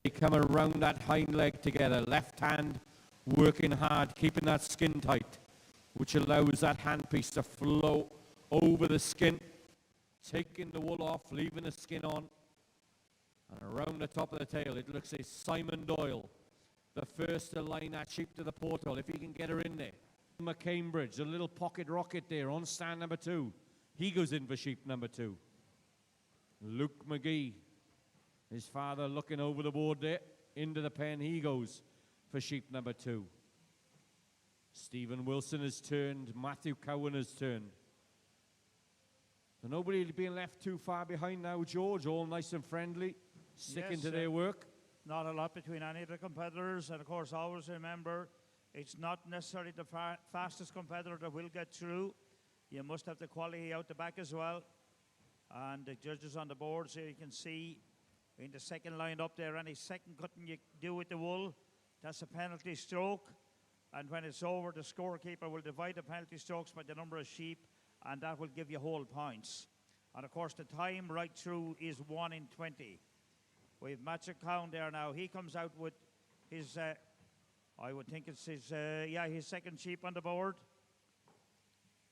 They come around that hind leg together. Left hand working hard, keeping that skin tight, which allows that handpiece to flow over the skin, taking the wool off, leaving the skin on. And around the top of the tail, it looks like Simon Doyle, the first to line that sheep to the portal, if he can get her in there. McCambridge, a little pocket rocket there on stand number 2. He goes in for sheep number 2. Luke McGee, his father looking over the board there, into the pen. He goes for sheep number 2. Stephen Wilson has turned. Matthew Cowan has turned. So nobody being left too far behind now, George. All nice and friendly, sticking to their work. Not a lot between any of the competitors. And, of course, always remember, it's not necessarily the fastest competitor that will get through. You must have the quality out the back as well. And the judges on the board, so you can see in the second line up there, any second cutting you do with the wool, that's a penalty stroke. And when it's over, the scorekeeper will divide the penalty strokes by the number of sheep, and that will give you whole points. And, of course, the time right through is 1 in 20. We've Matthew Cowan there now. He comes out with his, I would think it's his, his second sheep on the board.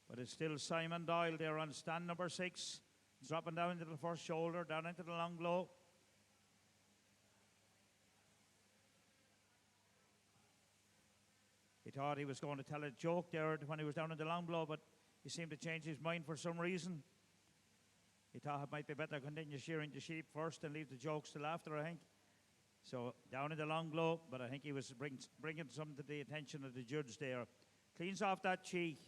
But it's still Simon Doyle there on stand number 6. Dropping down into the first shoulder, down into the long blow. He thought he was going to tell a joke there when he was down in the long blow, but he seemed to change his mind for some reason. He thought it might be better to continue shearing the sheep first and leave the jokes till after, I think. So down in the long blow, but I think he was bringing something to the attention of the judge there. Cleans off that cheek,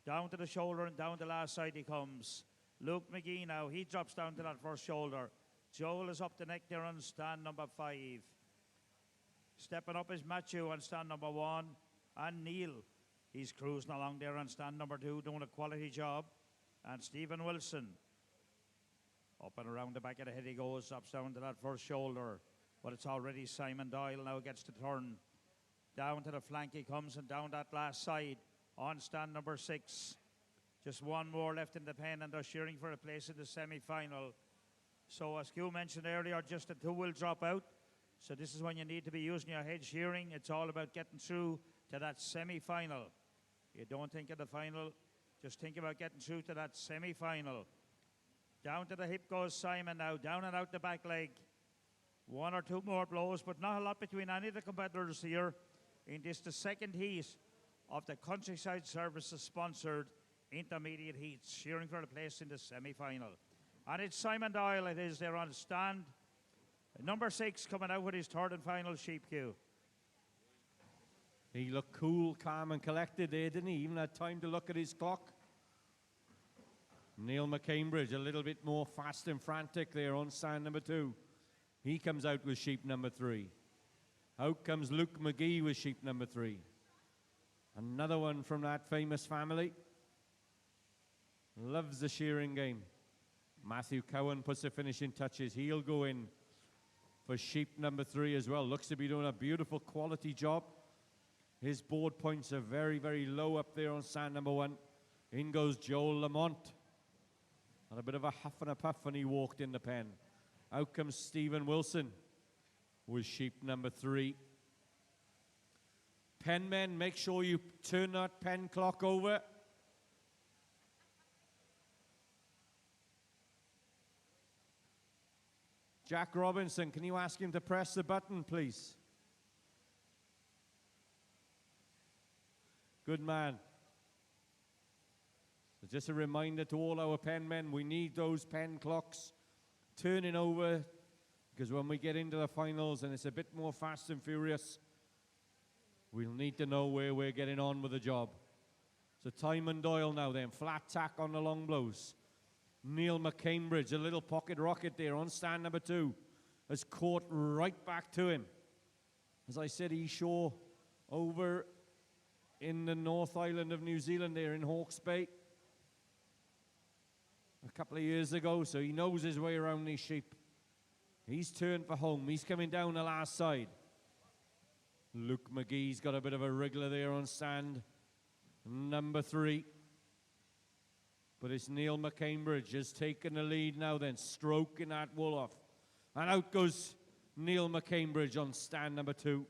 down to the shoulder, and down the last side he comes. Luke McGee now, he drops down to that first shoulder. Joel is up the neck there on stand number 5. Stepping up is Matthew on stand number 1. And Neil, he's cruising along there on stand number 2, doing a quality job. And Stephen Wilson, up and around the back of the head he goes, drops down to that first shoulder. But it's already Simon Doyle now gets to turn. Down to the flank he comes, and down that last side on stand number 6. Just one more left in the pen, and they're shearing for a place in the semi-final. So as Q mentioned earlier, just the 2 will drop out. So this is when you need to be using your head shearing. It's all about getting through to that semi-final. You don't think of the final, just think about getting through to that semi-final. Down to the hip goes Simon now, down and out the back leg. 1 or 2 more blows, but not a lot between any of the competitors here in this, the second heat of the Countryside Services sponsored intermediate heats, shearing for a place in the semi-final. And it's Simon Doyle, it is there on stand. Number 6 coming out with his 3rd and final sheep cue. He looked cool, calm and collected there, didn't he? Even had time to look at his clock. Neil McCambridge, a little bit more fast and frantic there on stand number 2. He comes out with sheep number 3. Out comes Luke McGee with sheep number 3. Another one from that famous family. Loves the shearing game. Matthew Cowan puts the finishing touches. He'll go in for sheep number 3 as well. Looks to be doing a beautiful quality job. His board points are very, very low up there on stand number 1. In goes Joel Lamont. And a bit of a huff and a puff when he walked in the pen. Out comes Stephen Wilson with sheep number 3. Penmen, make sure you turn that pen clock over. Jack Robinson, can you ask him to press the button, please? Good man. So just a reminder to all our penmen, we need those pen clocks turning over, because when we get into the finals and it's a bit more fast and furious, we'll need to know where we're getting on with the job. So Simon Doyle now then, flat tack on the long blows. Neil McCambridge, a little pocket rocket there on stand number 2, has caught right back to him. As I said, he's sure over in the North Island of New Zealand there in Hawke's Bay a couple of years ago, so he knows his way around these sheep. He's turned for home. He's coming down the last side. Luke McGee's got a bit of a wriggler there on stand number 3. But it's Neil McCambridge has taken the lead now then, stroking that wool off. And out goes Neil McCambridge on stand number 2.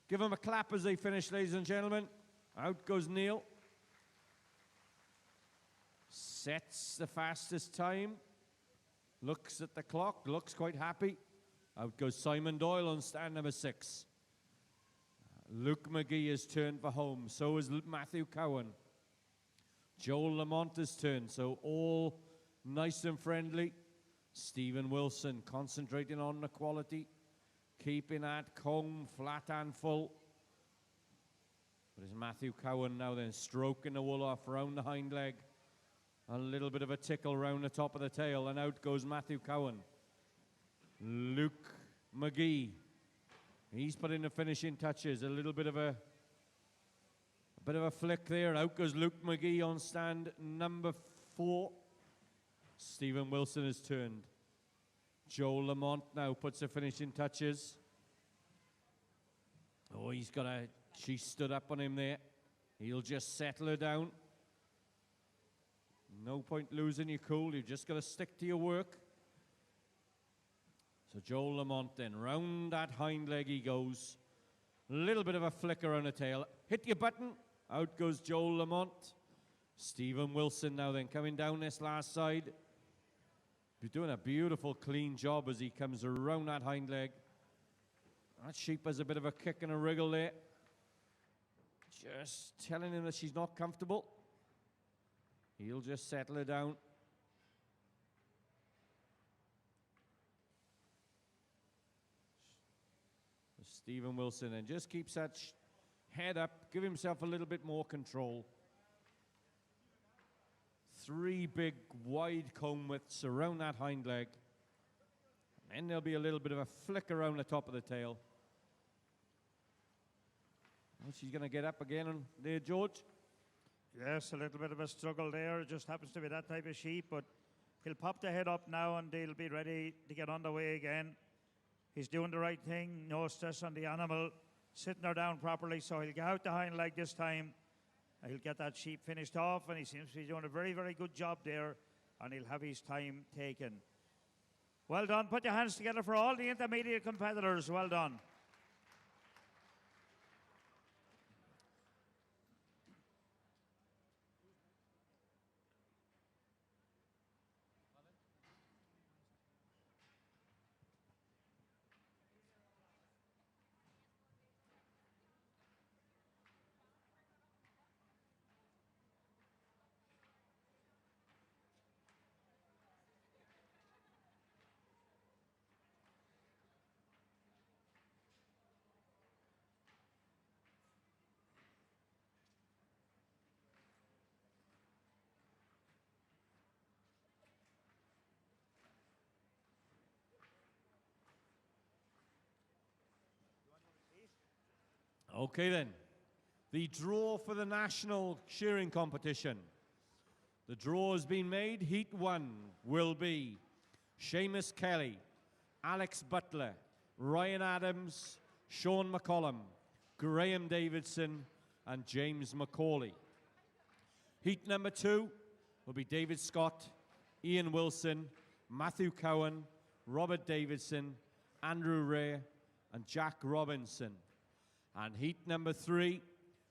Give him a clap as they finish, ladies and gentlemen. Out goes Neil. Sets the fastest time. Looks at the clock, looks quite happy. Out goes Simon Doyle on stand number 6. Luke McGee has turned for home. So is Matthew Cowan. Joel Lamont has turned, so all nice and friendly. Stephen Wilson concentrating on the quality. Keeping that comb flat and full. But it's Matthew Cowan now then stroking the wool off round the hind leg. A little bit of a tickle round the top of the tail, and out goes Matthew Cowan. Luke McGee. He's putting the finishing touches. A little bit of a flick there. Out goes Luke McGee on stand number 4. Stephen Wilson has turned. Joel Lamont now puts the finishing touches. Oh, she stood up on him there. He'll just settle her down. No point losing your cool. You've just got to stick to your work. So Joel Lamont then, round that hind leg he goes. A little bit of a flicker on the tail. Hit your button. Out goes Joel Lamont. Stephen Wilson now then coming down this last side. He's doing a beautiful clean job as he comes around that hind leg. That sheep has a bit of a kick and a wriggle there. Just telling him that she's not comfortable. He'll just settle her down. Stephen Wilson and just keeps that head up, give himself a little bit more control. 3 big wide comb widths around that hind leg. And then there'll be a little bit of a flick around the top of the tail. Well, she's going to get up again on there, George. Yes, a little bit of a struggle there. It just happens to be that type of sheep, but he'll pop the head up now and they'll be ready to get underway again. He's doing the right thing, no stress on the animal, sitting her down properly, so he'll get out the hind leg this time. He'll get that sheep finished off, and he seems to be doing a very, very good job there, and he'll have his time taken. Well done. Put your hands together for all the intermediate competitors. Well done. Okay then, the draw for the national shearing competition. The draw has been made. Heat 1 will be Seamus Kelly, Alex Butler, Ryan Adams, Sean McCollum, Graham Davidson, and James McCauley. Heat number 2 will be David Scott, Ian Wilson, Matthew Cowan, Robert Davidson, Andrew Ray, and Jack Robinson. And heat number 3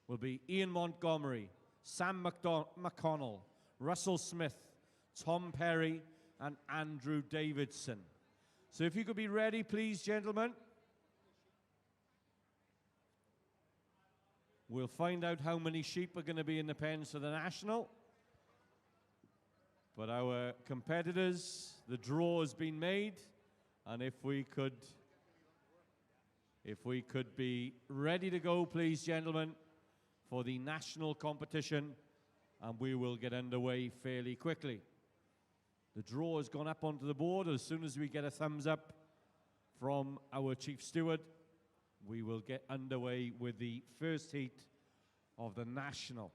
will be Ian Montgomery, Sam McConnell, Russell Smith, Tom Perry, and Andrew Davidson. So if you could be ready, please, gentlemen. We'll find out how many sheep are going to be in the pens for the national. But our competitors, the draw has been made, and if we could be ready to go, please, gentlemen, for the national competition, and we will get underway fairly quickly. The draw has gone up onto the board. As soon as we get a thumbs up from our chief steward, we will get underway with the first heat of the national.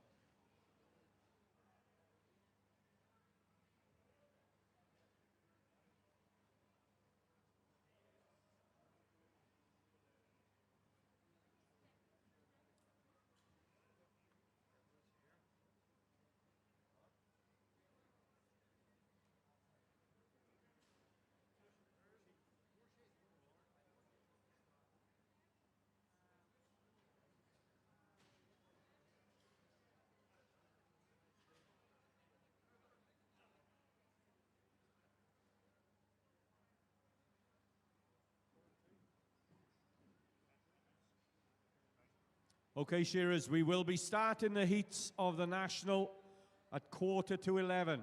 Okay, shearers, we will be starting the heats of the National at 11:15.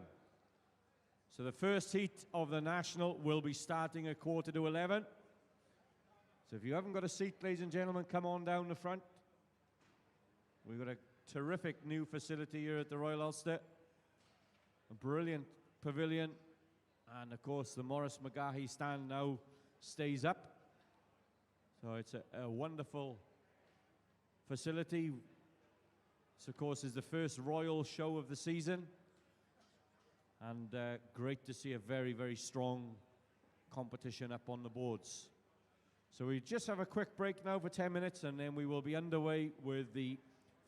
So the first heat of the National will be starting at 11:15. So if you haven't got a seat, ladies and gentlemen, come on down the front. We've got a terrific new facility here at the Royal Ulster. A brilliant pavilion. And of course, the Morris McGahey stand now stays up. So it's a wonderful facility. This, of course, is the first Royal show of the season. And great to see a very, very strong competition up on the boards. So we just have a quick break now for 10 minutes, and then we will be underway with the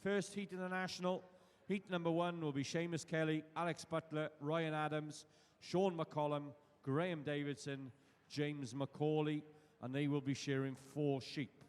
first heat of the National. Heat number 1 will be Seamus Kelly, Alex Butler, Ryan Adams, Sean McCollum, Graham Davidson, James McCauley, and they will be shearing 4 sheep.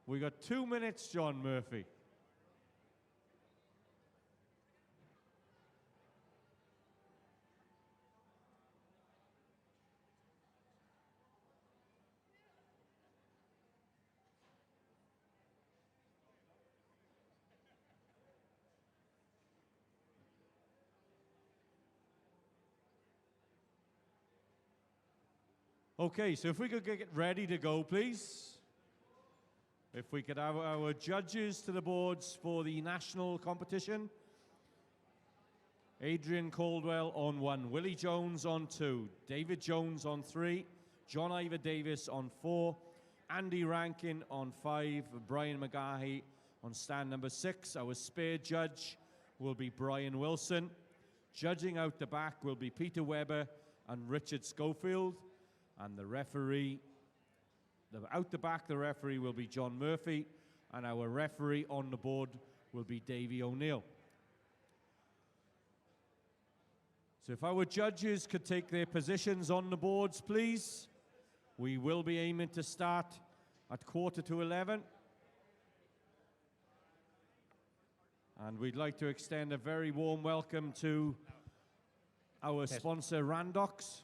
We got 2 minutes, John Murphy. Okay, so if we could get ready to go, please. If we could have our judges to the boards for the national competition. Adrian Caldwell on 1, Willie Jones on 2, David Jones on 3, John Ivor Davis on 4, Andy Rankin on 5, Brian McGahey on stand number 6. Our spare judge will be Brian Wilson. Judging out the back will be Peter Webber and Richard Schofield. And the referee, out the back, the referee will be John Murphy, and our referee on the board will be Davy O'Neill. So if our judges could take their positions on the boards, please. We will be aiming to start at 11:15. And we'd like to extend a very warm welcome to our sponsor, Randox,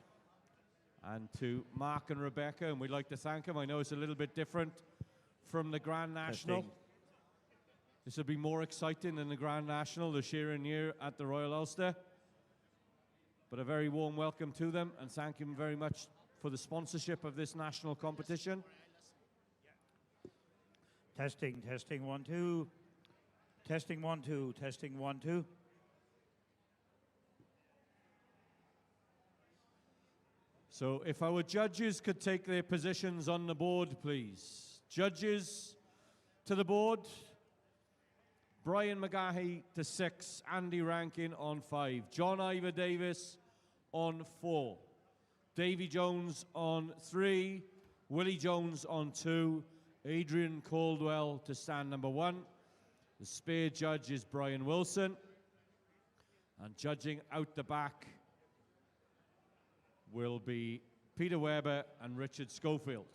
and to Mark and Rebecca, and we'd like to thank them. I know it's a little bit different from the Grand National. This will be more exciting than the Grand National, the Shearing year at the Royal Ulster. But a very warm welcome to them, and thank you very much for the sponsorship of this national competition. Testing, testing, 1, 2. Testing, 1, 2. Testing, 1, 2. So if our judges could take their positions on the board, please. Judges to the board. Brian McGahey to 6, Andy Rankin on 5, John Ivor Davis on 4, Davy Jones on 3, Willie Jones on 2, Adrian Caldwell to stand number 1. The spare judge is Brian Wilson. And judging out the back will be Peter Webber and Richard Schofield.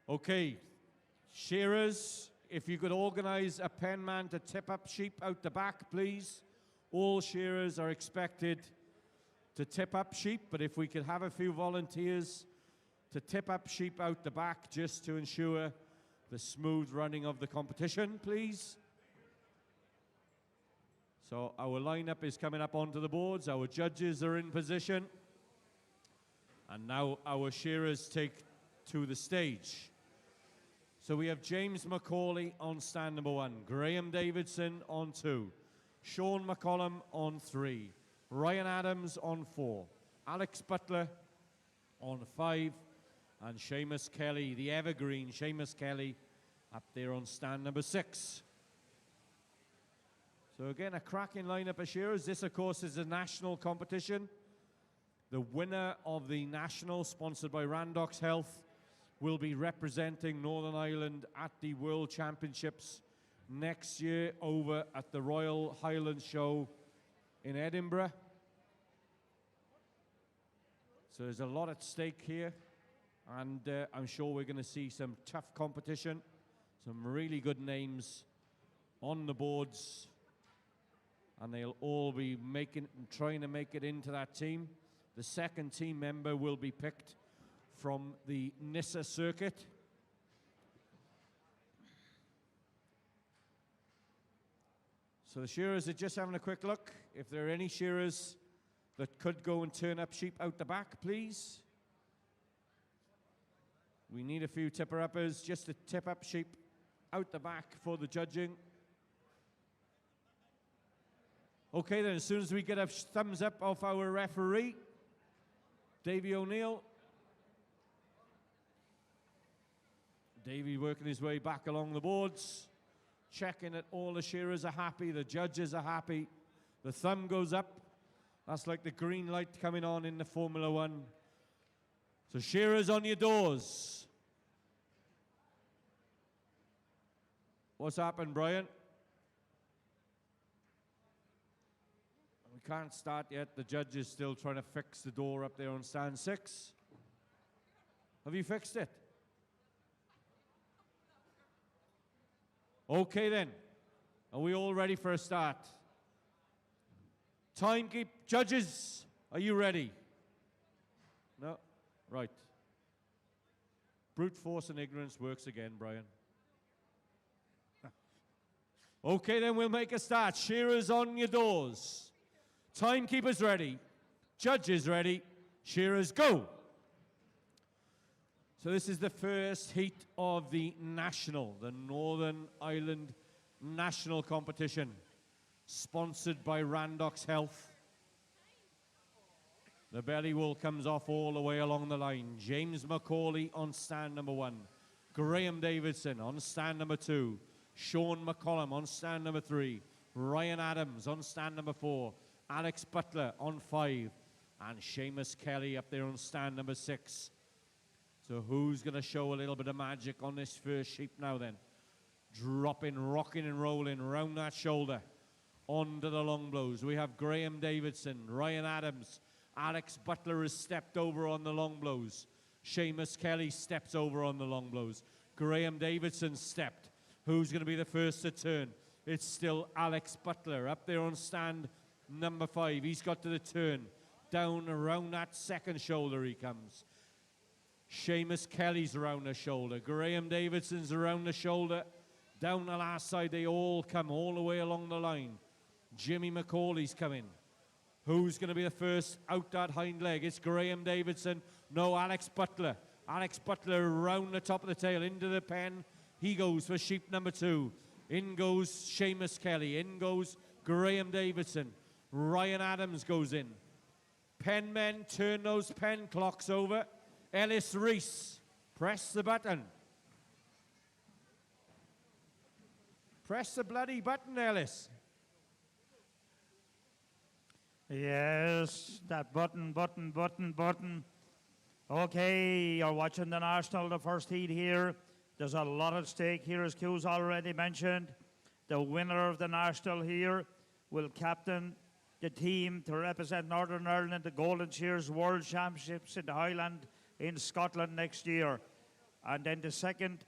Okay, shearers, if you could organize a penman to tip up sheep out the back, please. All shearers are expected to tip up sheep, but if we could have a few volunteers to tip up sheep out the back just to ensure the smooth running of the competition, please. So our lineup is coming up onto the boards. Our judges are in position. And now our shearers take to the stage. So we have James McCauley on stand number 1, Graham Davidson on 2, Sean McCollum on 3, Ryan Adams on 4, Alex Butler on 5, and Seamus Kelly, the evergreen Seamus Kelly, up there on stand number 6. So again, a cracking lineup of shearers. This, of course, is a national competition. The winner of the national, sponsored by Randox Health, will be representing Northern Ireland at the World Championships next year over at the Royal Highland Show in Edinburgh. So there's a lot at stake here. And I'm sure we're going to see some tough competition, some really good names on the boards, and they'll all be trying to make it into that team. The second team member will be picked from the Nissa circuit. So the shearers are just having a quick look. If there are any shearers that could go and turn up sheep out the back, please. We need a few tipper-uppers just to tip up sheep out the back for the judging. Okay, then, as soon as we get a thumbs up off our referee, Davy O'Neill. Davy working his way back along the boards, checking that all the shearers are happy, the judges are happy. The thumb goes up. That's like the green light coming on in the Formula One. So shearers on your doors. What's happened, Brian? can't start yet. The judge is still trying to fix the door up there on stand 6. Have you fixed it? Okay then. Are we all ready for a start? Judges, are you ready? No? Right. Brute force and ignorance works again, Brian. Okay, then we'll make a start. Shearers on your doors. Timekeepers ready. Judges ready. Shearers go. So this is the first heat of the national, the Northern Ireland National Competition, sponsored by Randox Health. The belly wool comes off all the way along the line. James McCauley on stand number 1. Graham Davidson on stand number 2. Sean McCollum on stand number 3. Ryan Adams on stand number 4. Alex Butler on 5. And Seamus Kelly up there on stand number 6. So who's going to show a little bit of magic on this first sheep now then? Dropping, rocking and rolling round that shoulder. Onto the long blows. We have Graham Davidson, Ryan Adams. Alex Butler has stepped over on the long blows. Seamus Kelly steps over on the long blows. Graham Davidson stepped. Who's going to be the first to turn? It's still Alex Butler up there on stand number 5. He's got to the turn. Down around that second shoulder he comes. Seamus Kelly's around the shoulder. Graham Davidson's around the shoulder. Down the last side, they all come all the way along the line. Jimmy McCauley's coming. Who's going to be the first out that hind leg? It's Graham Davidson. No, Alex Butler. Alex Butler around the top of the tail, into the pen. He goes for sheep number 2. In goes Seamus Kelly. In goes Graham Davidson. Ryan Adams goes in. Pen men, turn those pen clocks over. Ellis Reese, press the button. Press the bloody button, Ellis. Yes, that button. Okay, you're watching the National, the first heat here. There's a lot at stake here, as Q's already mentioned. The winner of the National here will captain the team to represent Northern Ireland in the Golden Shears World Championships in the Highland in Scotland next year. And then the second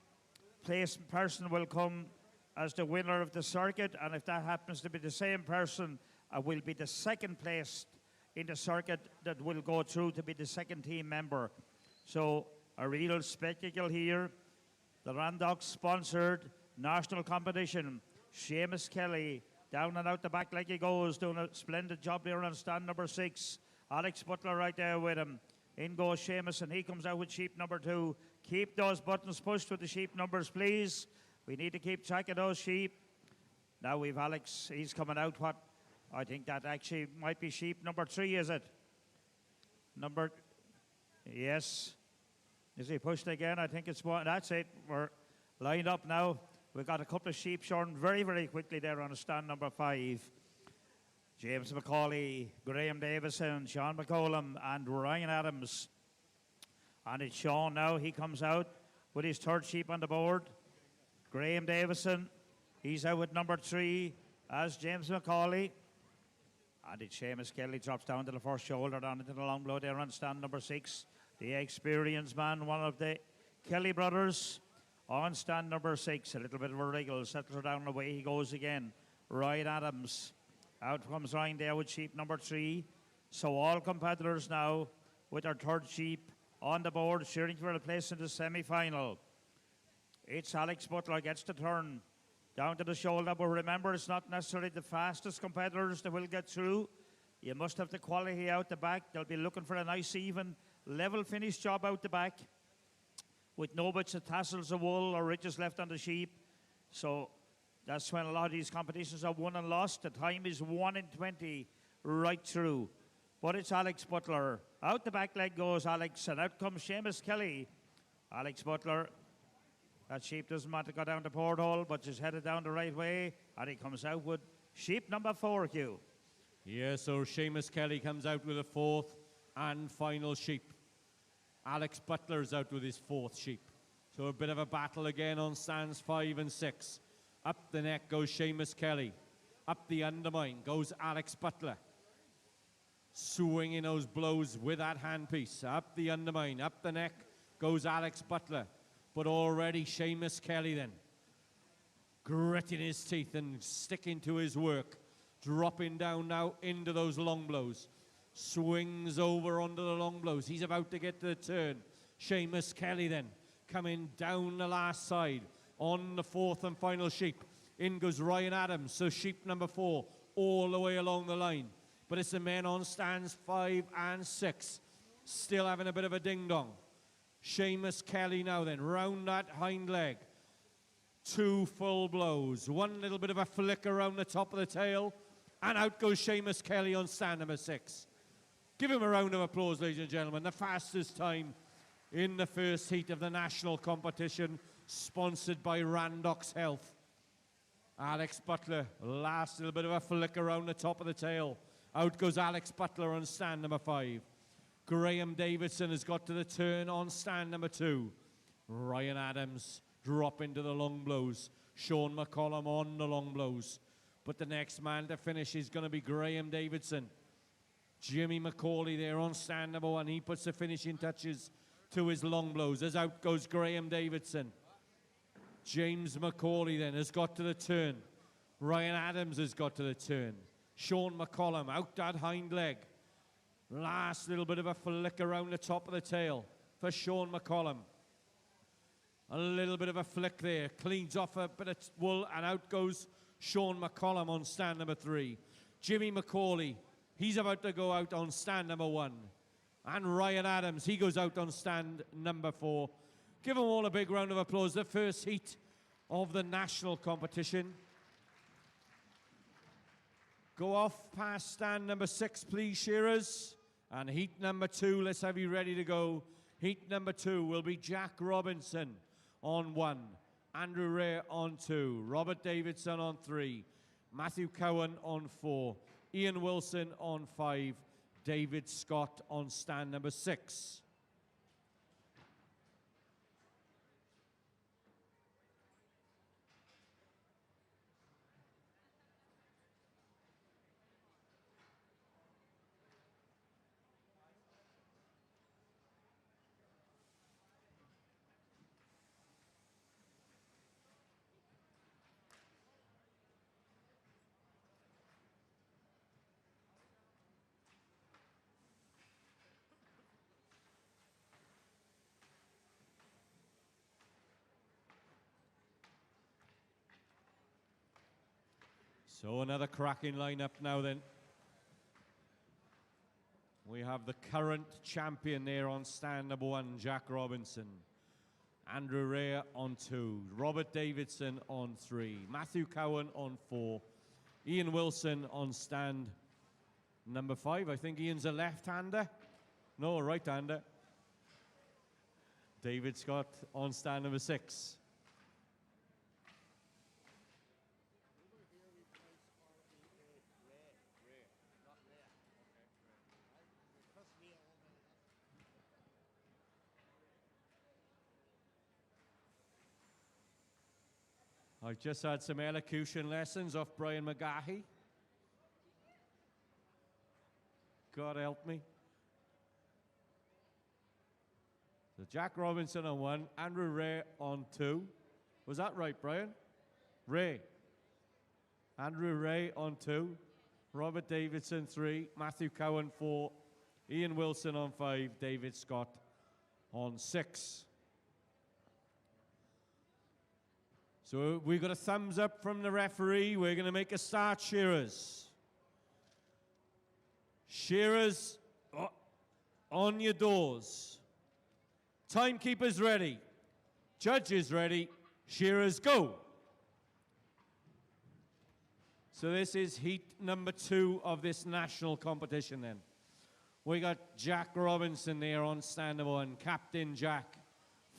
place person will come as the winner of the circuit, and if that happens to be the same person, will be the second place in the circuit that will go through to be the second team member. So a real spectacle here. The Randox sponsored national competition. Seamus Kelly down and out the back like he goes, doing a splendid job there on stand number 6. Alex Butler right there with him. In goes Seamus, and he comes out with sheep number 2. Keep those buttons pushed with the sheep numbers, please. We need to keep track of those sheep. Now we've Alex, he's coming out. What? I think that actually might be sheep number 3, is it? Yes. Is he pushed again? I think it's one. That's it. We're lined up now. We've got a couple of sheep shorn very, very quickly there on stand number 5. James McCauley, Graham Davison, Sean McCollum, and Ryan Adams. And it's Sean now. He comes out with his third sheep on the board. Graham Davison, he's out with number 3 as James McCauley. And it's Seamus Kelly, drops down to the first shoulder, down into the long blow there on stand number 6. The experienced man, one of the Kelly brothers, on stand number 6. A little bit of a wriggle, settles her down, away he goes again. Ryan Adams. Out comes Ryan there with sheep number 3. So all competitors now with their third sheep on the board, shearing for a place in the semi-final. It's Alex Butler gets the turn down to the shoulder, but remember, it's not necessarily the fastest competitors that will get through. You must have the quality out the back. They'll be looking for a nice, even, level finish job out the back with no bits of tassels of wool or ridges left on the sheep. So that's when a lot of these competitions are won and lost. The time is 1 in 20 right through. But it's Alex Butler. Out the back leg goes Alex, and out comes Seamus Kelly. Alex Butler. That sheep doesn't want to go down the porthole, but just headed down the right way, and he comes out with sheep number 4, Hugh. Yeah, so Seamus Kelly comes out with a 4th and final sheep. Alex Butler's out with his 4th sheep. So a bit of a battle again on stands 5 and 6. Up the neck goes Seamus Kelly. Up the undermine goes Alex Butler. swinging those blows with that handpiece. Up the undermine, up the neck goes Alex Butler. But already Seamus Kelly then, gritting his teeth and sticking to his work. Dropping down now into those long blows. Swings over onto the long blows. He's about to get to the turn. Seamus Kelly then, coming down the last side on the fourth and final sheep. In goes Ryan Adams, so sheep number 4, all the way along the line. But it's the men on stands 5 and 6, still having a bit of a ding-dong. Seamus Kelly now then, round that hind leg. 2 full blows, 1 little bit of a flick around the top of the tail, and out goes Seamus Kelly on stand number 6. Give him a round of applause, ladies and gentlemen. The fastest time in the first heat of the national competition, sponsored by Randox Health. Alex Butler, last little bit of a flick around the top of the tail. Out goes Alex Butler on stand number 5. Graham Davidson has got to the turn on stand number 2. Ryan Adams drop into the long blows. Sean McCollum on the long blows. But the next man to finish is going to be Graham Davidson. Jimmy McCauley there on stand number 1. He puts the finishing touches to his long blows. As out goes Graham Davidson. James McCauley then has got to the turn. Ryan Adams has got to the turn. Sean McCollum out that hind leg. Last little bit of a flick around the top of the tail for Sean McCollum. A little bit of a flick there. Cleans off a bit of wool and out goes Sean McCollum on stand number 3. Jimmy McCauley, he's about to go out on stand number 1. And Ryan Adams, he goes out on stand number 4. Give them all a big round of applause. The first heat of the national competition. Go off past stand number 6, please, shearers. And heat number 2, let's have you ready to go. Heat number 2 will be Jack Robinson on 1. Andrew Ray on 2. Robert Davidson on 3. Matthew Cowan on 4. Ian Wilson on 5. David Scott on stand number 6. So another cracking lineup now then. We have the current champion there on stand number 1, Jack Robinson. Andrew Ray on 2. Robert Davidson on 3. Matthew Cowan on 4. Ian Wilson on stand number 5. I think Ian's a left-hander. No, a right-hander. David Scott on stand number 6. I've just had some elocution lessons off Brian McGahey. God help me. So Jack Robinson on 1, Andrew Ray on 2. Was that right, Brian? Ray. Andrew Ray on 2. Robert Davidson 3. Matthew Cowan 4. Ian Wilson on 5. David Scott on 6. So we've got a thumbs up from the referee. We're going to make a start, shearers. Shearers, on your doors. Timekeepers ready. Judges ready. Shearers, go. So this is heat number 2 of this national competition then. We got Jack Robinson there on stand number 1. Captain Jack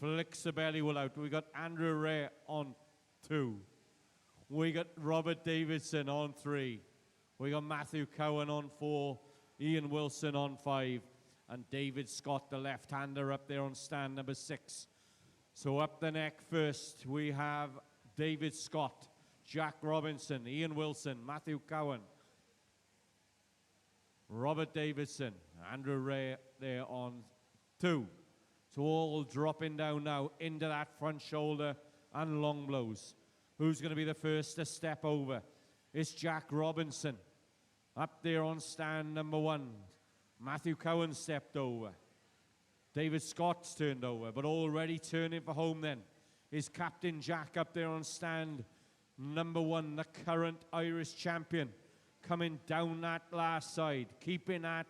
flicks the belly wool out. We got Andrew Ray on 2. We got Robert Davidson on 3. We got Matthew Cowan on 4. Ian Wilson on 5. And David Scott, the left-hander, up there on stand number 6. So up the neck first, we have David Scott, Jack Robinson, Ian Wilson, Matthew Cowan, Robert Davidson, Andrew Ray there on 2. So all dropping down now into that front shoulder and long blows. Who's going to be the first to step over? It's Jack Robinson. Up there on stand number 1. Matthew Cowan stepped over. David Scott's turned over, but already turning for home then is Captain Jack up there on stand number 1, the current Irish champion, coming down that last side, keeping that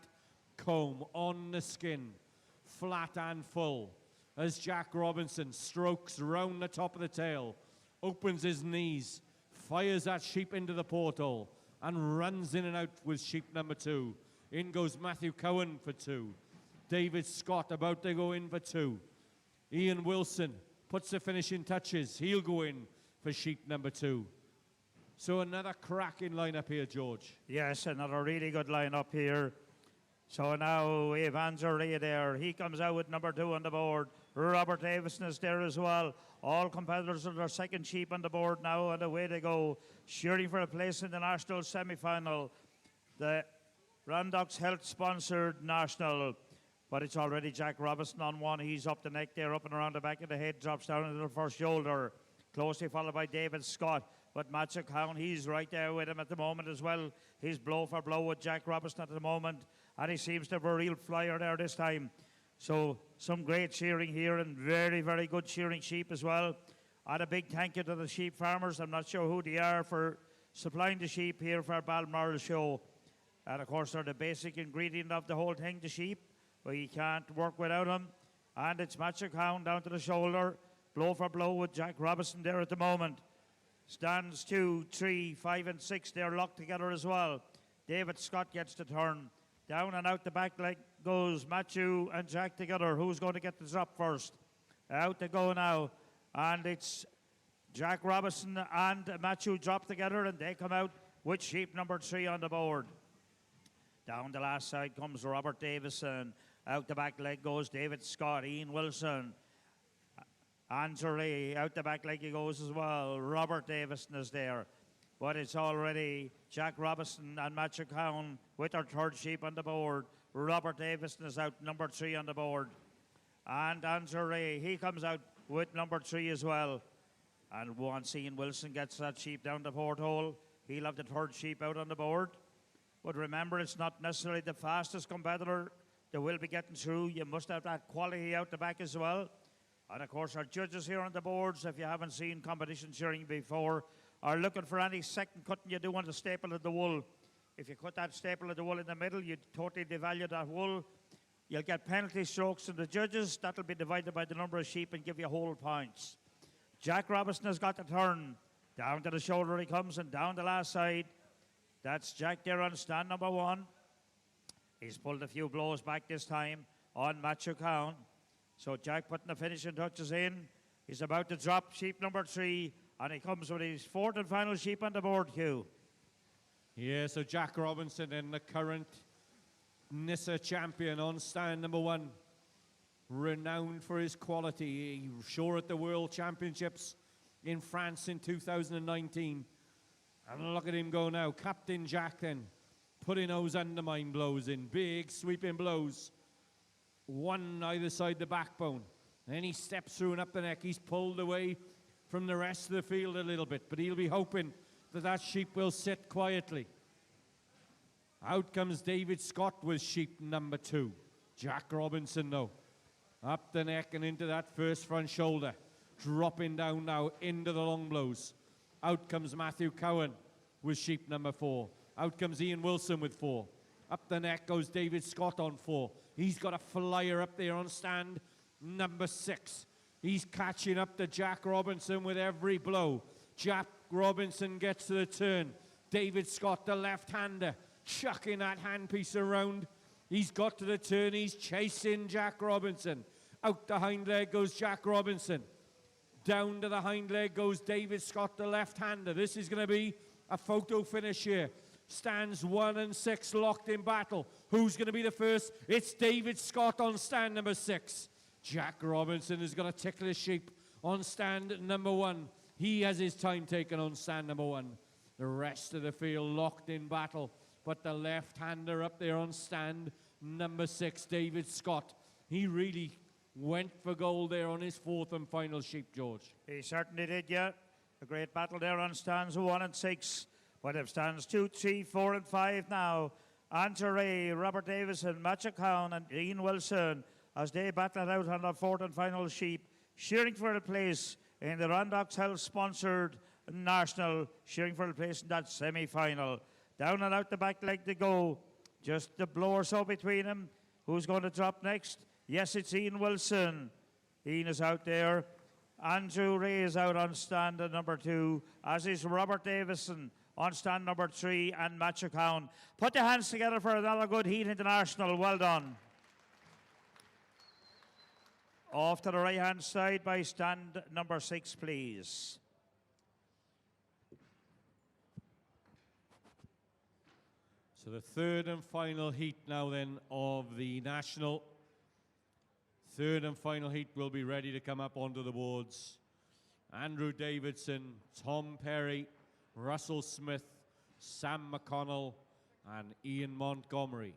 comb on the skin, flat and full, as Jack Robinson strokes round the top of the tail, opens his knees, fires that sheep into the porthole, and runs in and out with sheep number 2. In goes Matthew Cowan for 2. David Scott about to go in for 2. Ian Wilson puts the finishing touches. He'll go in for sheep number 2. So another cracking lineup here, George. Yes, another really good lineup here. So now Evans Ray there. He comes out with number 2 on the board. Robert Davison is there as well. All competitors are their second sheep on the board now, and away they go. Shearing for a place in the national semi-final. The Randox Health sponsored national. But it's already Jack Robinson on 1. He's up the neck there, up and around the back of the head, drops down into the first shoulder. Closely followed by David Scott. But Matthew Cowan, he's right there with him at the moment as well. He's blow for blow with Jack Robinson at the moment. And he seems to have a real flyer there this time. So some great shearing here and very, very good shearing sheep as well. And a big thank you to the sheep farmers. I'm not sure who they are for supplying the sheep here for our Balmoral show. And of course, they're the basic ingredient of the whole thing, the sheep. We can't work without him. And it's Matthew Cowan down to the shoulder. Blow for blow with Jack Robinson there at the moment. Stands 2, 3, 5 and 6. They're locked together as well. David Scott gets the turn. Down and out the back leg goes Matthew and Jack together. Who's going to get the drop first? Out they go now. And it's Jack Robinson and Matthew drop together, and they come out with sheep number 3 on the board. Down the last side comes Robert Davison. Out the back leg goes David Scott, Ian Wilson. Andrew out the back leg he goes as well. Robert Davison is there. But it's already Jack Robinson and Matthew Cowan with their third sheep on the board. Robert Davison is out, number 3 on the board. And Andrew he comes out with number 3 as well. And once Ian Wilson gets that sheep down the porthole, he'll have the third sheep out on the board. But remember, it's not necessarily the fastest competitor that will be getting through. You must have that quality out the back as well. And of course, our judges here on the boards, if you haven't seen competition shearing before, are looking for any second cutting you do on the staple of the wool. If you cut that staple of the wool in the middle, you totally devalue that wool. You'll get penalty strokes from the judges. That'll be divided by the number of sheep and give you whole points. Jack Robinson has got the turn. Down to the shoulder he comes and down the last side. That's Jack there on stand number 1. He's pulled a few blows back this time on Matthew Cowan. So Jack putting the finishing touches in. He's about to drop sheep number 3, and he comes with his 4th and final sheep on the board, Hugh. Yeah, so Jack Robinson and the current Nissa champion on stand number 1. Renowned for his quality. He was sure at the World Championships in France in 2019. And look at him go now. Captain Jack then putting those undermine blows in. Big sweeping blows. One either side the backbone. Then he steps through and up the neck. He's pulled away from the rest of the field a little bit. But he'll be hoping that that sheep will sit quietly. Out comes David Scott with sheep number 2. Jack Robinson though. Up the neck and into that first front shoulder. Dropping down now into the long blows. Out comes Matthew Cowan with sheep number 4. Out comes Ian Wilson with 4. Up the neck goes David Scott on 4. He's got a flyer up there on stand number 6. He's catching up to Jack Robinson with every blow. Jack Robinson gets to the turn. David Scott, the left-hander, chucking that handpiece around. He's got to the turn. He's chasing Jack Robinson. Out the hind leg goes Jack Robinson. Down to the hind leg goes David Scott, the left-hander. This is going to be a photo finish here. Stands 1 and 6 locked in battle. Who's going to be the first? It's David Scott on stand number 6. Jack Robinson is going to tickle his sheep on stand number 1. He has his time taken on stand number 1. The rest of the field locked in battle but the left-hander up there on stand number 6, David Scott, he really went for goal there on his 4th and final sheep, George. He certainly did, yeah. A great battle there on stands 1 and 6. But if stands 2, 3, 4 and 5 now, Andrew Ray, Robert Davison, Matthew Cowan and Ian Wilson as they battle it out on their 4th and final sheep. Shearing for the place in the Randox Health sponsored national. Shearing for the place in that semi-final. Down and out the back leg to go. Just a blow or so between them. Who's going to drop next? Yes, it's Ian Wilson. Ian is out there. Andrew Ray is out on stand at number 2, as is Robert Davison on stand number 3 and Matthew Cowan. Put your hands together for another good heat international. Well done. Off to the right-hand side by stand number 6, please. So the 3rd and final heat now then of the national. 3rd and final heat will be ready to come up onto the boards. Andrew Davidson, Tom Perry, Russell Smith, Sam McConnell, and Ian Montgomery.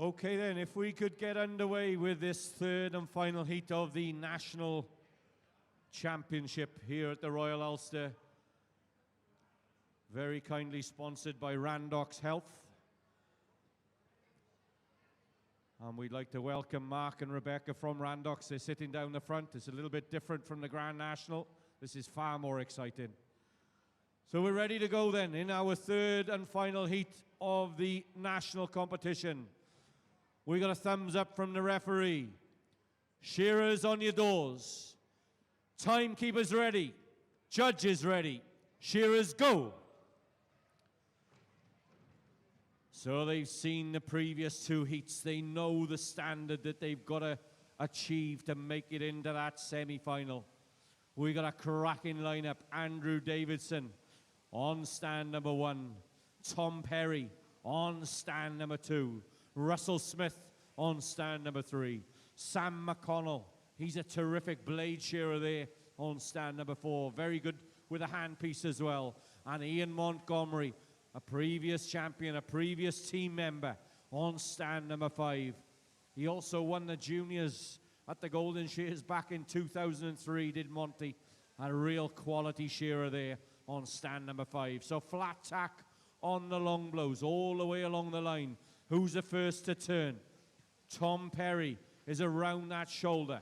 Okay then, if we could get underway with this 3rd and final heat of the National Championship here at the Royal Ulster. Very kindly sponsored by Randox Health. And we'd like to welcome Mark and Rebecca from Randox. They're sitting down the front. It's a little bit different from the Grand National. This is far more exciting. So we're ready to go then in our 3rd and final heat of the national competition. We got a thumbs up from the referee. Shearers on your doors. Timekeepers ready. Judges ready. Shearers go. So they've seen the previous 2 heats. They know the standard that they've got to achieve to make it into that semi-final. We got a cracking lineup. Andrew Davidson on stand number 1. Tom Perry on stand number 2. Russell Smith on stand number 3. Sam McConnell, he's a terrific blade shearer there on stand number 4. Very good with a handpiece as well. And Ian Montgomery, a previous champion, a previous team member on stand number 5. He also won the juniors at the Golden Shears back in 2003, did Monty. A real quality shearer there on stand number 5. So flat tack on the long blows all the way along the line. Who's the first to turn? Tom Perry is around that shoulder.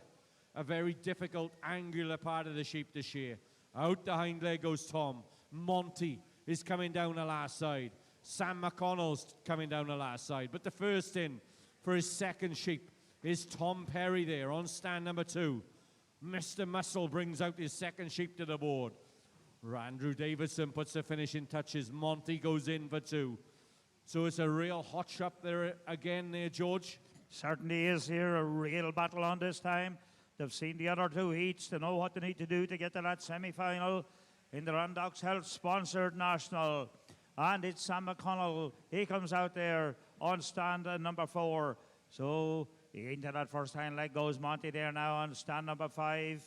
A very difficult angular part of the sheep to shear. Out the hind leg goes Tom. Monty is coming down the last side. Sam McConnell's coming down the last side. But the first in for his second sheep is Tom Perry there on stand number 2. Mr. Muscle brings out his second sheep to the board. Andrew Davidson puts the finishing touches. Monty goes in for 2. So it's a real hot shot there again there, George. Certainly is here, a real battle on this time. They've seen the other 2 heats to know what they need to do to get to that semi-final in the Randox Health sponsored national. And it's Sam McConnell. He comes out there on stand number 4. So into that first hind leg goes Monty there now on stand number 5.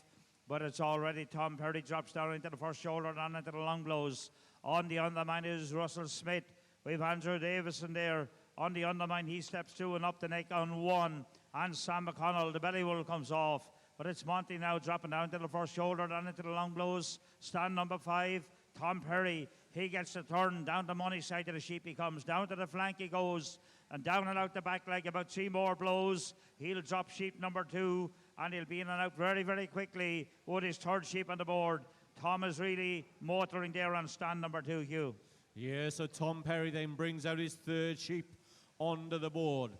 But it's already Tom Perry drops down into the first shoulder and into the long blows. On the undermine is Russell Smith. We've Andrew Davison there. On the undermine, he steps through and up the neck on 1. And Sam McConnell, the belly wool comes off. But it's Monty now dropping down to the first shoulder and into the long blows. Stand number 5, Tom Perry. He gets the turn down the money side of the sheep. He comes down to the flank. He goes and down and out the back leg. About 3 more blows. He'll drop sheep number 2 and he'll be in and out very, very quickly with his third sheep on the board. Tom is really motoring there on stand number 2, Hugh. Yeah, so Tom Perry then brings out his third sheep onto the board.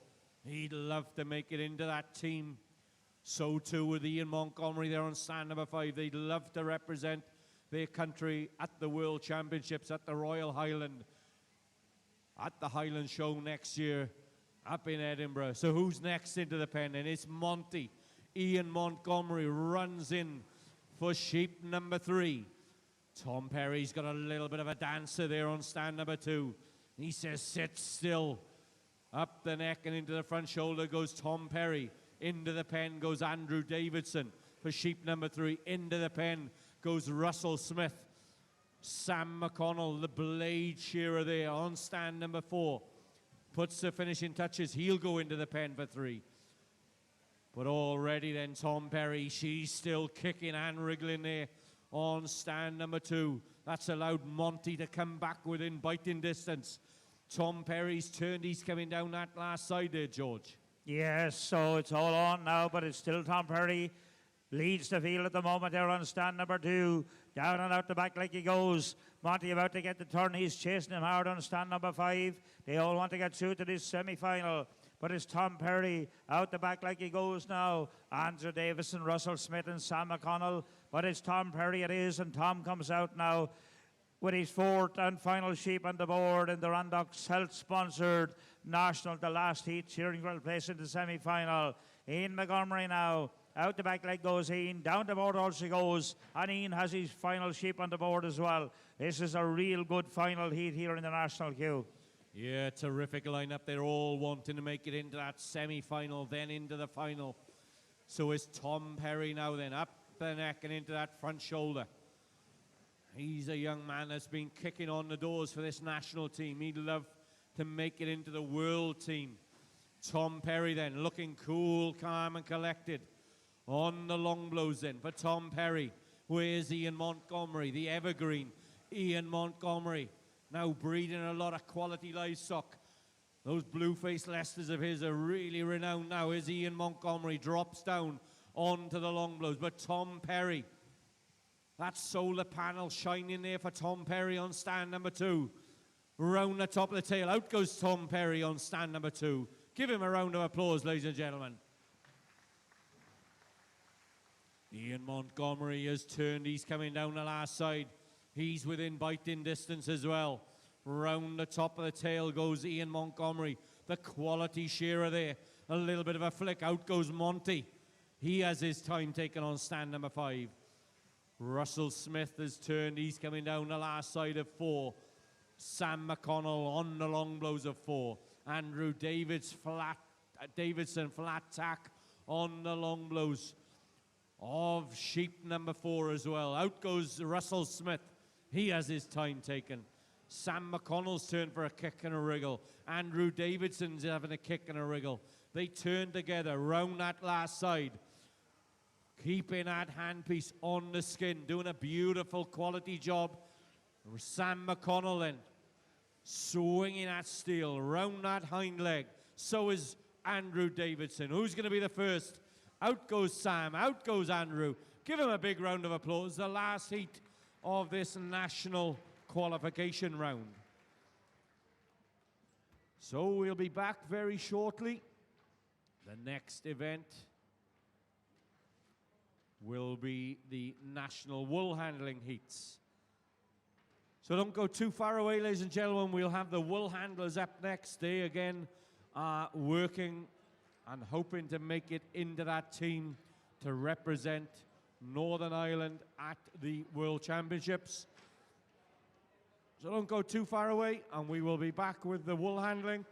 He'd love to make it into that team. So too with Ian Montgomery there on stand number 5. They'd love to represent their country at the World Championships at the Royal Highland, at the Highland Show next year up in Edinburgh. So who's next into the pen? And it's Monty. Ian Montgomery runs in for sheep number 3. Tom Perry's got a little bit of a dancer there on stand number 2. He says, sit still. Up the neck and into the front shoulder goes Tom Perry. Into the pen goes Andrew Davidson for sheep number 3. Into the pen goes Russell Smith. Sam McConnell, the blade shearer there on stand number 4. Puts the finishing touches. He'll go into the pen for 3. But already then Tom Perry, she's still kicking and wriggling there on stand number 2. That's allowed Monty to come back within biting distance. Tom Perry's turned. He's coming down that last side there, George. Yes, so it's all on now, but it's still Tom Perry. Leads the field at the moment there on stand number 2. Down and out the back like he goes. Monty about to get the turn. He's chasing him hard on stand number 5. They all want to get through to this semi-final. But it's Tom Perry out the back like he goes now. Andrew Davison, Russell Smith and Sam McConnell. But it's Tom Perry it is, and Tom comes out now with his 4th and final sheep on the board in the Randox Health sponsored national, the last heat. Shearing will place in the semi-final. Ian Montgomery now. Out the back leg goes Ian. Down the board also goes. And Ian has his final sheep on the board as well. This is a real good final heat here in the national queue. Yeah, terrific lineup. They're all wanting to make it into that semi-final, then into the final. So is Tom Perry now then up the neck and into that front shoulder. He's a young man that's been kicking on the doors for this national team. He'd love to make it into the world team. Tom Perry then looking cool, calm and collected on the long blows then for Tom Perry. Where's Ian Montgomery, the evergreen Ian Montgomery, now breeding a lot of quality livestock. Those blue-faced Leicesters of his are really renowned now as Ian Montgomery drops down onto the long blows. But Tom Perry, that solar panel shining there for Tom Perry on stand number 2. Round the top of the tail, out goes Tom Perry on stand number 2. Give him a round of applause, ladies and gentlemen. Ian Montgomery has turned. He's coming down the last side. He's within biting distance as well. Round the top of the tail goes Ian Montgomery, the quality shearer there. A little bit of a flick. Out goes Monty. He has his time taken on stand number 5. Russell Smith has turned. He's coming down the last side of 4. Sam McConnell on the long blows of 4. Andrew Davidson flat tack on the long blows of sheep number 4 as well. Out goes Russell Smith. He has his time taken. Sam McConnell's turn for a kick and a wriggle. Andrew Davidson's having a kick and a wriggle. They turn together round that last side. Keeping that handpiece on the skin. Doing a beautiful quality job. Sam McConnell then swinging that steel round that hind leg. So is Andrew Davidson. Who's going to be the first? Out goes Sam. Out goes Andrew. Give him a big round of applause. The last heat of this national qualification round. So we'll be back very shortly. The next event will be the National Wool Handling Heats. So don't go too far away, ladies and gentlemen. We'll have the wool handlers up next. They again are working and hoping to make it into that team to represent Northern Ireland at the World Championships. So don't go too far away, and we will be back with the wool handling.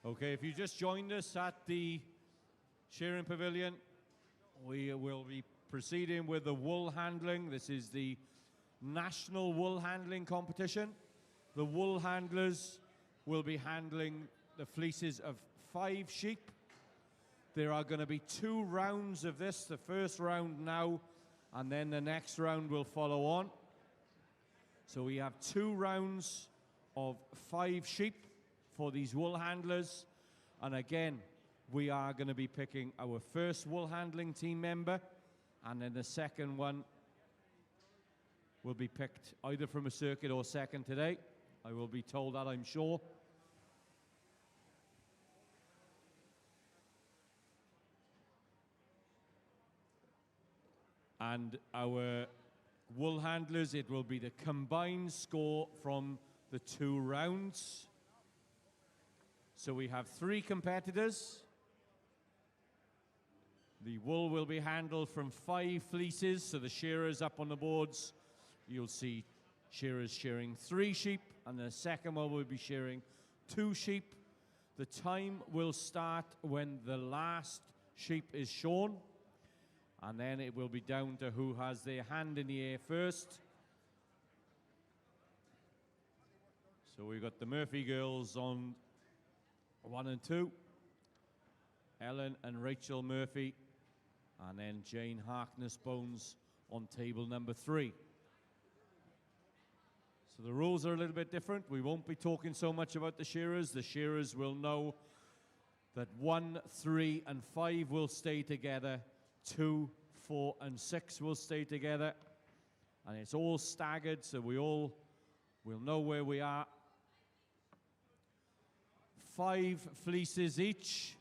Okay, if you just joined us at the Shearing Pavilion, we will be proceeding with the wool handling. This is the National Wool Handling Competition. The wool handlers will be handling the fleeces of 5 sheep. There are going to be 2 rounds of this, the first round now, and then the next round will follow on. So we have 2 rounds of 5 sheep for these wool handlers. And again, we are going to be picking our first wool handling team member, and then the second one will be picked either from a circuit or second today. I will be told that, I'm sure. And our wool handlers, it will be the combined score from the 2 rounds. So we have 3 competitors. The wool will be handled from 5 fleeces, so the shearers up on the boards, you'll see shearers shearing 3 sheep, and the second one will be shearing 2 sheep. The time will start when the last sheep is shorn, and then it will be down to who has their hand in the air first. So we've got the Murphy girls on 1 and 2, Ellen and Rachel Murphy, and then Jane Harkness Bones on table number 3. So the rules are a little bit different. We won't be talking so much about the shearers. The shearers will know that 1, 3, and 5 will stay together. 2, 4, and 6 will stay together. And it's all staggered, so we all will know where we are. 5 fleeces each.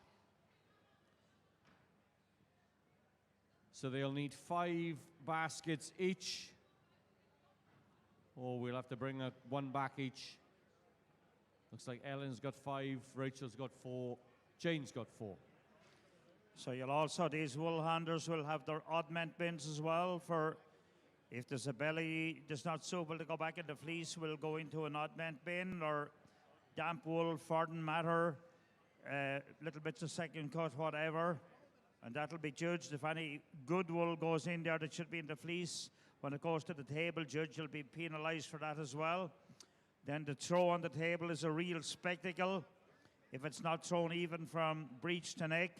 So they'll need 5 baskets each. Or we'll have to bring 1 back each. Looks like Ellen's got 5, Rachel's got 4, Jane's got 4. So you'll also, these wool handlers will have their oddment bins as well for if there's a belly that's not suitable to go back in the fleece, will go into an oddment bin, or damp wool, foreign matter, little bits of second cut, whatever. And that'll be judged. If any good wool goes in there that should be in the fleece, when it goes to the table, judge will be penalised for that as well. Then the throw on the table is a real spectacle. If it's not thrown even from breech to neck,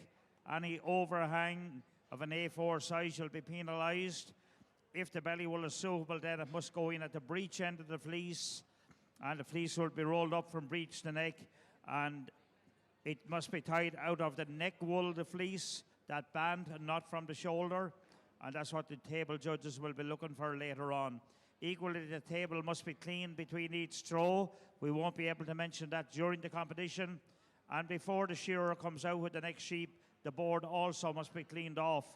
any overhang of an A4 size will be penalised. If the belly wool is suitable, then it must go in at the breech end of the fleece, and the fleece will be rolled up from breech to neck, and it must be tied out of the neck wool, the fleece, that band, and not from the shoulder. And that's what the table judges will be looking for later on. Equally, the table must be cleaned between each throw. We won't be able to mention that during the competition. And before the shearer comes out with the next sheep, the board also must be cleaned off.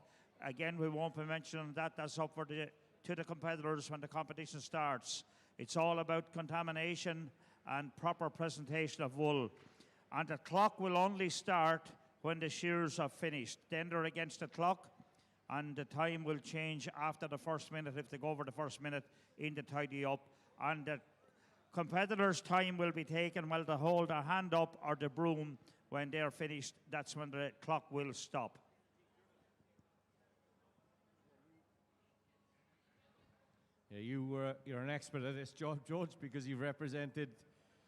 Again, we won't be mentioning that. That's up for to the competitors when the competition starts. It's all about contamination and proper presentation of wool. And the clock will only start when the shears are finished. Then they're against the clock, and the time will change after the first minute if they go over the first minute in the tidy up. And the competitors' time will be taken while they hold their hand up or the broom. When they're finished, that's when the clock will stop. Yeah, you're an expert at this job, George, because you've represented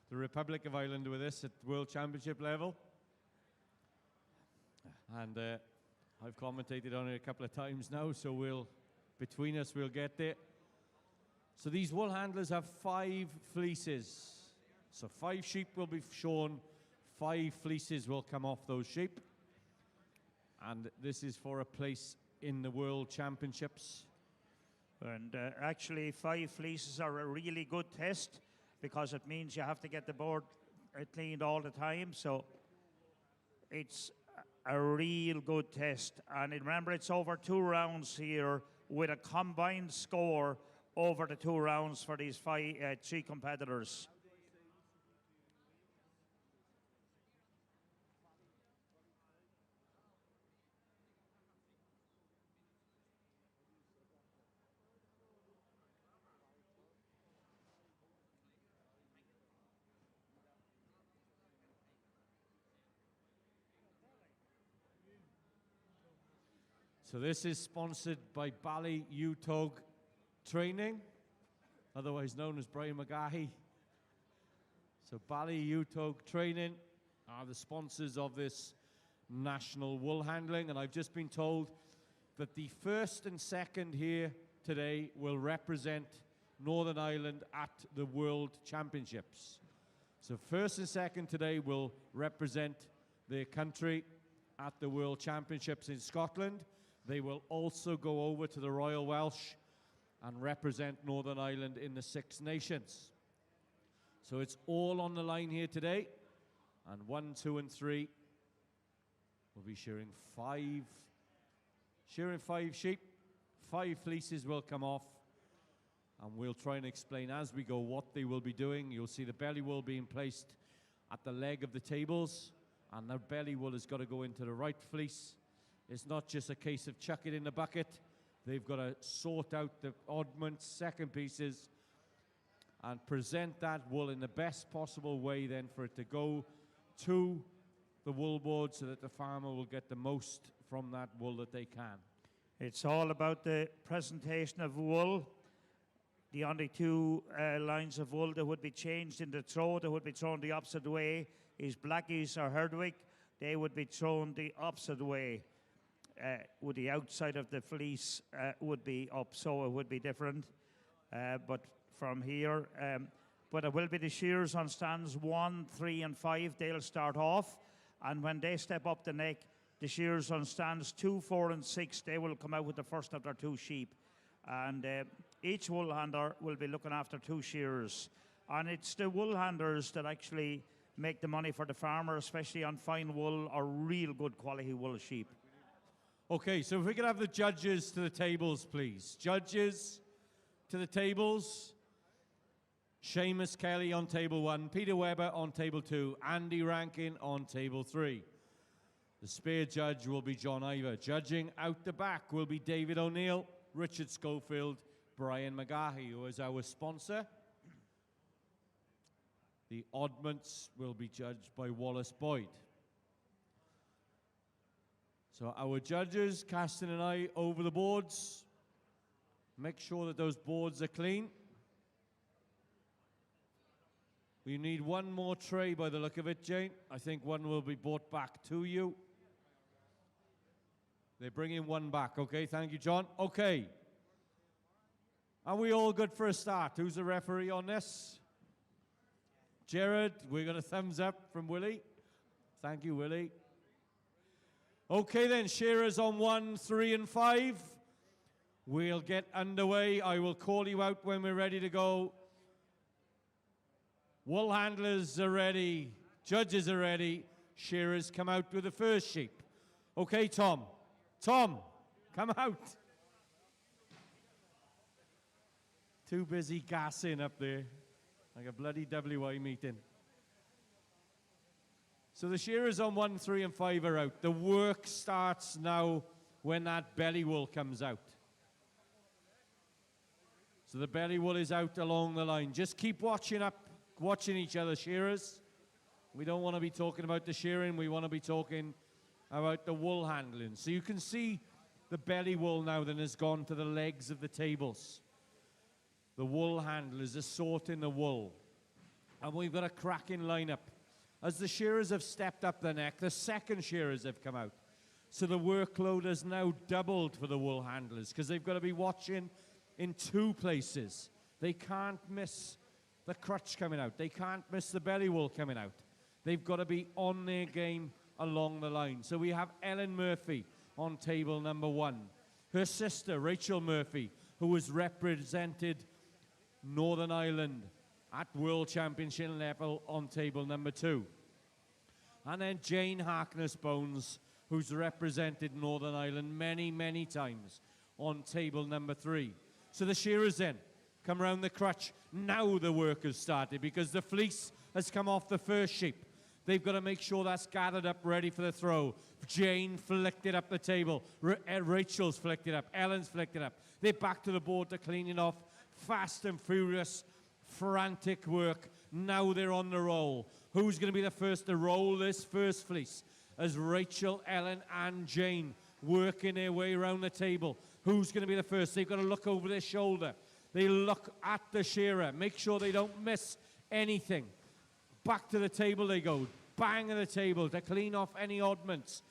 the Republic of Ireland with this at World Championship level. And I've commentated on it a couple of times now, so between us, we'll get there. So these wool handlers have 5 fleeces. So 5 sheep will be shorn, 5 fleeces will come off those sheep. And this is for a place in the World Championships. And actually, 5 fleeces are a really good test, because it means you have to get the board cleaned all the time. So it's a real good test. And remember, it's over 2 rounds here with a combined score over the 2 rounds for these 3 competitors. So this is sponsored by Bally Utog Training, otherwise known as Brian McGahey. So Bally Utog Training are the sponsors of this national wool handling, and I've just been told that the first and second here today will represent Northern Ireland at the World Championships. So first and second today will represent their country at the World Championships in Scotland. They will also go over to the Royal Welsh and represent Northern Ireland in the Six Nations. So it's all on the line here today. And 1, 2, and 3 will be shearing five sheep. 5 fleeces will come off. And we'll try and explain as we go what they will be doing. You'll see the belly wool being placed at the leg of the tables. And the belly wool has got to go into the right fleece. It's not just a case of chuck it in the bucket. They've got to sort out the oddments, second pieces, and present that wool in the best possible way then for it to go to the wool board so that the farmer will get the most from that wool that they can. It's all about the presentation of wool. The only 2 lines of wool that would be changed in the throw, that would be thrown the opposite way, is Blackies or Herdwick. They would be thrown the opposite way. With the outside of the fleece would be up, so it would be different. But from here, but it will be the shears on stands 1, 3, and 5. They'll start off, and when they step up the neck, the shears on stands 2, 4, and 6, they will come out with the first of their 2 sheep. And each wool handler will be looking after 2 shears. And it's the wool handlers that actually make the money for the farmer, especially on fine wool or real good quality wool sheep. Okay, so if we could have the judges to the tables, please. Judges to the tables. Seamus Kelly on table 1, Peter Webber on table 2, Andy Rankin on table 3. The spare judge will be John Ivor. Judging out the back will be David O'Neill, Richard Schofield, Brian McGahey, who is our sponsor. The oddments will be judged by Wallace Boyd. So our judges, casting an eye over the boards. Make sure that those boards are clean. We need one more tray by the look of it, Jane. I think one will be brought back to you. They're bringing one back. Okay, thank you, John. Okay. Are we all good for a start? Who's the referee on this? Jared, we got a thumbs up from Willie. Thank you, Willie. Okay then, shearers on 1, 3, and 5. We'll get underway. I will call you out when we're ready to go. Wool handlers are ready. Judges are ready. Shearers come out with the first sheep. Okay, Tom. Tom, come out. Too busy gassing up there. Like a bloody WI meeting. So the shearers on 1, 3, and 5 are out. The work starts now when that belly wool comes out. So the belly wool is out along the line. Just keep watching each other, shearers. We don't want to be talking about the shearing. We want to be talking about the wool handling. So you can see the belly wool now then has gone to the legs of the tables. The wool handlers are sorting the wool. And we've got a cracking lineup. As the shearers have stepped up the neck, the second shearers have come out. So the workload has now doubled for the wool handlers because they've got to be watching in 2 places. They can't miss the crutch coming out. They can't miss the belly wool coming out. They've got to be on their game along the line. So we have Ellen Murphy on table number 1. Her sister, Rachel Murphy, who has represented Northern Ireland at World Championship level on table number 2. And then Jane Harkness-Bones, who's represented Northern Ireland many, many times on table number 3. So the shearers then come round the crutch. Now the work has started because the fleece has come off the first sheep. They've got to make sure that's gathered up, ready for the throw. Jane flicked it up the table. Rachel's flicked it up. Ellen's flicked it up. They're back to the board to clean it off. Fast and furious, frantic work. Now they're on the roll. Who's going to be the first to roll this first fleece? As Rachel, Ellen, and Jane working their way around the table. Who's going to be the first? They've got to look over their shoulder. They look at the shearer, make sure they don't miss anything. Back to the table they go, bang at the table to clean off any oddments.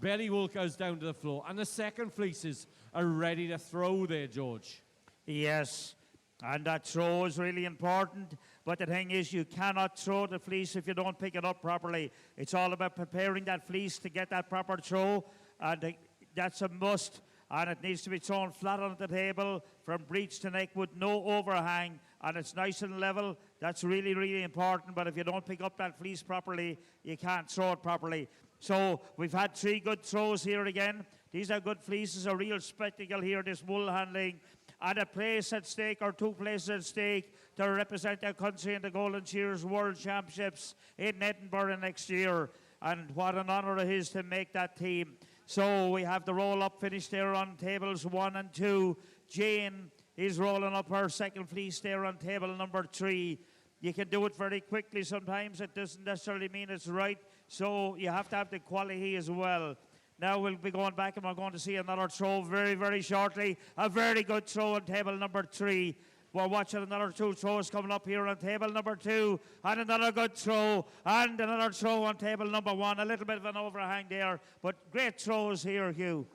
Belly wool goes down to the floor, and the second fleeces are ready to throw there, George. Yes, and that throw is really important. But the thing is, you cannot throw the fleece if you don't pick it up properly. It's all about preparing that fleece to get that proper throw, and that's a must. And it needs to be thrown flat on the table from breech to neck with no overhang, and it's nice and level. That's really, really important. But if you don't pick up that fleece properly, you can't throw it properly. So we've had 3 good throws here again. These are good fleeces, a real spectacle here, this wool handling. And a place at stake, or 2 places at stake, to represent their country in the Golden Shearers World Championships in Edinburgh next year. And what an honour it is to make that team. So we have the roll-up finish there on tables 1 and 2. Jane is rolling up her second fleece there on table number 3. You can do it very quickly sometimes. It doesn't necessarily mean it's right. So you have to have the quality as well. Now we'll be going back and we're going to see another throw very, very shortly. A very good throw on table number 3. We're watching another 2 throws coming up here on table number 2. And another good throw. And another throw on table number 1. A little bit of an overhang there. But great throws here, Hugh.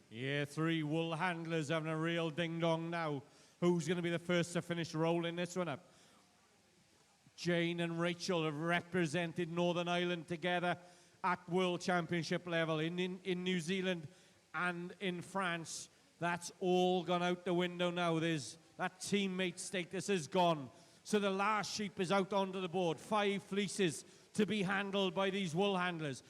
Yeah, 3 wool handlers having a real ding-dong now. Who's going to be the first to finish rolling this one up? Jane and Rachel have represented Northern Ireland together at World Championship level in New Zealand and in France. That's all gone out the window now. There's that teammate status is gone. So the last sheep is out onto the board. 5 fleeces to be handled by these wool handlers.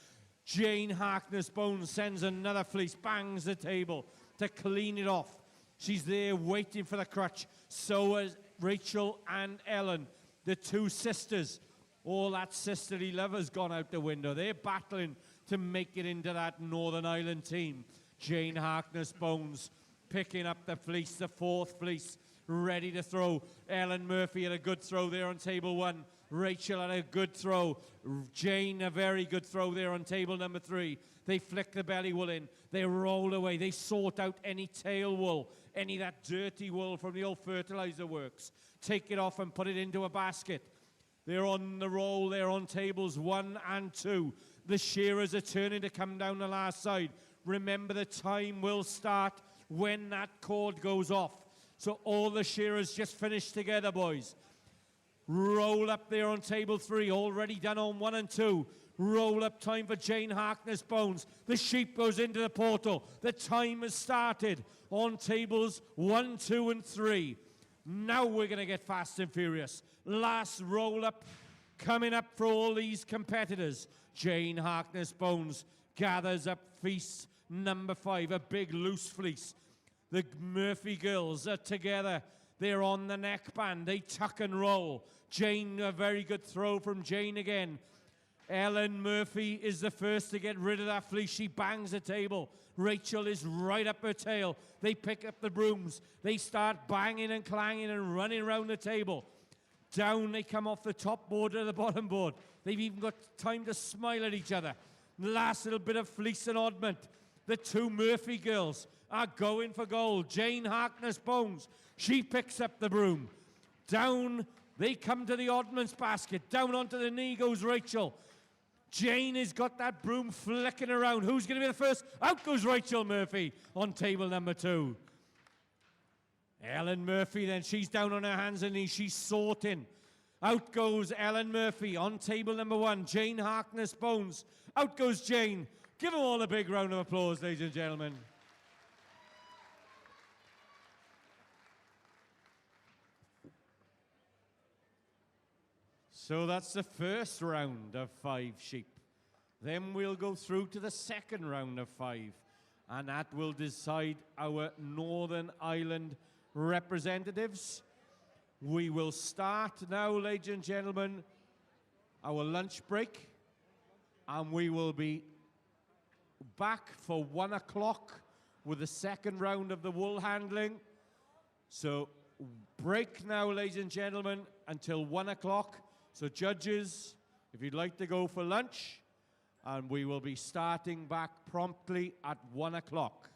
Jane Harkness Bones sends another fleece, bangs the table to clean it off. She's there waiting for the crutch. So is Rachel and Ellen, the 2 sisters. All that sisterly love has gone out the window. They're battling to make it into that Northern Ireland team. Jane Harkness Bones picking up the fleece, the 4th fleece, ready to throw. Ellen Murphy had a good throw there on table 1. Rachel had a good throw. Jane, a very good throw there on table number 3. They flick the belly wool in. They roll away. They sort out any tail wool, any of that dirty wool from the old fertilizer works. Take it off and put it into a basket. They're on the roll. They're on tables 1 and 2. The shearers are turning to come down the last side. Remember, the time will start when that cord goes off. So all the shearers just finish together, boys. Roll up there on table 3, already done on 1 and 2. Roll up time for Jane Harkness Bones. The sheep goes into the portal. The time has started on tables 1, 2, and 3. Now we're going to get fast and furious. Last roll up coming up for all these competitors. Jane Harkness Bones gathers up fleece number 5, a big loose fleece. The Murphy girls are together. They're on the neckband. They tuck and roll. Jane, a very good throw from Jane again. Ellen Murphy is the first to get rid of that fleece. She bangs the table. Rachel is right up her tail. They pick up the brooms. They start banging and clanging and running around the table. Down they come off the top board to the bottom board. They've even got time to smile at each other. Last little bit of fleece and oddment. The 2 Murphy girls are going for gold. Jane Harkness Bones, she picks up the broom. Down they come to the oddments basket. Down onto the knee goes Rachel. Jane has got that broom flicking around. Who's going to be the first? Out goes Rachel Murphy on table number 2. Ellen Murphy then, she's down on her hands and knees. She's sorting. Out goes Ellen Murphy on table number 1. Jane Harkness Bones. Out goes Jane. Give them all a big round of applause, ladies and gentlemen. So that's the first round of 5 sheep. Then we'll go through to the second round of 5. And that will decide our Northern Ireland representatives. We will start now, ladies and gentlemen, our lunch break. And we will be back for 1 o'clock with the second round of the wool handling. So break now, ladies and gentlemen, until 1 o'clock. So judges, if you'd like to go for lunch, and we will be starting back promptly at 1 o'clock.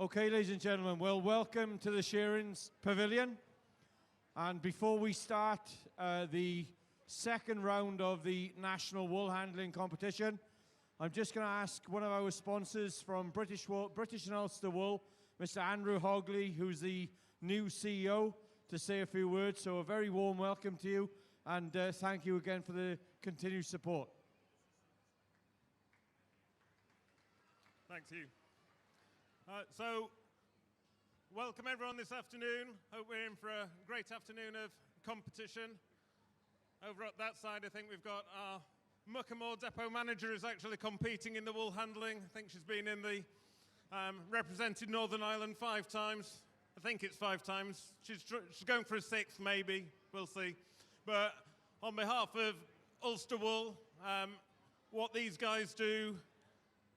Okay, ladies and gentlemen, well, welcome to the Shearing's Pavilion. And before we start the second round of the National Wool Handling Competition, I'm just going to ask one of our sponsors from British and Ulster Wool, Mr. Andrew Hogley, who's the new CEO, to say a few words. So a very warm welcome to you, and thank you again for the continued support. Thanks, Hugh. So, welcome everyone this afternoon. Hope we're in for a great afternoon of competition. Over at that side, I think we've got our Muckamore depot manager is actually competing in the wool handling. I think she's been in the represented Northern Ireland 5 times. I think it's 5 times. She's going for a 6th, maybe. We'll see. But on behalf of Ulster Wool, what these guys do,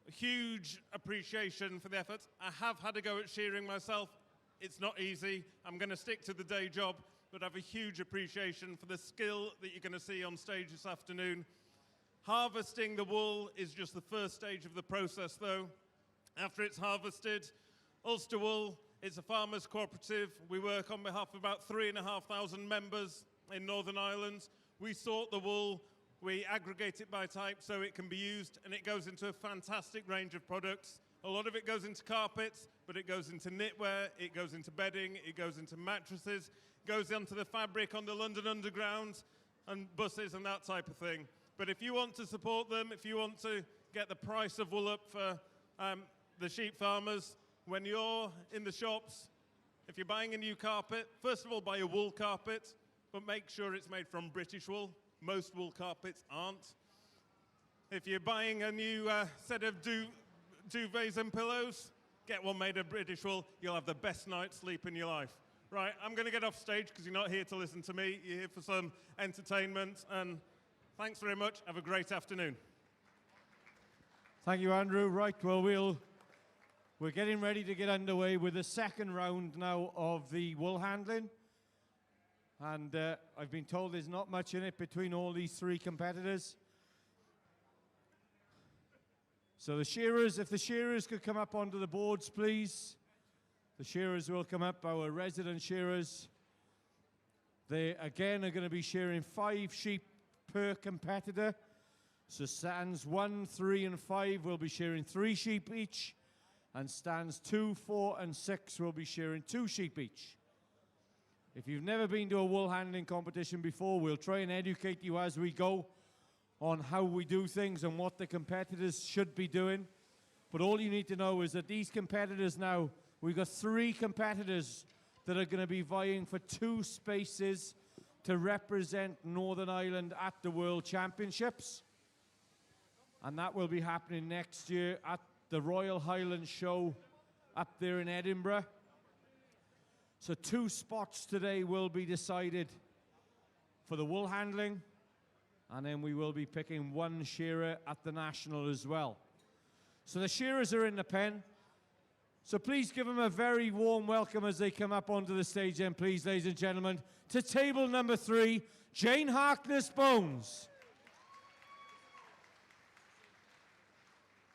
a huge appreciation for the effort. I have had a go at shearing myself. It's not easy. I'm going to stick to the day job, but I have a huge appreciation for the skill that you're going to see on stage this afternoon. Harvesting the wool is just the first stage of the process, though. After it's harvested, Ulster Wool is a farmers' cooperative. We work on behalf of about 3,500 members in Northern Ireland. We sort the wool. We aggregate it by type so it can be used, and it goes into a fantastic range of products. A lot of it goes into carpets, but it goes into knitwear, it goes into bedding, it goes into mattresses, it goes into the fabric on the London Underground and buses and that type of thing. But if you want to support them, if you want to get the price of wool up for the sheep farmers, when you're in the shops, if you're buying a new carpet, first of all, buy a wool carpet, but make sure it's made from British wool. Most wool carpets aren't. If you're buying a new set of duvets and pillows, get one made of British wool. You'll have the best night's sleep in your life. Right, I'm going to get off stage because you're not here to listen to me. You're here for some entertainment. And thanks very much. Have a great afternoon. Thank you, Andrew. Right, well, we're getting ready to get underway with the second round now of the wool handling. And I've been told there's not much in it between all these 3 competitors. So the shearers, if the shearers could come up onto the boards, please. The shearers will come up, our resident shearers. They, again, are going to be shearing 5 sheep per competitor. So stands 1, 3, and 5 will be shearing 3 sheep each. And stands 2, 4, and 6 will be shearing 2 sheep each. If you've never been to a wool handling competition before, we'll try and educate you as we go on how we do things and what the competitors should be doing. But all you need to know is that these competitors now, we've got 3 competitors that are going to be vying for 2 spaces to represent Northern Ireland at the World Championships. And that will be happening next year at the Royal Highland Show up there in Edinburgh. So 2 spots today will be decided for the wool handling, and then we will be picking 1 shearer at the national as well. So the shearers are in the pen. So please give them a very warm welcome as they come up onto the stage then, please, ladies and gentlemen, to table number 3, Jane Harkness Bones.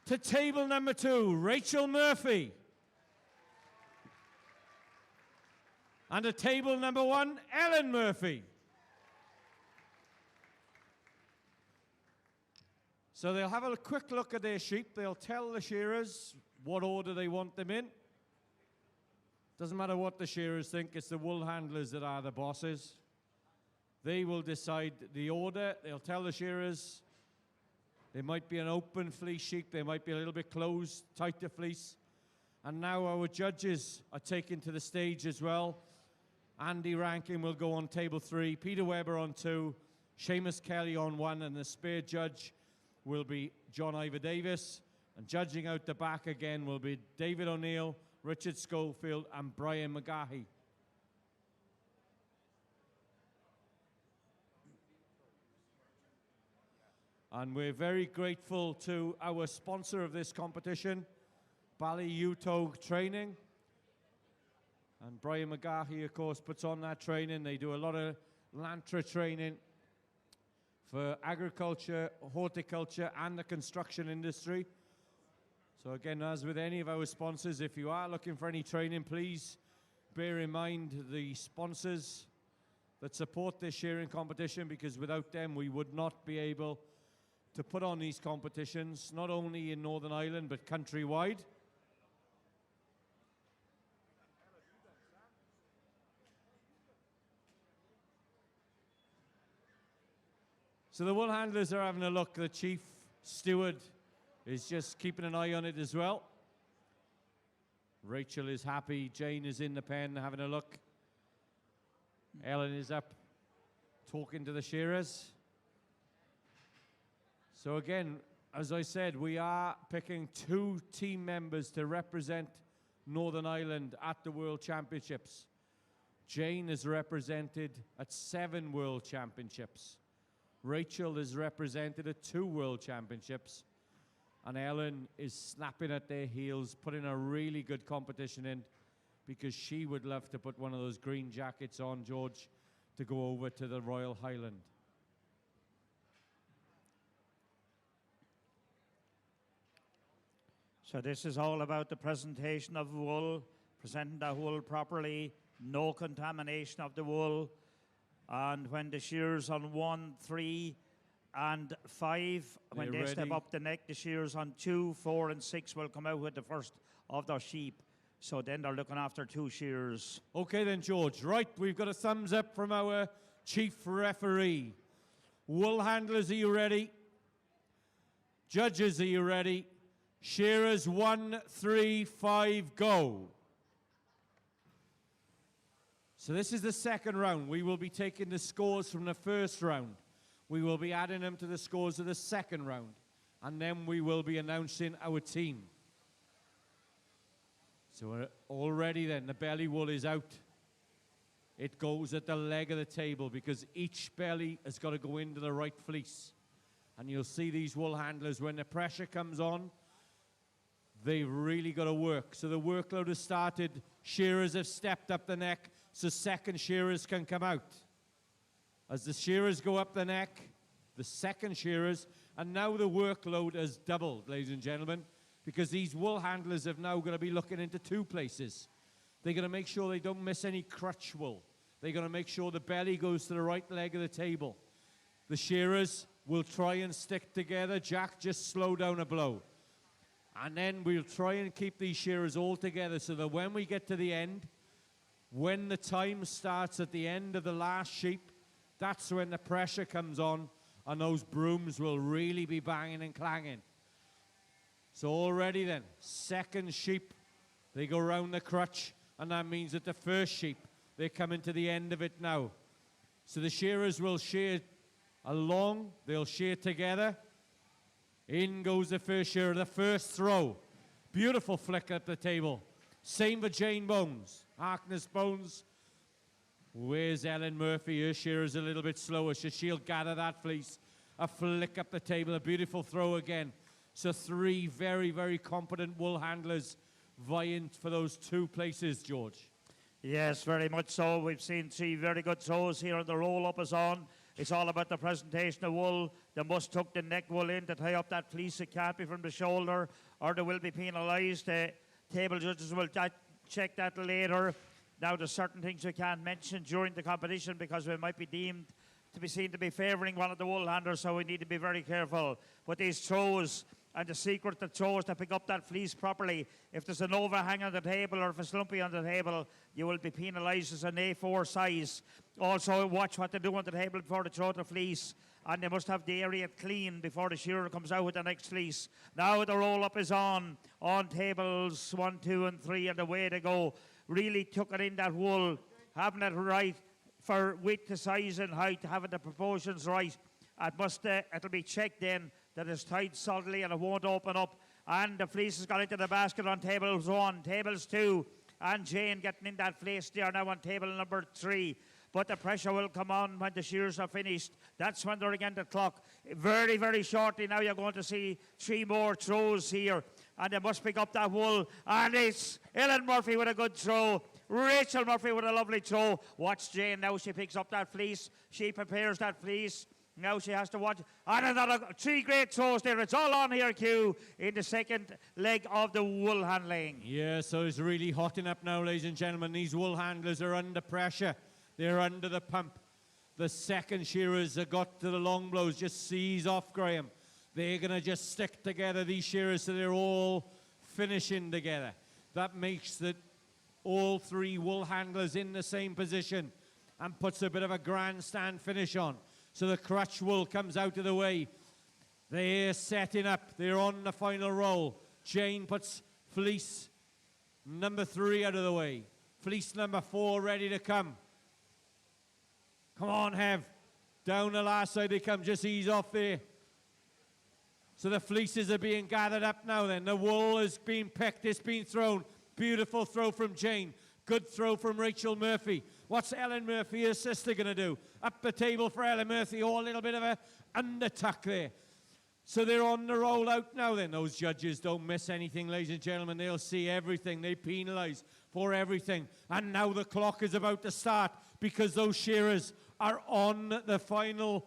To table number 2, Rachel Murphy. And at table number 1, Ellen Murphy. So they'll have a quick look at their sheep. They'll tell the shearers what order they want them in. Doesn't matter what the shearers think, it's the wool handlers that are the bosses. They will decide the order. They'll tell the shearers there might be an open fleece sheep, there might be a little bit closed, tighter fleece. And now our judges are taken to the stage as well. Andy Rankin will go on table 3, Peter Webber on 2, Seamus Kelly on 1, and the spare judge will be John Ivor Davis. And judging out the back again will be David O'Neill, Richard Schofield, and Brian McGahey. And we're very grateful to our sponsor of this competition, Ballyutog Training. And Brian McGahey, of course, puts on that training. They do a lot of Lantra training for agriculture, horticulture, and the construction industry. So again, as with any of our sponsors, if you are looking for any training, please bear in mind the sponsors that support this shearing competition, because without them we would not be able to put on these competitions, not only in Northern Ireland but countrywide. So the wool handlers are having a look. The chief steward is just keeping an eye on it as well. Rachel is happy. Jane is in the pen having a look. Ellen is up talking to the shearers. So again, as I said, we are picking 2 team members to represent Northern Ireland at the World Championships. Jane is represented at 7 World Championships. Rachel is represented at 2 World Championships. And Ellen is snapping at their heels, putting a really good competition in, because she would love to put one of those green jackets on, George, to go over to the Royal Highland. So this is all about the presentation of wool, presenting the wool properly, no contamination of the wool. And when the shears on 1, 3, and 5, when they step up the neck, the shears on 2, 4, and 6 will come out with the first of their sheep. So then they're looking after 2 shears. Okay then, George. Right, we've got a thumbs up from our chief referee. Wool handlers, are you ready? Judges, are you ready? Shearers, 1, 3, 5, go. So this is the second round. We will be taking the scores from the first round. We will be adding them to the scores of the second round. And then we will be announcing our team. So already then, the belly wool is out. It goes at the leg of the table, because each belly has got to go into the right fleece. And you'll see these wool handlers, when the pressure comes on, they've really got to work. So the workload has started. Shearers have stepped up the neck, so second shearers can come out. As the shearers go up the neck, the second shearers, and now the workload has doubled, ladies and gentlemen, because these wool handlers have now got to be looking into 2 places. They're going to make sure they don't miss any crutch wool. They're going to make sure the belly goes to the right leg of the table. The shearers will try and stick together. Jack, just slow down a blow. And then we'll try and keep these shearers all together, so that when we get to the end, when the time starts at the end of the last sheep, that's when the pressure comes on, and those brooms will really be banging and clanging. So already then, second sheep, they go round the crutch, and that means that the first sheep, they're coming to the end of it now. So the shearers will shear along, they'll shear together. In goes the first shearer, the first throw. Beautiful flick up the table. Same for Jane Bones, Harkness Bones. Where's Ellen Murphy? Her shearer's a little bit slower, so she'll gather that fleece. A flick up the table, a beautiful throw again. So 3 very, very competent wool handlers vying for those 2 places, George. Yes, very much so. We've seen 3 very good throws here, and the roll-up is on. It's all about the presentation of wool. They must tuck the neck wool in to tie up that fleece. It can't be from the shoulder, or they will be penalised. Table judges will check that later. Now, there's certain things we can't mention during the competition, because we might be deemed to be seen to be favouring one of the wool handlers, so we need to be very careful. But these throws, and the secret to throws to pick up that fleece properly, if there's an overhang on the table, or if it's lumpy on the table, you will be penalised as an A4 size. Also, watch what they do on the table before they throw the fleece, and they must have the area clean before the shearer comes out with the next fleece. Now the roll-up is on tables 1, 2, and 3, and away they go. Really tucking in that wool, having it right for width to size and height, having the proportions right. It'll be checked then that it's tied solidly and it won't open up. And the fleece has gone into the basket on tables 1, tables 2, and Jane getting in that fleece there now on table number 3. But the pressure will come on when the shears are finished. That's when they're again the clock. Very, very shortly now you're going to see 3 more throws here. And they must pick up that wool. And it's Ellen Murphy with a good throw. Rachel Murphy with a lovely throw. Watch Jane now. She picks up that fleece. She prepares that fleece. Now she has to watch. And another 3 great throws there. It's all on here, Q, in the second leg of the wool handling. Yeah, so it's really hotting up now, ladies and gentlemen. These wool handlers are under pressure. They're under the pump. The second shearers have got to the long blows. Just seize off, Graham. They're going to just stick together, these shearers, so they're all finishing together. That makes that all 3 wool handlers in the same position and puts a bit of a grandstand finish on. So the crutch wool comes out of the way. They're setting up. They're on the final roll. Jane puts fleece number 3 out of the way. Fleece number 4 ready to come. Come on, Hev. Down the last side they come. Just ease off there. So the fleeces are being gathered up now then. The wool is being picked. It's been thrown. Beautiful throw from Jane. Good throw from Rachel Murphy. What's Ellen Murphy, her sister, going to do? Up the table for Ellen Murphy. Oh, a little bit of a undertuck there. So they're on the roll out now then. Those judges don't miss anything, ladies and gentlemen. They'll see everything. They penalise for everything. And now the clock is about to start because those shearers are on the final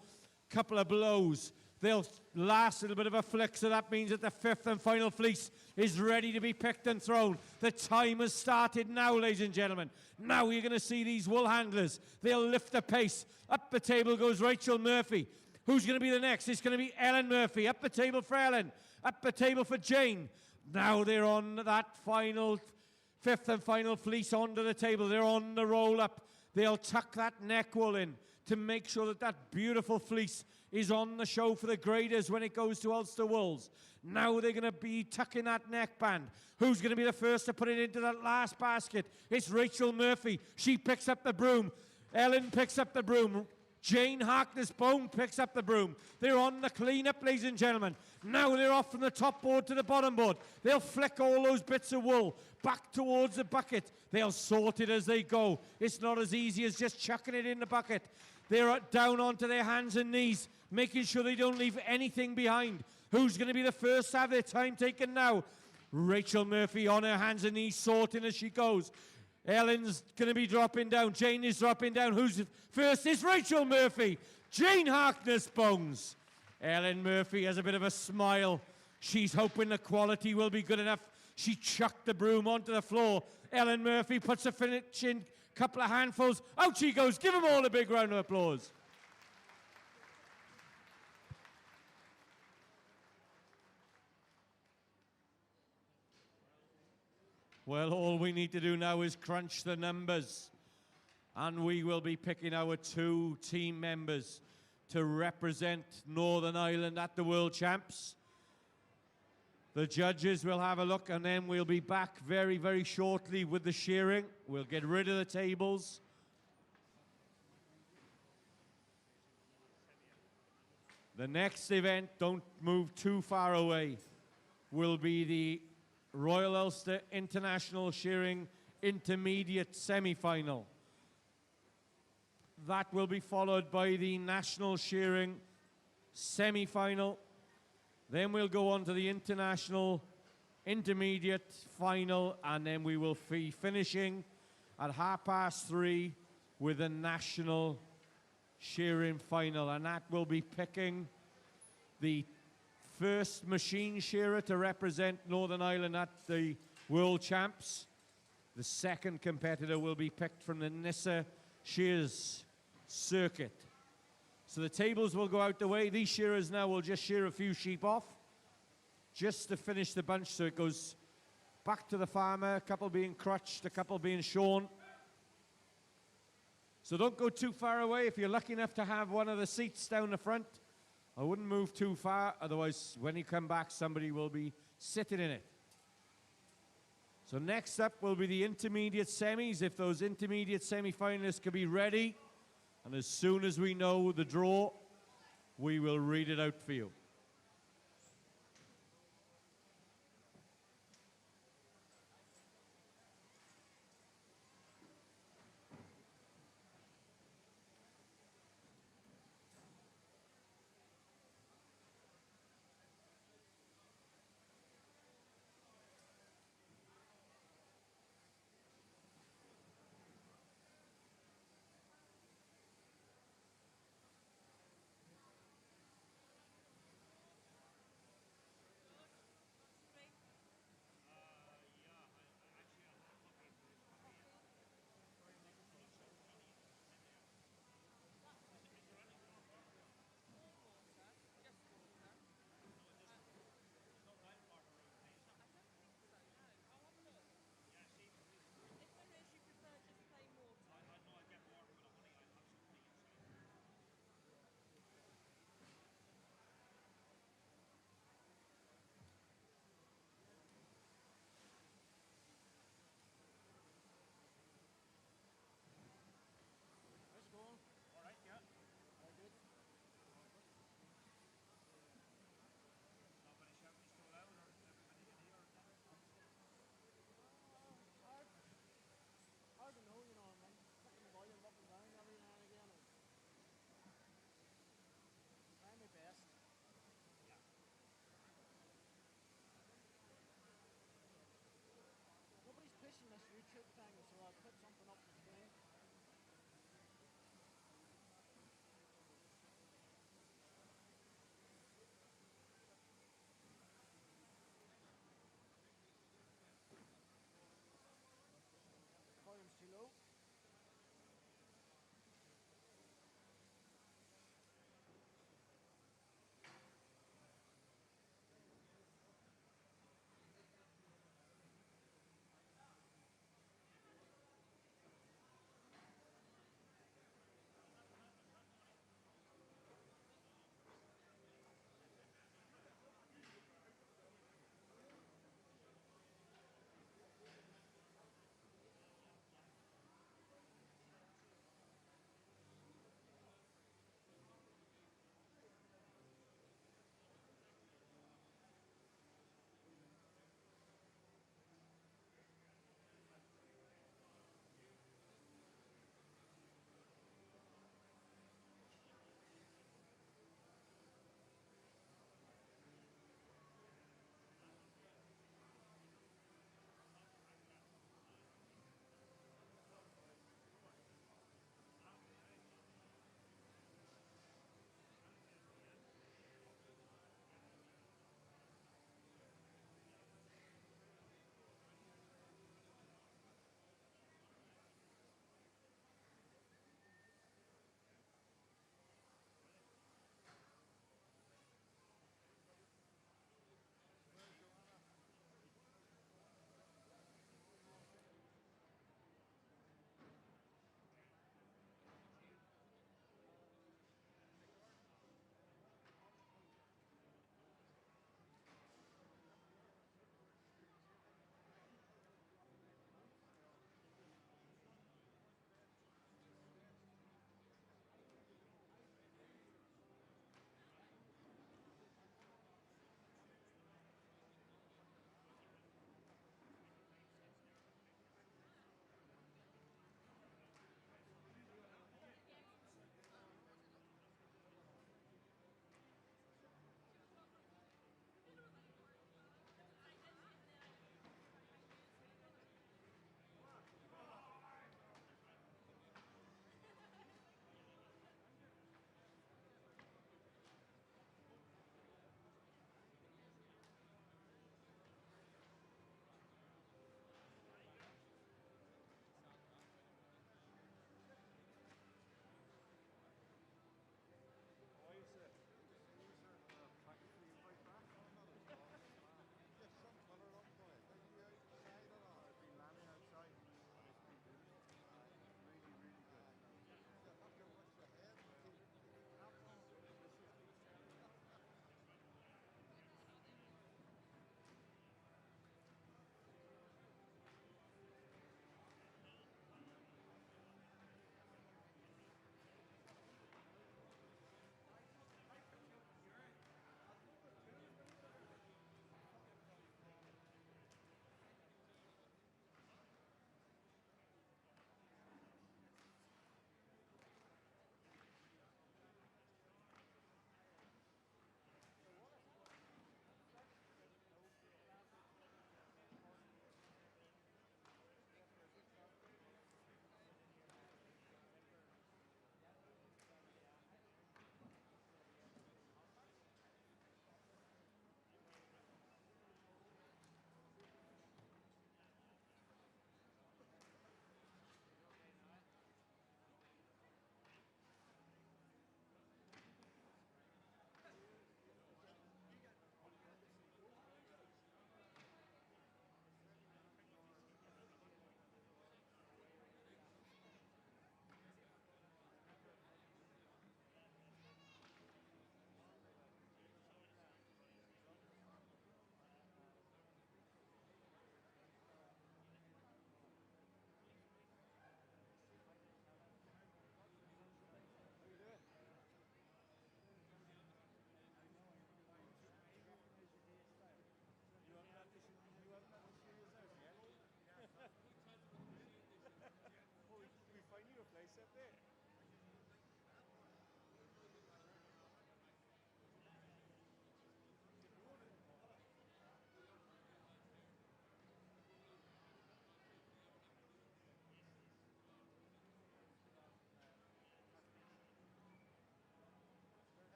couple of blows. They'll last a little bit of a flick, so that means that the 5th and final fleece is ready to be picked and thrown. The time has started now, ladies and gentlemen. Now you're going to see these wool handlers. They'll lift the pace. Up the table goes Rachel Murphy. Who's going to be the next? It's going to be Ellen Murphy. Up the table for Ellen. Up the table for Jane. Now they're on that final 5th and final fleece onto the table. They're on the roll up. They'll tuck that neck wool in to make sure that that beautiful fleece is on the show for the graders when it goes to Ulster Wools. Now they're going to be tucking that neckband. Who's going to be the first to put it into that last basket? It's Rachel Murphy. She picks up the broom. Ellen picks up the broom. Jane Harkness-Bone picks up the broom. They're on the clean-up, ladies and gentlemen. Now they're off from the top board to the bottom board. They'll flick all those bits of wool back towards the bucket. They'll sort it as they go. It's not as easy as just chucking it in the bucket. They're down onto their hands and knees, making sure they don't leave anything behind. Who's going to be the first to have their time taken now? Rachel Murphy on her hands and knees, sorting as she goes. Ellen's going to be dropping down. Jane is dropping down. Who's first? It's Rachel Murphy. Jane Harkness-Bones. Ellen Murphy has a bit of a smile. She's hoping the quality will be good enough. She chucked the broom onto the floor. Ellen Murphy puts a finishing couple of handfuls. Out she goes. Give them all a big round of applause. Well, all we need to do now is crunch the numbers. And we will be picking our 2 team members to represent Northern Ireland at the World Champs. The judges will have a look, and then we'll be back very, very shortly with the shearing. We'll get rid of the tables. The next event, don't move too far away, will be the Royal Ulster International Shearing Intermediate Semi-Final. That will be followed by the National Shearing Semi-Final. Then we'll go on to the International Intermediate Final, and then we will be finishing at 3:30 with the National Shearing Final, and that will be picking the first machine shearer to represent Northern Ireland at the World Champs. The second competitor will be picked from the Nissa Shears circuit. So the tables will go out the way. These shearers now will just shear a few sheep off just to finish the bunch, so it goes back to the farmer, a couple being crutched, a couple being shorn. So don't go too far away. If you're lucky enough to have one of the seats down the front, I wouldn't move too far, otherwise when you come back somebody will be sitting in it. So next up will be the intermediate semis. If those intermediate semi-finalists can be ready, and as soon as we know the draw, we will read it out for you. two things, so I'll put something up the screen. Volume's too low.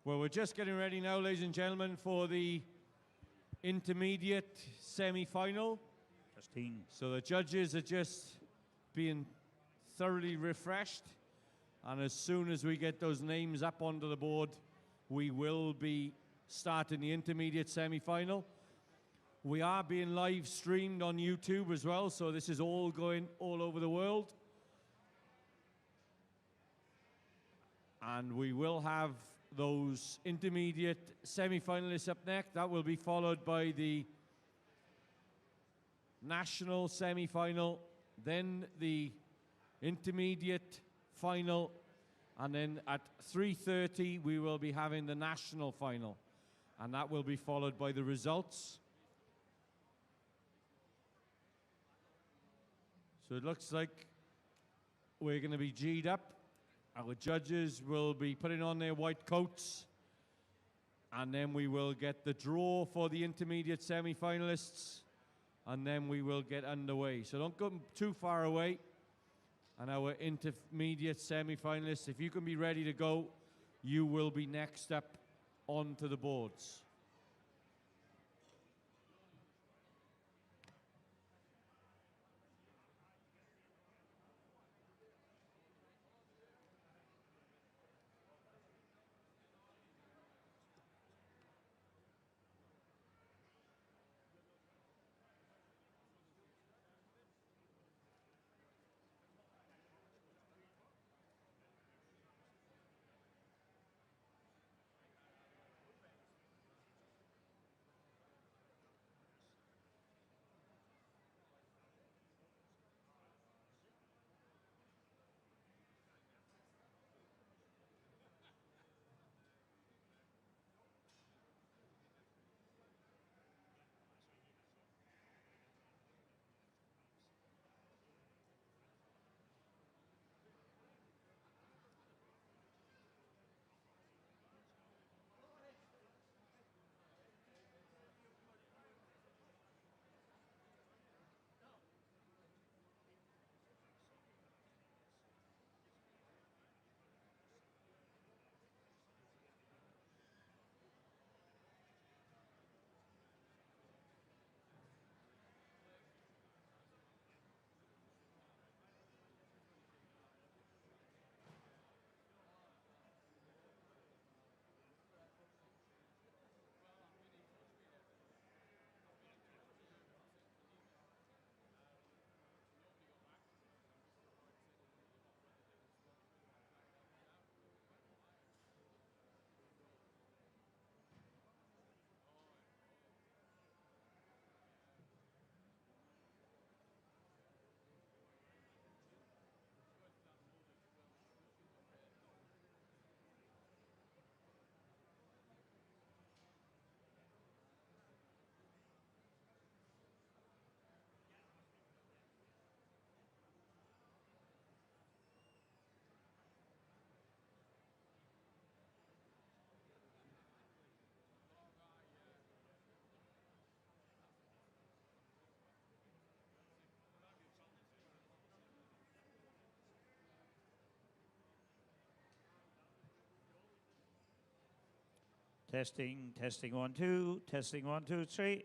Well, we're just getting ready now, ladies and gentlemen, for the intermediate semi-final. Justine. So the judges are just being thoroughly refreshed. And as soon as we get those names up onto the board, we will be starting the intermediate semi-final. We are being live streamed on YouTube as well, so this is all going all over the world. And we will have those intermediate semi-finalists up next. That will be followed by the national semi-final, then the intermediate final, and then at 3:30 we will be having the national final. And that will be followed by the results. So it looks like we're going to be G'd up. Our judges will be putting on their white coats, and then we will get the draw for the intermediate semi-finalists, and then we will get underway. So don't go too far away. And our intermediate semi-finalists, if you can be ready to go, you will be next up onto the boards. Testing, testing, 1, 2, testing, 1, 2, 3.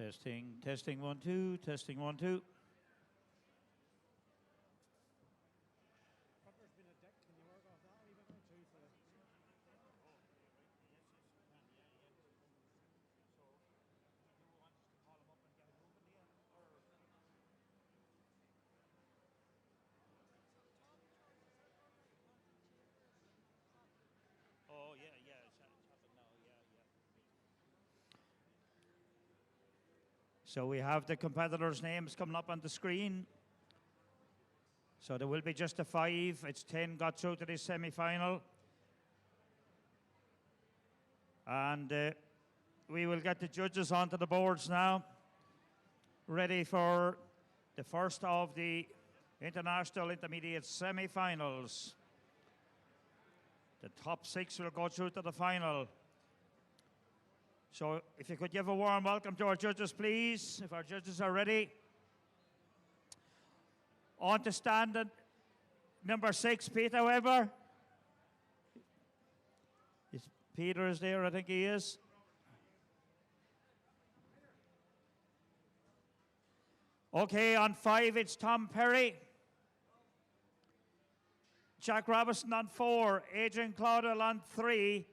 Testing, testing, 1, 2, testing, 1, 2. Pepper's been a deck. Can you work off that a wee bit more too? For Oh, yeah, it's happened now, yeah. So we have the competitors' names coming up on the screen. So there will be just a 5. It's 10 got through to this semi-final. And we will get the judges onto the boards now. Ready for the first of the International Intermediate semi-finals. The top 6 will go through to the final. So if you could give a warm welcome to our judges, please, if our judges are ready. On to stand at number 6, Peter Weber. Peter is there, I think he is. Okay, on 5, it's Tom Perry. Jack Robinson on 4, Adrian Claudel on 3,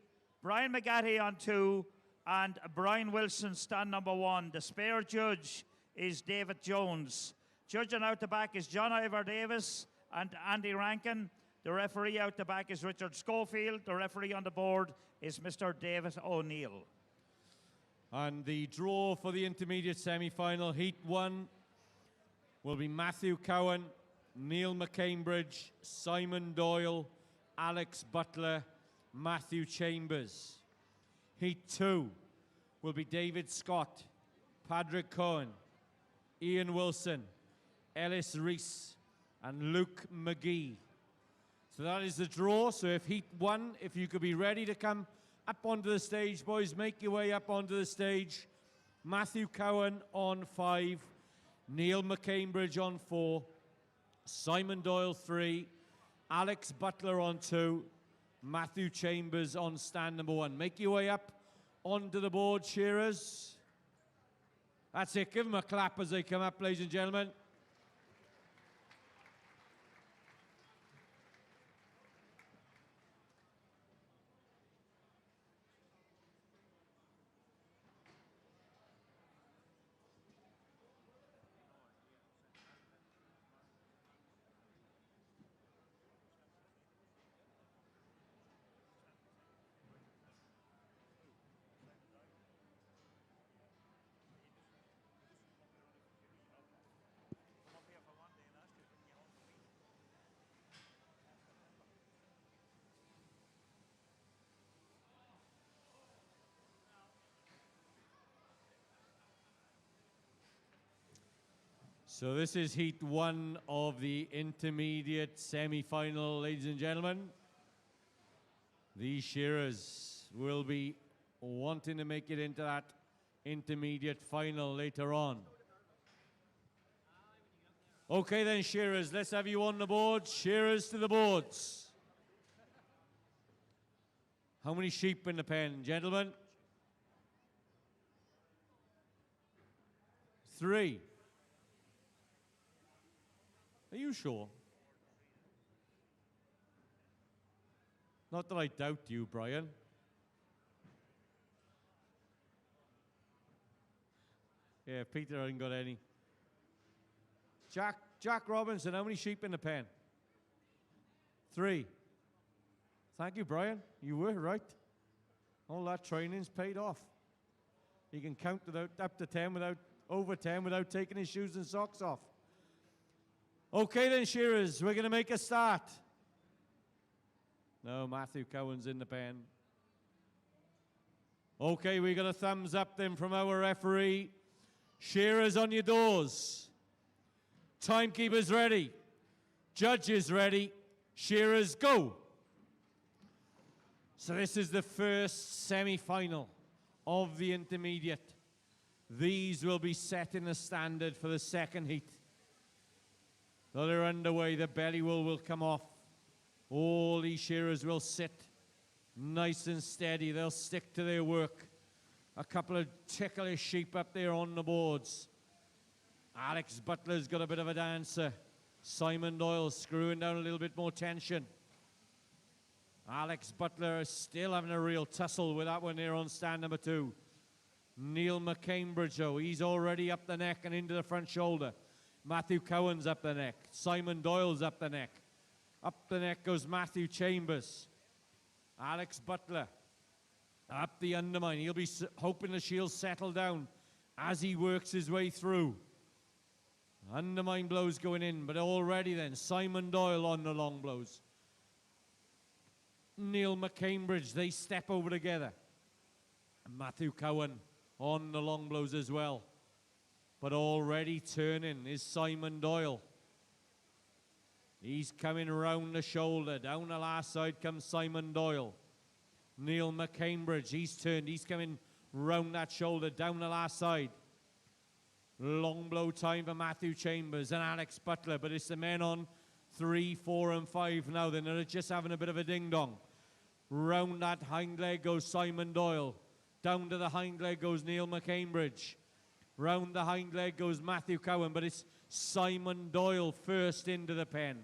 Brian McGatty on 2, and Brian Wilson stand number 1. The spare judge is David Jones. Judging out the back is John Ivor Davis and Andy Rankin. The referee out the back is Richard Schofield. The referee on the board is Mr. David O'Neill. And the draw for the intermediate semi-final, Heat 1, will be Matthew Cowan, Neil McCambridge, Simon Doyle, Alex Butler, Matthew Chambers. Heat 2 will be David Scott, Patrick Cohen, Ian Wilson, Ellis Reese, and Luke McGee. So that is the draw. So if Heat 1, if you could be ready to come up onto the stage, boys, make your way up onto the stage. Matthew Cowan on 5, Neil McCambridge on 4, Simon Doyle 3, Alex Butler on 2, Matthew Chambers on stand number 1. Make your way up onto the board, shearers. That's it. Give them a clap as they come up, ladies and gentlemen. So this is Heat 1 of the intermediate semi-final, ladies and gentlemen. These shearers will be wanting to make it into that intermediate final later on. Okay then, shearers, let's have you on the board. Shearers to the boards. How many sheep in the pen, gentlemen? 3. Are you sure? Not that I doubt you, Brian. Yeah, Peter hasn't got any. Jack Robinson, how many sheep in the pen? 3. Thank you, Brian. You were right. All that training's paid off. He can count without, up to 10 without, over 10 without taking his shoes and socks off. Okay then, shearers, we're going to make a start. No, Matthew Cowan's in the pen. Okay, we got a thumbs up then from our referee. Shearers on your doors. Timekeepers ready. Judges ready. Shearers go. So this is the first semi-final of the intermediate. These will be setting the standard for the second heat. Though they're underway, the belly wool will come off. All these shearers will sit nice and steady. They'll stick to their work. A couple of ticklish sheep up there on the boards. Alex Butler's got a bit of a dancer. Simon Doyle screwing down a little bit more tension. Alex Butler is still having a real tussle with that one there on stand number 2. Neil McCambridge, though, he's already up the neck and into the front shoulder. Matthew Cowan's up the neck. Simon Doyle's up the neck. Up the neck goes Matthew Chambers. Alex Butler up the undermine. He'll be hoping the shield's settle down as he works his way through. Undermine blows going in, but already then Simon Doyle on the long blows. Neil McCambridge, they step over together. And Matthew Cowan on the long blows as well. But already turning is Simon Doyle. He's coming round the shoulder. Down the last side comes Simon Doyle. Neil McCambridge, he's turned. He's coming round that shoulder, down the last side. Long blow time for Matthew Chambers and Alex Butler, but it's the men on 3, 4, and 5 now. They're just having a bit of a ding-dong. Round that hind leg goes Simon Doyle. Down to the hind leg goes Neil McCambridge. Round the hind leg goes Matthew Cowan, but it's Simon Doyle first into the pen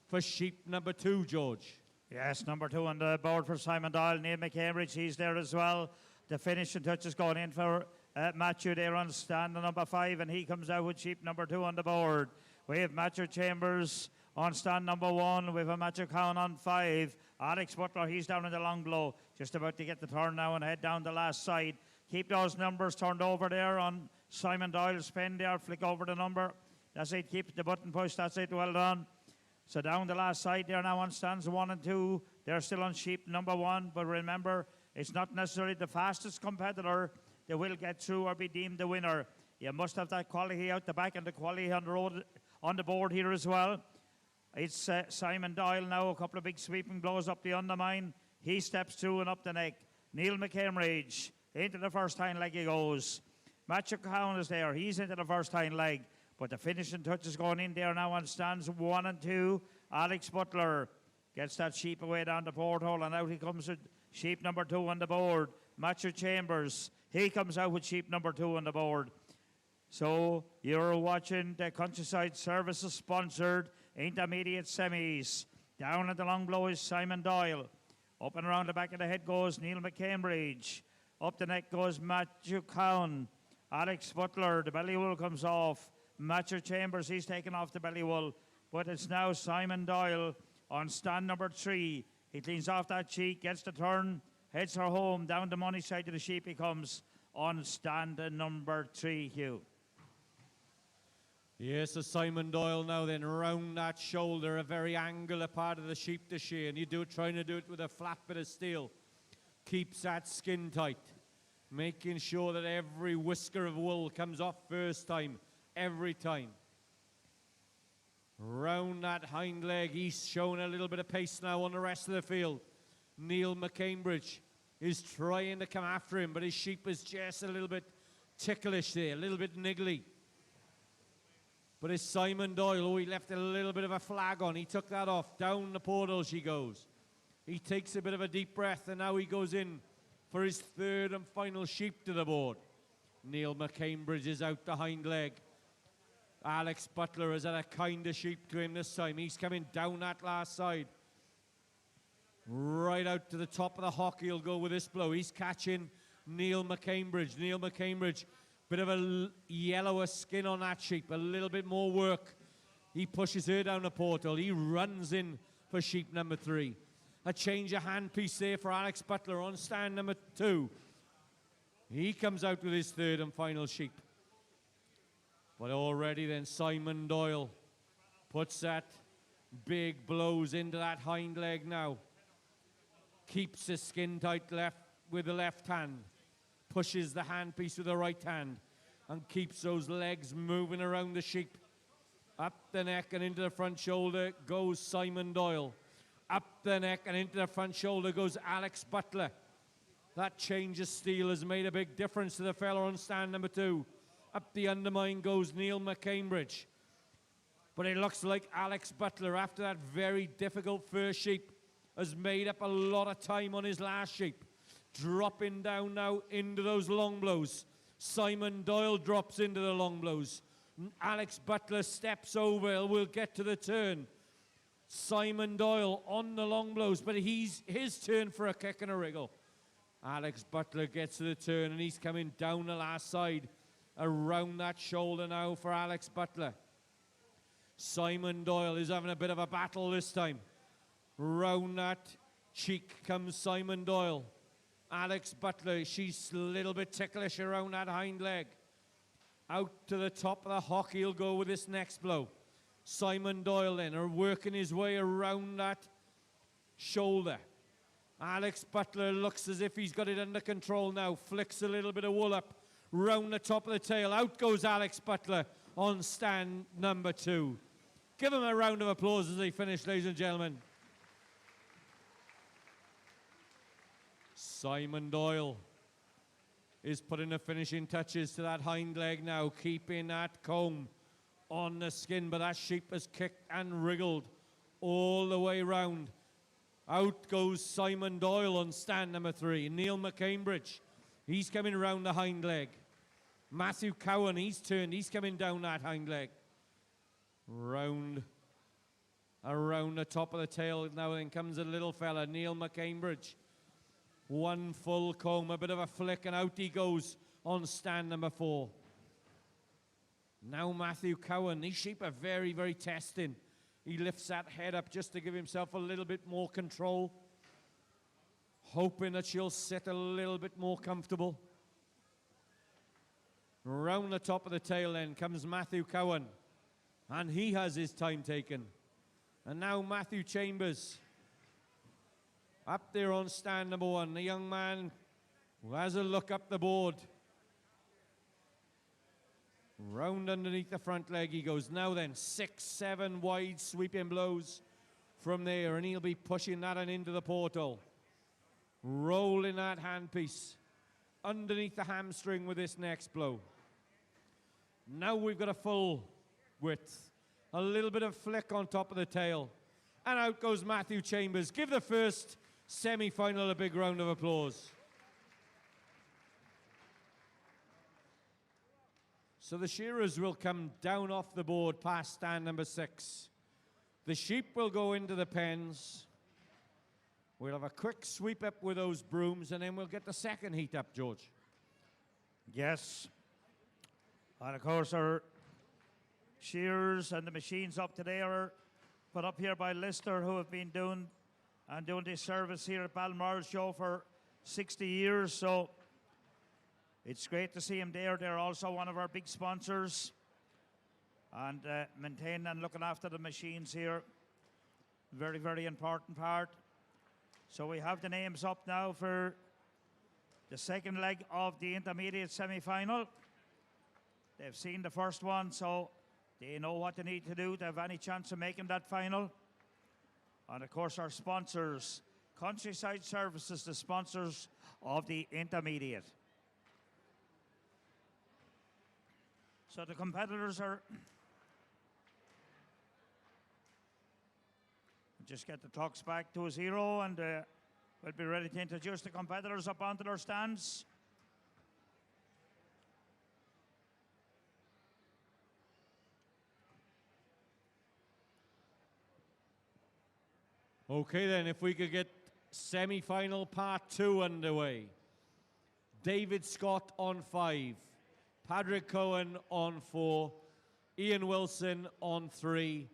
for sheep number 2, George. Yes, number 2 on the board for Simon Doyle. Neil McCambridge, he's there as well. The finishing touch is going in for Matthew there on stand number 5, and he comes out with sheep number 2 on the board. We have Matthew Chambers on stand number 1. We have a Matthew Cowan on 5. Alex Butler, he's down in the long blow. Just about to get the turn now and head down the last side. Keep those numbers turned over there on Simon Doyle's pen there. Flick over the number. That's it. Keep the button pushed. That's it. Well done. So down the last side there now on stands 1 and 2. They're still on sheep number 1. But remember, it's not necessarily the fastest competitor that will get through or be deemed the winner. You must have that quality out the back and the quality on the road, on the board here as well. It's Simon Doyle now, a couple of big sweeping blows up the undermine. He steps through and up the neck. Neil McCambridge, into the first hind leg he goes. Matthew Cowan is there. He's into the first hind leg. But the finishing touch is going in there now on stands 1 and 2. Alex Butler gets that sheep away down the porthole, and out he comes with sheep number 2 on the board. Matthew Chambers, he comes out with sheep number 2 on the board. So you're watching the Countryside Services sponsored intermediate semis. Down at the long blow is Simon Doyle. Up and around the back of the head goes Neil McCambridge. Up the neck goes Matthew Cowan. Alex Butler, the belly wool comes off. Matthew Chambers, he's taken off the belly wool. But it's now Simon Doyle on stand number 3. He cleans off that cheek, gets the turn, heads her home. Down the money side of the sheep he comes on stand number 3, Hugh. Yes, so Simon Doyle now then round that shoulder, a very angular part of the sheep to shear, and you do it, trying to do it with a flat bit of steel. Keeps that skin tight, making sure that every whisker of wool comes off first time, every time. Round that hind leg, he's showing a little bit of pace now on the rest of the field. Neil McCambridge is trying to come after him, but his sheep is just a little bit ticklish there, a little bit niggly. But it's Simon Doyle, oh, he left a little bit of a flag on. He took that off. Down the portal she goes. He takes a bit of a deep breath, and now he goes in for his 3rd and final sheep to the board. Neil McCambridge is out the hind leg. Alex Butler has had a kinder sheep to him this time. He's coming down that last side. Right out to the top of the hock he'll go with this blow. He's catching Neil McCambridge. Neil McCambridge, bit of a yellower skin on that sheep, a little bit more work. He pushes her down the portal. He runs in for sheep number 3. A change of handpiece there for Alex Butler on stand number 2. He comes out with his 3rd and final sheep. But already then Simon Doyle puts that big blows into that hind leg now. Keeps the skin tight left with the left hand. Pushes the handpiece with the right hand and keeps those legs moving around the sheep. Up the neck and into the front shoulder goes Simon Doyle. Up the neck and into the front shoulder goes Alex Butler. That change of steel has made a big difference to the fella on stand number 2. Up the undermine goes Neil McCambridge. But it looks like Alex Butler, after that very difficult first sheep, has made up a lot of time on his last sheep. dropping down now into those long blows. Simon Doyle drops into the long blows. Alex Butler steps over and will get to the turn. Simon Doyle on the long blows, but his turn for a kick and a wriggle. Alex Butler gets to the turn and he's coming down the last side. Around that shoulder now for Alex Butler. Simon Doyle is having a bit of a battle this time. Round that cheek comes Simon Doyle. Alex Butler, she's a little bit ticklish around that hind leg. Out to the top of the hock he'll go with this next blow. Simon Doyle then are working his way around that shoulder. Alex Butler looks as if he's got it under control now. Flicks a little bit of wool up round the top of the tail. Out goes Alex Butler on stand number 2. Give him a round of applause as they finish, ladies and gentlemen. Simon Doyle is putting the finishing touches to that hind leg now, keeping that comb on the skin, but that sheep has kicked and wriggled all the way round. Out goes Simon Doyle on stand number 3. Neil McCambridge, he's coming around the hind leg. Matthew Cowan, he's turned, he's coming down that hind leg. Round, around the top of the tail now then comes a little fella, Neil McCambridge. One full comb, a bit of a flick, and out he goes on stand number 4. Now Matthew Cowan, these sheep are very, very testing. He lifts that head up just to give himself a little bit more control, hoping that she'll sit a little bit more comfortable. Round the top of the tail then comes Matthew Cowan, and he has his time taken. And now Matthew Chambers, up there on stand number 1, the young man who has a look up the board. Round underneath the front leg he goes. Now then, 6, 7 wide sweeping blows from there, and he'll be pushing that one into the portal. Rolling that handpiece underneath the hamstring with this next blow. Now we've got a full width. A little bit of flick on top of the tail. And out goes Matthew Chambers. Give the first semi-final a big round of applause. So the shearers will come down off the board past stand number 6. The sheep will go into the pens. We'll have a quick sweep up with those brooms, and then we'll get the second heat up, George. Yes. And of course our shearers and the machines up today are put up here by Lister, who have been doing this service here at Balmoral Show for 60 years. So it's great to see them there. They're also one of our big sponsors, and maintaining and looking after the machines here. Very, very important part. So we have the names up now for the second leg of the intermediate semi-final. They've seen the first one, so they know what they need to do to have any chance of making that final. And of course our sponsors, Countryside Services, the sponsors of the intermediate. So the competitors are, just get the talks back to 0, and we'll be ready to introduce the competitors up onto their stands. Okay then, if we could get semi-final part 2 underway. David Scott on 5. Padraig Cohen on 4. Ian Wilson on 3.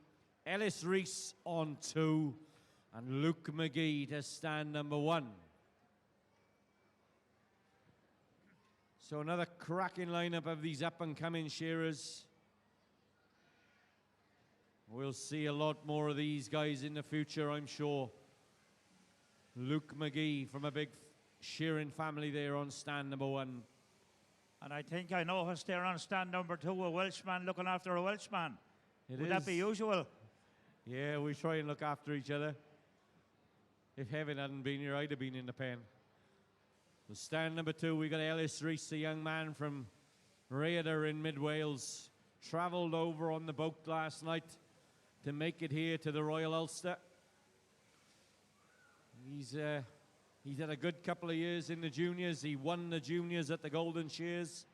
Ellis Rees on 2. And Luke McGee to stand number 1. So another cracking lineup of these up-and-coming shearers. We'll see a lot more of these guys in the future, I'm sure. Luke McGee from a big shearing family there on stand number 1. And I think I noticed there on stand number 2 a Welshman looking after a Welshman. Would that be usual? Yeah, we try and look after each other. If Heaven hadn't been here, I'd have been in the pen. So stand number 2, we got Ellis Rees, a young man from Rhaeadr in mid-Wales. Travelled over on the boat last night to make it here to the Royal Ulster. He He's had a good couple of years in the juniors. He won the juniors at the Golden Shears.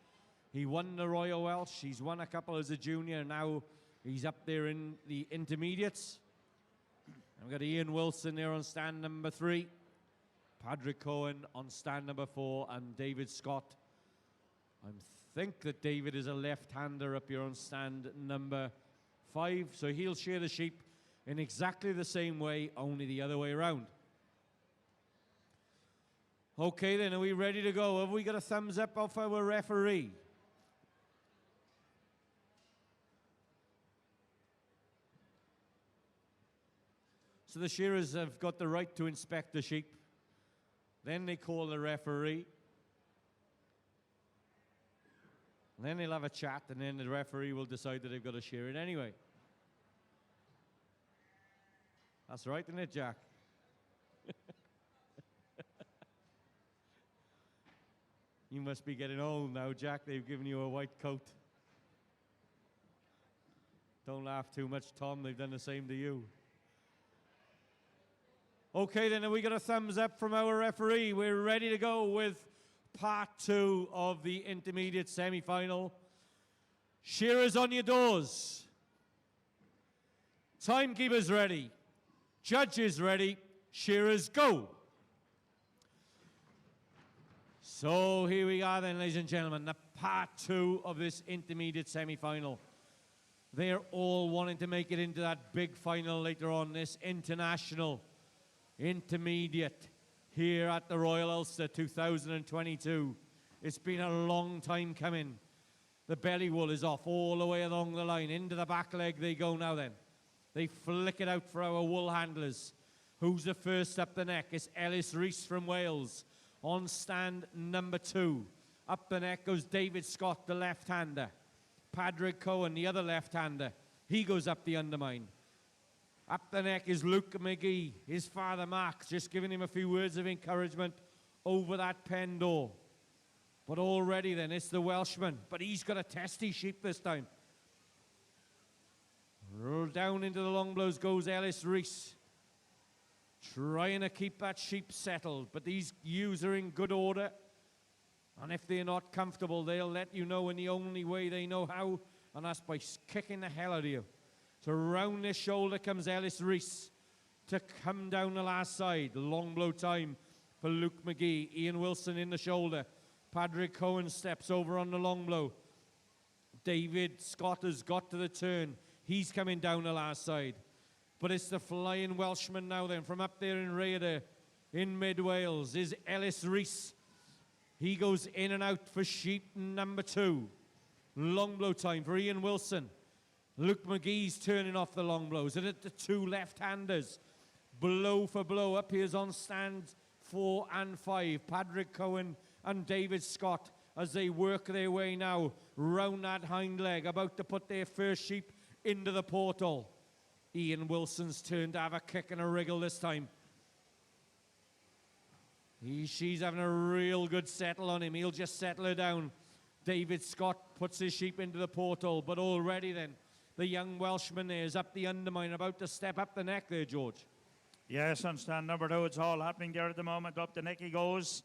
He won the Royal Welsh. He's won a couple as a junior. Now he's up there in the intermediates. And we've got Ian Wilson there on stand number 3. Padraig Cohen on stand number 4. And David Scott. I think that David is a left-hander up here on stand number 5. So he'll shear the sheep in exactly the same way, only the other way around. Okay then, are we ready to go? Have we got a thumbs up off our referee? So the shearers have got the right to inspect the sheep. Then they call the referee. And then they'll have a chat, and then the referee will decide that they've got to shear it anyway. That's right, isn't it, Jack? You must be getting old now, Jack. They've given you a white coat. Don't laugh too much, Tom. They've done the same to you. Okay, then, have we got a thumbs up from our referee? We're ready to go with part 2 of the intermediate semi-final. Shearers on your doors. Timekeepers ready. Judges ready. Shearers go. So here we are then, ladies and gentlemen, the part 2 of this intermediate semi-final. They're all wanting to make it into that big final later on, this international intermediate here at the Royal Ulster 2022. It's been a long time coming. The belly wool is off all the way along the line. Into the back leg they go now then. They flick it out for our wool handlers. Who's the first up the neck? It's Ellis Rees from Wales on stand number 2. Up the neck goes David Scott, the left-hander. Padraig Cohen, the other left-hander. He goes up the undermine. Up the neck is Luke McGee, his father Mark, just giving him a few words of encouragement over that pen door. But already then, it's the Welshman, but he's got a testy sheep this time. Roll down into the long blows goes Ellis Rees, trying to keep that sheep settled, but these ewes are in good order. And if they're not comfortable, they'll let you know in the only way they know how, and that's by kicking the hell out of you. So round this shoulder comes Ellis Rees to come down the last side. Long blow time for Luke McGee. Ian Wilson in the shoulder. Padraig Cohen steps over on the long blow. David Scott has got to the turn. He's coming down the last side. But it's the flying Welshman now then from up there in Raider in mid-Wales is Ellis Rees. He goes in and out for sheep number 2. Long blow time for Ian Wilson. Luke McGee's turning off the long blows. And at the 2 left-handers, blow for blow. Up here's on stand 4 and 5. Padraig Cohen and David Scott as they work their way now round that hind leg, about to put their first sheep into the portal. Ian Wilson's turn to have a kick and a wriggle this time. She's having a real good settle on him. He'll just settle her down. David Scott puts his sheep into the portal, but already then, the young Welshman there is up the undermine, about to step up the neck there, George. Yes, on stand number 2, it's all happening there at the moment. Up the neck he goes.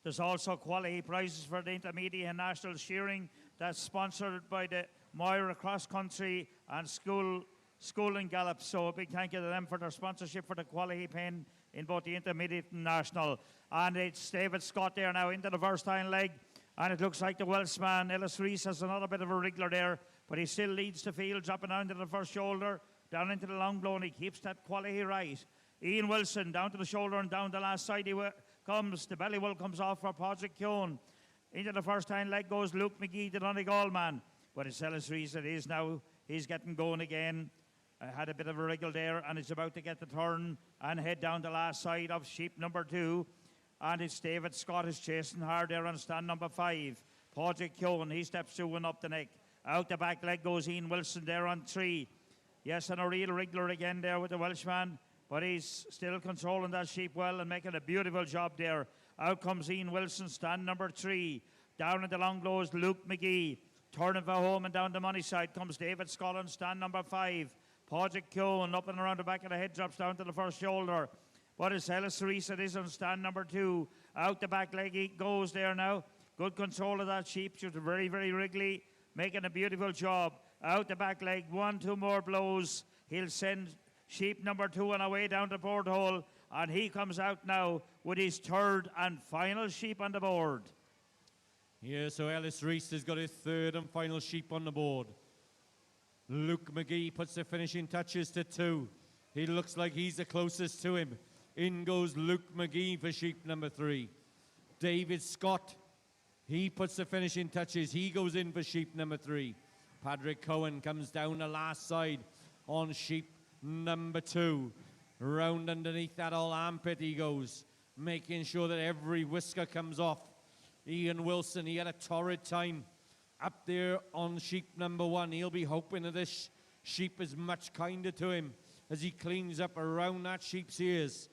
There's also quality prizes for the intermediate and national shearing. That's sponsored by the Moira Cross Country and School and Gallop. So a big thank you to them for their sponsorship for the quality pen in both the intermediate and national. And it's David Scott there now into the first hind leg. And it looks like the Welshman, Ellis Rees, has another bit of a wriggler there. But he still leads the field, dropping down to the first shoulder, down into the long blow, and he keeps that quality right. Ian Wilson down to the shoulder and down the last side he comes. The belly wool comes off for Padraig Cohen. Into the first hind leg goes Luke McGee, the Donegal man. But it's Ellis Rees it is now. He's getting going again. Had a bit of a wriggle there, and it's about to get the turn and head down the last side of sheep number 2. And it's David Scott is chasing hard there on stand number 5. Padraig Cohen, he steps through and up the neck. Out the back leg goes Ian Wilson there on 3. Yes, and a real wriggler again there with the Welshman. But he's still controlling that sheep well and making a beautiful job there. Out comes Ian Wilson, stand number 3. Down in the long blows, Luke McGee. Turning for home and down the money side comes David Scott, stand number 5. Padraig Cohen up and around the back of the head, drops down to the first shoulder. But it's Ellis Reese that is on stand number 2. Out the back leg he goes there now. Good control of that sheep. She's very, very wriggly. Making a beautiful job. Out the back leg. 1-2 more blows. He'll send sheep number 2 on away down the board hole. And he comes out now with his third and final sheep on the board. Yeah, so Ellis Reese has got his third and final sheep on the board. Luke McGee puts the finishing touches to 2. He looks like he's the closest to him. In goes Luke McGee for sheep number 3. David Scott, he puts the finishing touches. He goes in for sheep number 3. Patrick Cohen comes down the last side on sheep number 2. Round underneath that old armpit he goes, making sure that every whisker comes off. Ian Wilson, he had a torrid time up there on sheep number 1. He'll be hoping that this sheep is much kinder to him as he cleans up around that sheep's ears.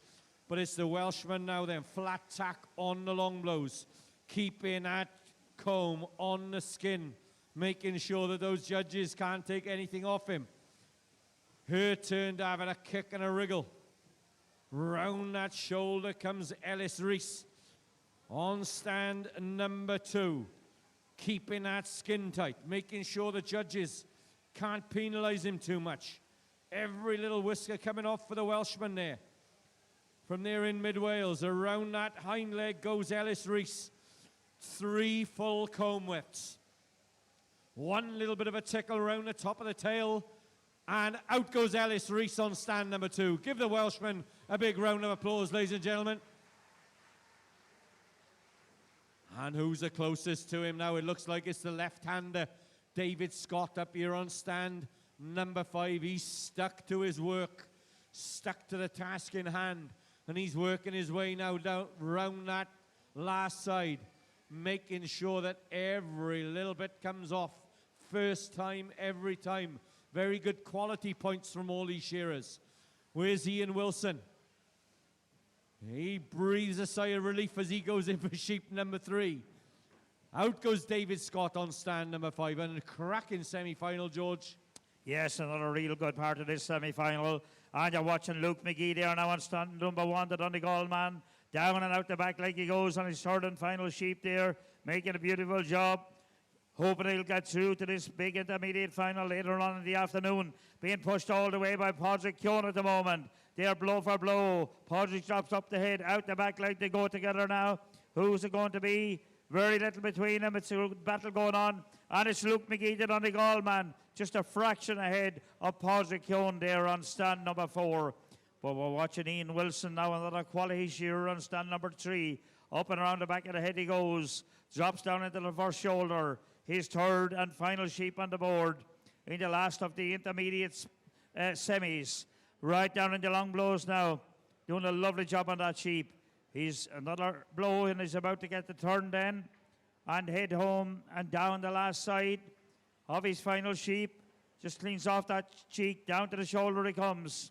But it's the Welshman now then, flat tack on the long blows, keeping that comb on the skin, making sure that those judges can't take anything off him. Her turn to have a kick and a wriggle. Round that shoulder comes Ellis Reese on stand number 2, keeping that skin tight, making sure the judges can't penalize him too much. Every little whisker coming off for the Welshman there. From there in mid-Wales, around that hind leg goes Ellis Reese. 3 full comb widths. 1 little bit of a tickle around the top of the tail. And out goes Ellis Reese on stand number 2. Give the Welshman a big round of applause, ladies and gentlemen. And who's the closest to him now? It looks like it's the left-hander, David Scott, up here on stand number 5. He's stuck to his work, stuck to the task in hand. And he's working his way now down round that last side, making sure that every little bit comes off. First time, every time. Very good quality points from all these shearers. Where's Ian Wilson? He breathes a sigh of relief as he goes in for sheep number 3. Out goes David Scott on stand number 5. And a cracking semi-final, George. Yes, another real good part of this semi-final. And you're watching Luke McGee there now on stand number 1, the Donegal man. Down and out the back like he goes on his third and final sheep there, making a beautiful job. Hoping he'll get through to this big intermediate final later on in the afternoon. Being pushed all the way by Podrick Keown at the moment. They're blow for blow. Podrick drops up the head, out the back like they go together now. Who's it going to be? Very little between them. It's a battle going on. And it's Luke McGee, the Donegal man. Just a fraction ahead of Podrick Keown there on stand number 4. But we're watching Ian Wilson now, another quality shearer on stand number 3. Up and around the back of the head he goes. Drops down into the first shoulder. His third and final sheep on the board in the last of the intermediate semis. Right down in the long blows now. Doing a lovely job on that sheep. He's another blow and he's about to get the turn then. And head home and down the last side of his final sheep. Just cleans off that cheek. Down to the shoulder he comes.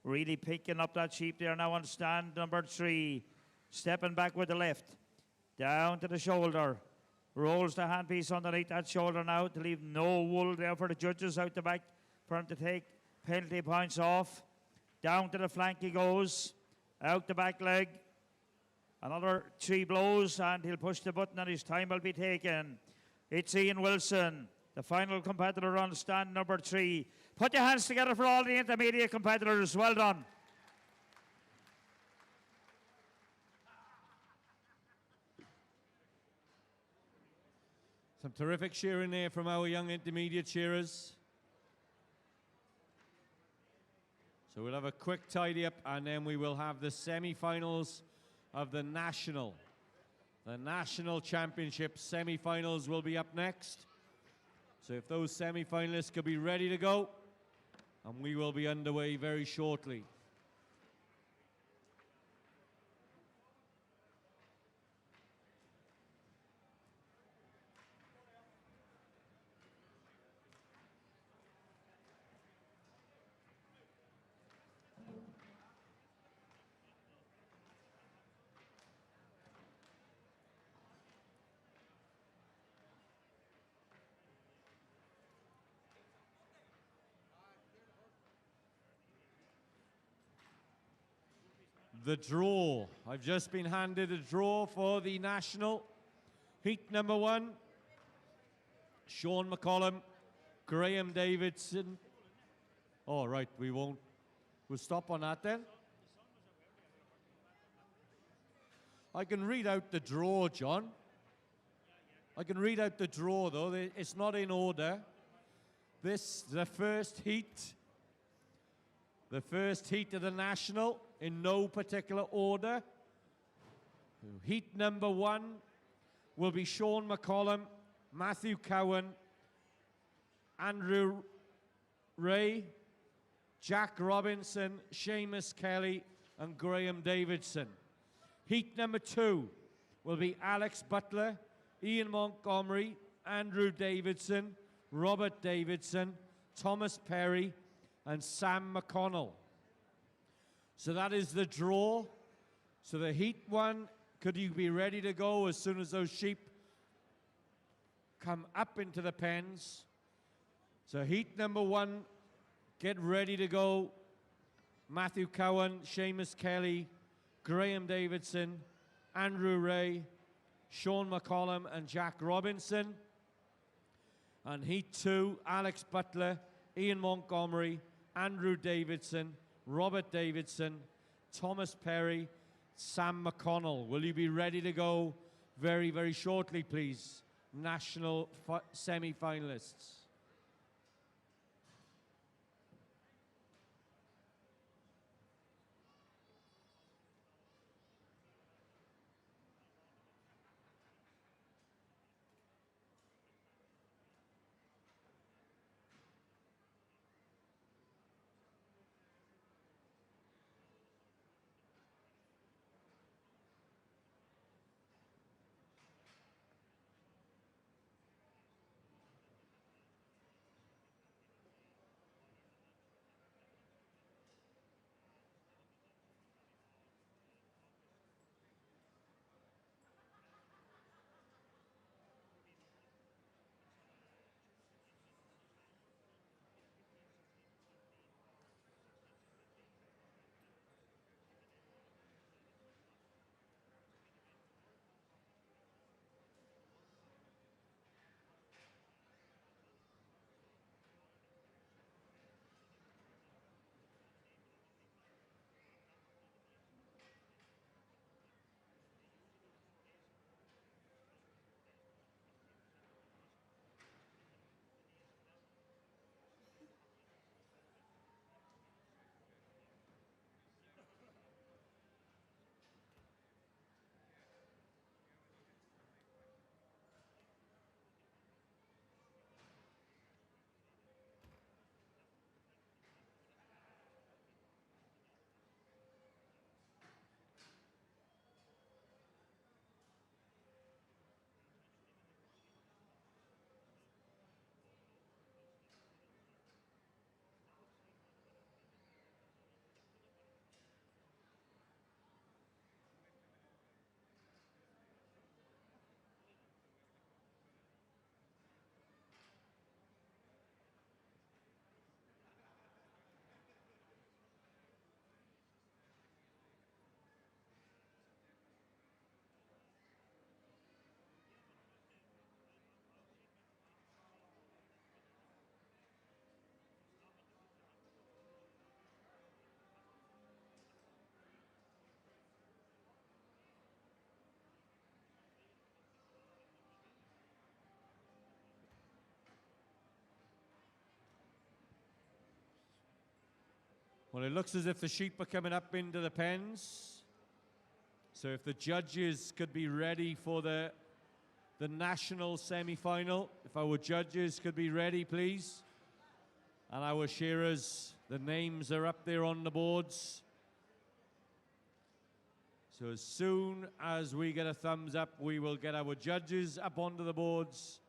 Really picking up that sheep there now on stand number 3. Stepping back with the left. Down to the shoulder. Rolls the handpiece underneath that shoulder now to leave no wool there for the judges out the back for him to take penalty points off. Down to the flank he goes. Out the back leg. Another 3 blows and he'll push the button and his time will be taken. It's Ian Wilson, the final competitor on stand number 3. Put your hands together for all the intermediate competitors. Well done. Some terrific shearing there from our young intermediate shearers. So we'll have a quick tidy up and then we will have the semi-finals of the National. The National Championship semi-finals will be up next. So if those semi-finalists could be ready to go, and we will be underway very shortly. the draw. I've just been handed a draw for the national. Heat number 1, Sean McCollum, Graham Davidson. Oh, right, we'll stop on that then. I can read out the draw, John. I can read out the draw, though. It's not in order. The first heat of the national, in no particular order. Heat number 1 will be Sean McCollum, Matthew Cowan, Andrew Ray, Jack Robinson, Seamus Kelly, and Graham Davidson. Heat number 2 will be Alex Butler, Ian Montgomery, Andrew Davidson, Robert Davidson, Thomas Perry, and Sam McConnell. So that is the draw. So the heat 1, could you be ready to go as soon as those sheep come up into the pens? So heat number 1, get ready to go. Matthew Cowan, Seamus Kelly, Graham Davidson, Andrew Ray, Sean McCollum, and Jack Robinson. And heat 2, Alex Butler, Ian Montgomery, Andrew Davidson, Robert Davidson, Thomas Perry, Sam McConnell. Will you be ready to go very, very shortly, please? National semi-finalists. Well, it looks as if the sheep are coming up into the pens. So if the judges could be ready for the national semi-final, if our judges could be ready, please. And our shearers, the names are up there on the boards. So as soon as we get a thumbs up, we will get our judges up onto the boards,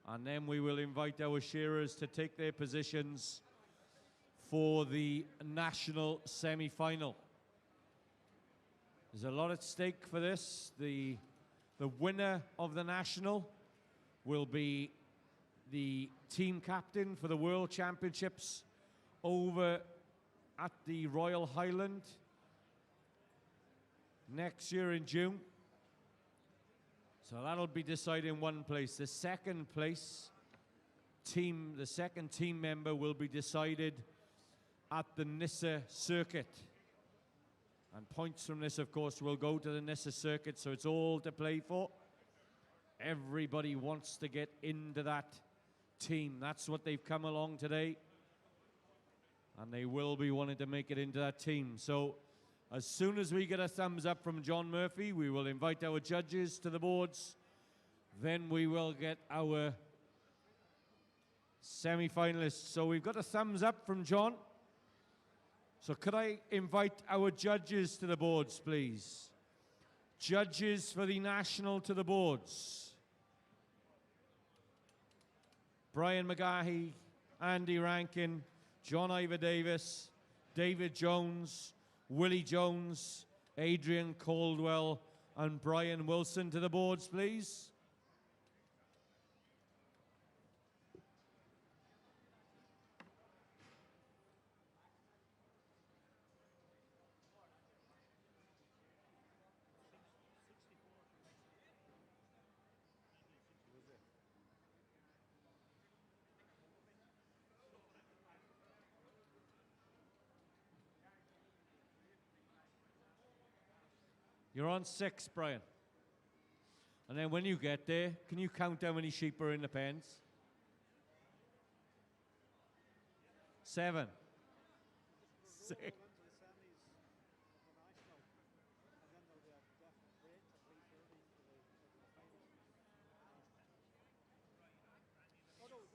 and then we will invite our shearers to take their positions for the national semi-final. There's a lot at stake for this. The winner of the national will be the team captain for the World Championships over at the Royal Highland next year in June. So that'll be decided in one place. The second place team, the second team member will be decided at the Nissa circuit. And points from this, of course, will go to the Nissa circuit, so it's all to play for. Everybody wants to get into that team. That's what they've come along today. And they will be wanting to make it into that team. So as soon as we get a thumbs up from John Murphy, we will invite our judges to the boards. Then we will get our semi-finalists. So we've got a thumbs up from John. So could I invite our judges to the boards, please? Judges for the national to the boards. Brian McGahey, Andy Rankin, John Ivor Davis, David Jones, Willie Jones, Adrian Caldwell, and Brian Wilson to the boards, please. You're on 6, Brian. And then when you get there, can you count how many sheep are in the pens? 7. 6.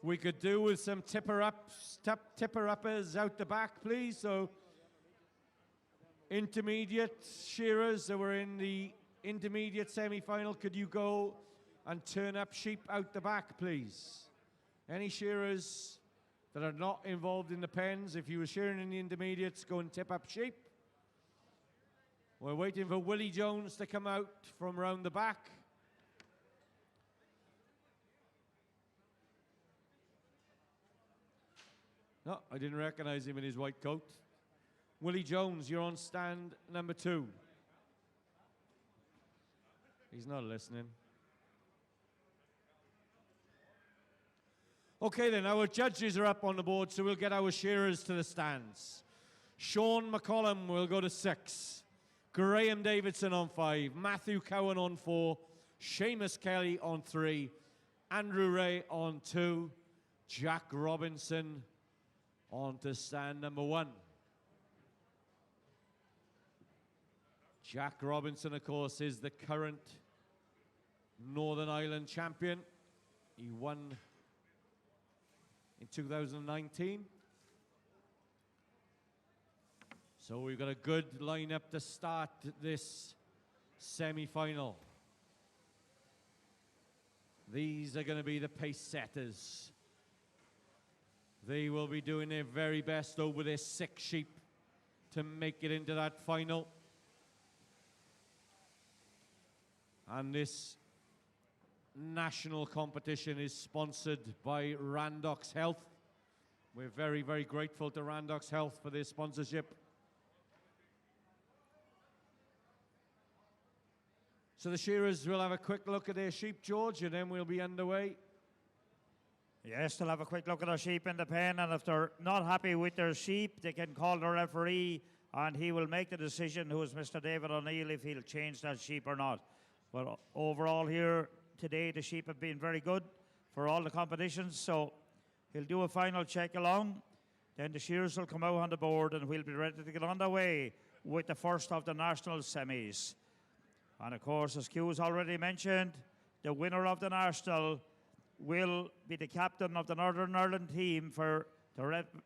We could do with some tipper-uppers out the back, please. So intermediate shearers that were in the intermediate semi-final, could you go and turn up sheep out the back, please? Any shearers that are not involved in the pens, if you were shearing in the intermediates, go and tip up sheep. We're waiting for Willie Jones to come out from round the back. No, I didn't recognize him in his white coat. Willie Jones, you're on stand number 2. He's not listening. Okay then, our judges are up on the board, so we'll get our shearers to the stands. Sean McCollum will go to 6. Graham Davidson on 5. Matthew Cowan on 4. Seamus Kelly on 3. Andrew Ray on 2. Jack Robinson on to stand number 1. Jack Robinson, of course, is the current Northern Ireland champion. He won in 2019. So we've got a good lineup to start this semi-final. These are going to be the pace setters. They will be doing their very best over their 6 sheep to make it into that final. And this national competition is sponsored by Randox Health. We're very, very grateful to Randox Health for their sponsorship. So the shearers will have a quick look at their sheep, George, and then we'll be underway. Yes, they'll have a quick look at their sheep in the pen, and if they're not happy with their sheep, they can call the referee, and he will make the decision, who is Mr. David O'Neill, if he'll change that sheep or not. But overall here today, the sheep have been very good for all the competitions, so he'll do a final check along. Then the shearers will come out on the board, and we'll be ready to get underway with the first of the national semis. And of course, as Q's already mentioned, the winner of the national will be the captain of the Northern Ireland team to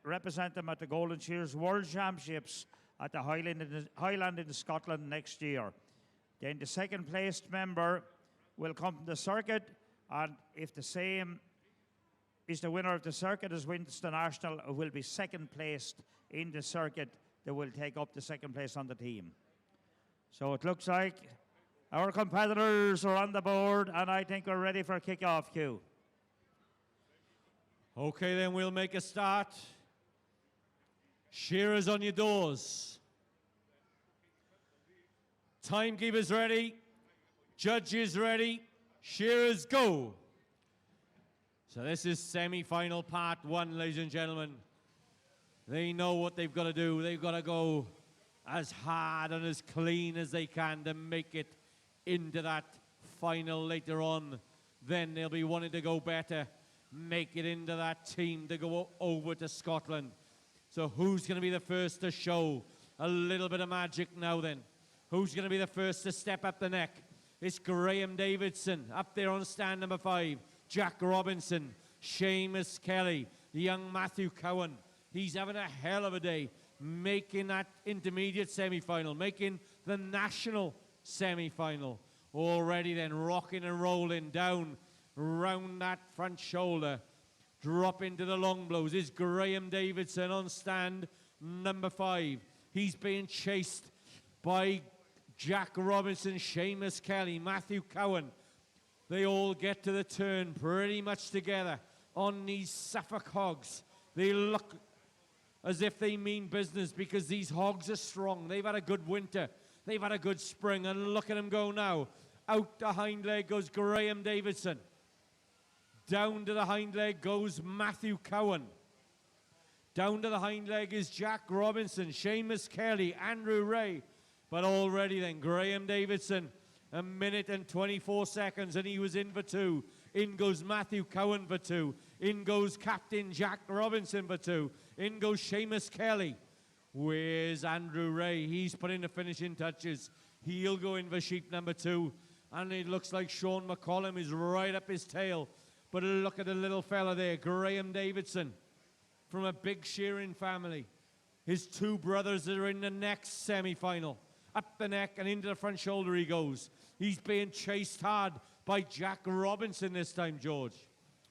represent them at the Golden Shears World Championships at the Highland in Scotland next year. Then the second placed member will come from the circuit, and if the same is the winner of the circuit as wins the national, it will be second placed in the circuit that will take up the second place on the team. So it looks like our competitors are on the board, and I think we're ready for kick-off, Q. Okay, then we'll make a start. Shearers on your doors. Timekeepers ready. Judges ready. Shearers go. So this is semi-final part 1, ladies and gentlemen. They know what they've got to do. They've got to go as hard and as clean as they can to make it into that final later on. Then they'll be wanting to go better, make it into that team to go over to Scotland. So who's going to be the first to show a little bit of magic now then? Who's going to be the first to step up the neck? It's Graham Davidson up there on stand number 5. Jack Robinson, Seamus Kelly, young Matthew Cowan. He's having a hell of a day, making that intermediate semi-final, making the national semi-final. Already then rocking and rolling down round that front shoulder. Drop into the long blows is Graham Davidson on stand number 5. He's being chased by Jack Robinson, Seamus Kelly, Matthew Cowan. They all get to the turn pretty much together on these Suffolk hogs. They look as if they mean business because these hogs are strong. They've had a good winter. They've had a good spring, and look at them go now. Out the hind leg goes Graham Davidson. Down to the hind leg goes Matthew Cowan. Down to the hind leg is Jack Robinson, Seamus Kelly, Andrew Ray. But already then, Graham Davidson, 1 minute and 24 seconds, and he was in for 2. In goes Matthew Cowan for 2. In goes Captain Jack Robinson for 2. In goes Seamus Kelly. Where's Andrew Ray? He's putting the finishing touches. He'll go in for sheep number 2. And it looks like Sean McCollum is right up his tail. But look at the little fella there, Graham Davidson, from a big Shearing family. His 2 brothers are in the next semi-final. Up the neck and into the front shoulder he goes. He's being chased hard by Jack Robinson this time, George.